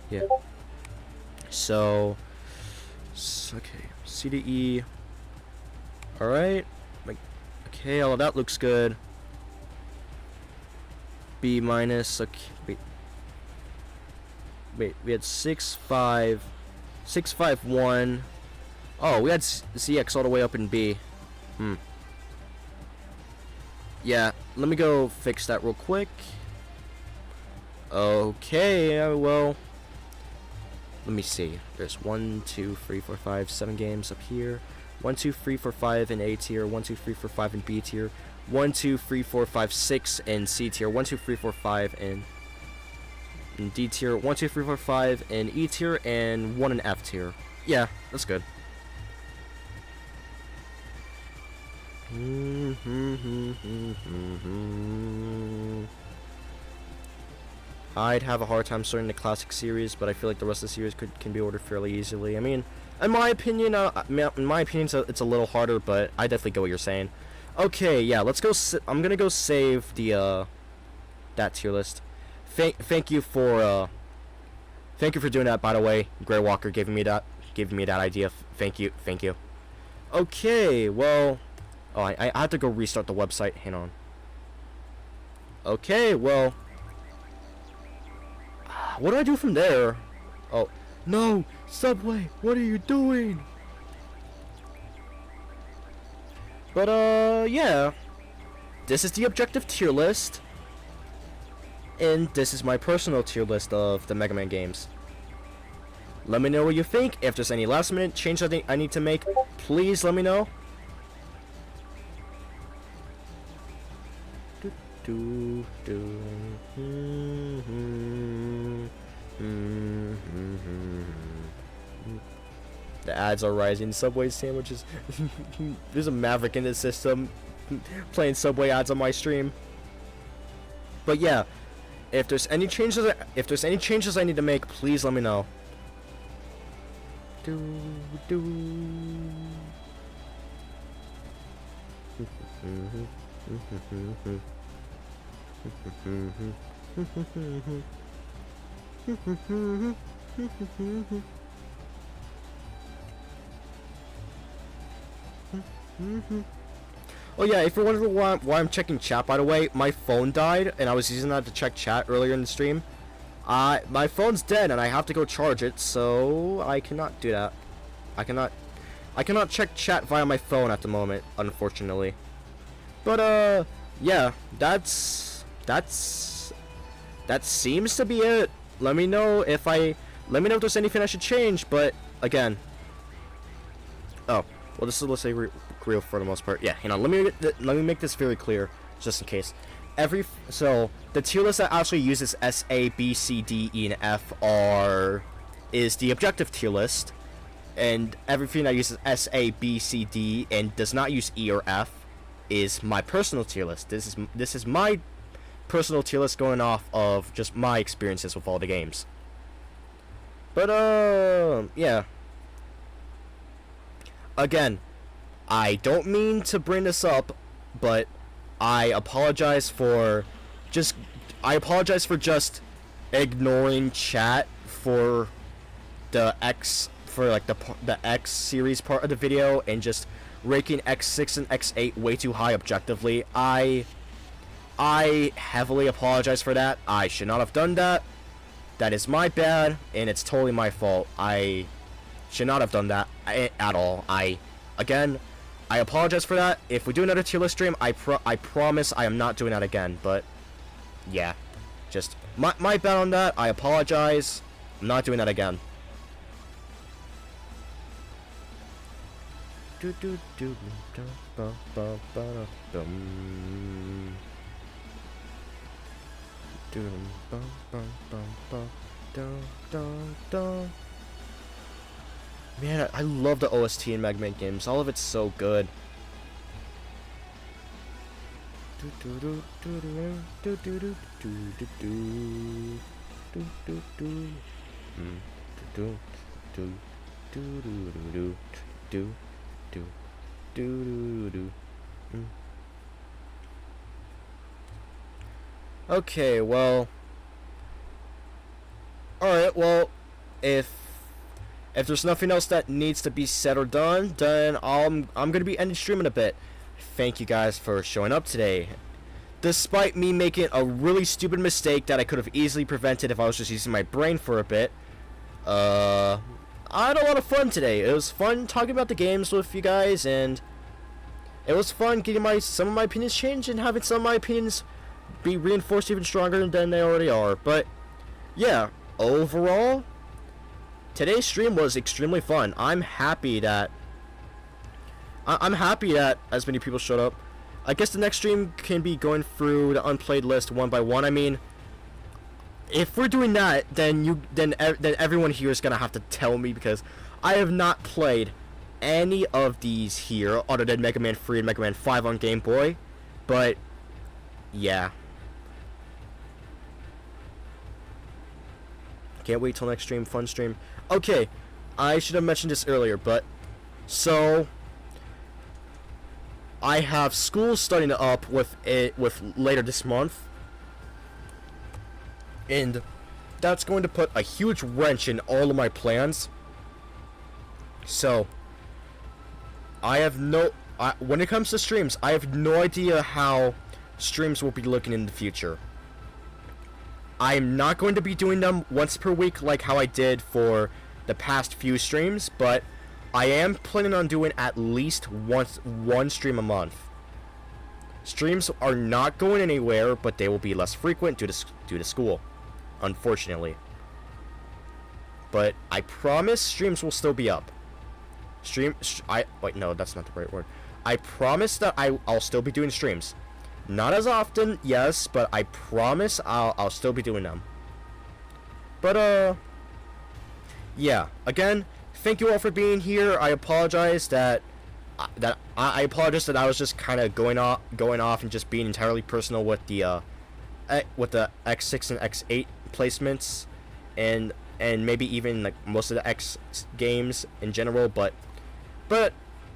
A: Yeah. So okay, C to E. Alright. Okay, all of that looks good. B minus. Okay, wait, we had 651. Oh, we had CX all the way up in B. Yeah, let me go fix that real quick. Okay, well, let me see. There's 1, 2, 3, 4, 5, 7 games up here. 1, 2, 3, 4, 5 in A tier. 1, 2, 3, 4, 5 in B tier. 1, 2, 3, 4, 5, 6 in C tier. 1, 2, 3, 4, 5 in D tier. 1, 2, 3, 4, 5 in E tier, and 1 in F tier. Yeah, that's good. I'd have a hard time starting the classic series, but I feel like the rest of the series can be ordered fairly easily. I mean, in my opinion, it's a little harder, but I definitely get what you're saying. Okay, yeah, let's go. I'm gonna go save the that tier list. Thank you for doing that. By the way, Grey Walker giving me that idea. Thank you. Okay, well, oh, I have to go restart the website. Hang on. Okay, well, what do I do from there? Oh, no, Subway, what are you doing? But, yeah. This is the objective tier list. And this is my personal tier list of the Mega Man games. Let me know what you think. If there's any last minute change I need to make, please let me know. The ads are rising. Subway sandwiches. There's a Maverick in the system playing Subway ads on my stream. But yeah, if there's any changes I need to make, please let me know. Oh yeah, if you're wondering why I'm checking chat, by the way, my phone died and I was using that to check chat earlier in the stream. My phone's dead and I have to go charge it, so I cannot do that. I cannot check chat via my phone at the moment, unfortunately. But yeah, that's that seems to be it. Let me know if there's anything I should change. But again, oh well, this is, let's say, real for the most part. Yeah, let me make this very clear, just in case. So the tier list that actually uses S, A, B, C, D, E, and F is the objective tier list, and everything that uses S, A, B, C, D, and does not use E or F is my personal tier list. This is my personal tier list going off of just my experiences with all the games. But yeah. Again, I don't mean to bring this up, but I apologize for just ignoring chat for the X series part of the video and just ranking X6 and X8 way too high objectively. I heavily apologize for that. I should not have done that. That is my bad, and it's totally my fault. I should not have done that at all. Again, I apologize for that. If we do another tier list stream, I promise I am not doing that again. But yeah, just my bad on that. I apologize. I'm not doing that again. Man, I love the OST in Mega Man games. All of it's so good. Okay, well. Alright, well, if there's nothing else that needs to be said or done, then I'm gonna be ending streaming a bit. Thank you guys for showing up today. Despite me making a really stupid mistake that I could have easily prevented if I was just using my brain for a bit, I had a lot of fun today. It was fun talking about the games with you guys, and it was fun getting some of my opinions changed and having some of my opinions be reinforced even stronger than they already are. But yeah, overall, today's stream was extremely fun. I'm happy that as many people showed up. I guess the next stream can be going through the unplayed list one by one. I mean, if we're doing that, then everyone here is gonna have to tell me, because I have not played any of these here other than Mega Man 3 and Mega Man 5 on Game Boy. But yeah. Can't wait till next stream, fun stream. Okay, I should have mentioned this earlier, but so I have school starting up with later this month, and that's going to put a huge wrench in all of my plans. So when it comes to streams, I have no idea how streams will be looking in the future. I'm not going to be doing them once per week like how I did for the past few streams, but I am planning on doing at least one stream a month. Streams are not going anywhere, but they will be less frequent due to school, unfortunately. But I promise streams will still be up. Wait, no, that's not the right word. I promise that I'll still be doing streams. Not as often, yes, but I promise I'll still be doing them. But yeah. Again, thank you all for being here. I apologize that I was just kind of going off and just being entirely personal with the X6 and X8 placements, and maybe even like most of the X games in general. But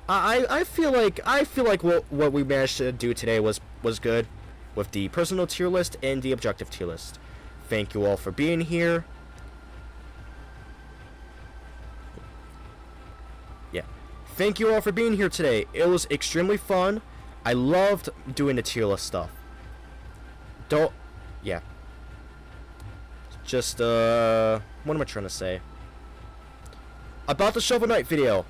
A: I feel like what we managed to do today was good with the personal tier list and the objective tier list. Thank you all for being here. Yeah. Thank you all for being here today. It was extremely fun. I loved doing the tier list stuff. Yeah. Just, what am I trying to say? About the Shovel Knight video.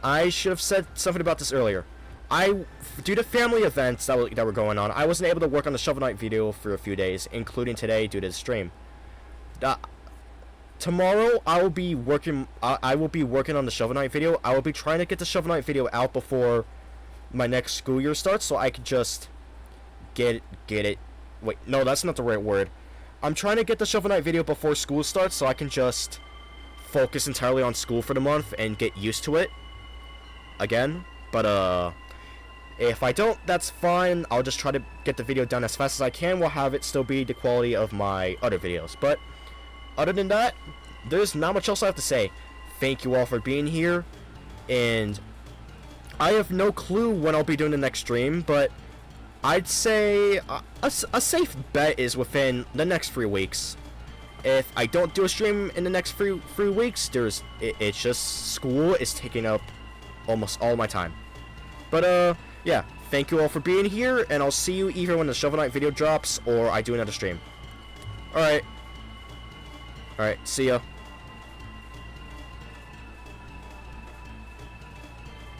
A: I should have said something about this earlier. due to family events that were going on, I wasn't able to work on the Shovel Knight video for a few days, including today due to the stream. Tomorrow I will be working. I will be working on the Shovel Knight video. I will be trying to get the Shovel Knight video out before my next school year starts, so I could just get it. Wait, no, that's not the right word. I'm trying to get the Shovel Knight video before school starts, so I can just focus entirely on school for the month and get used to it again. But if I don't, that's fine. I'll just try to get the video done as fast as I can. We'll have it still be the quality of my other videos. But other than that, there's not much else I have to say. Thank you all for being here, and I have no clue when I'll be doing the next stream, but I'd say a safe bet is within the next 3 weeks. If I don't do a stream in the next three weeks, it's just school is taking up almost all my time. But yeah, thank you all for being here, and I'll see you either when the Shovel Knight video drops or I do another stream. Alright, see ya.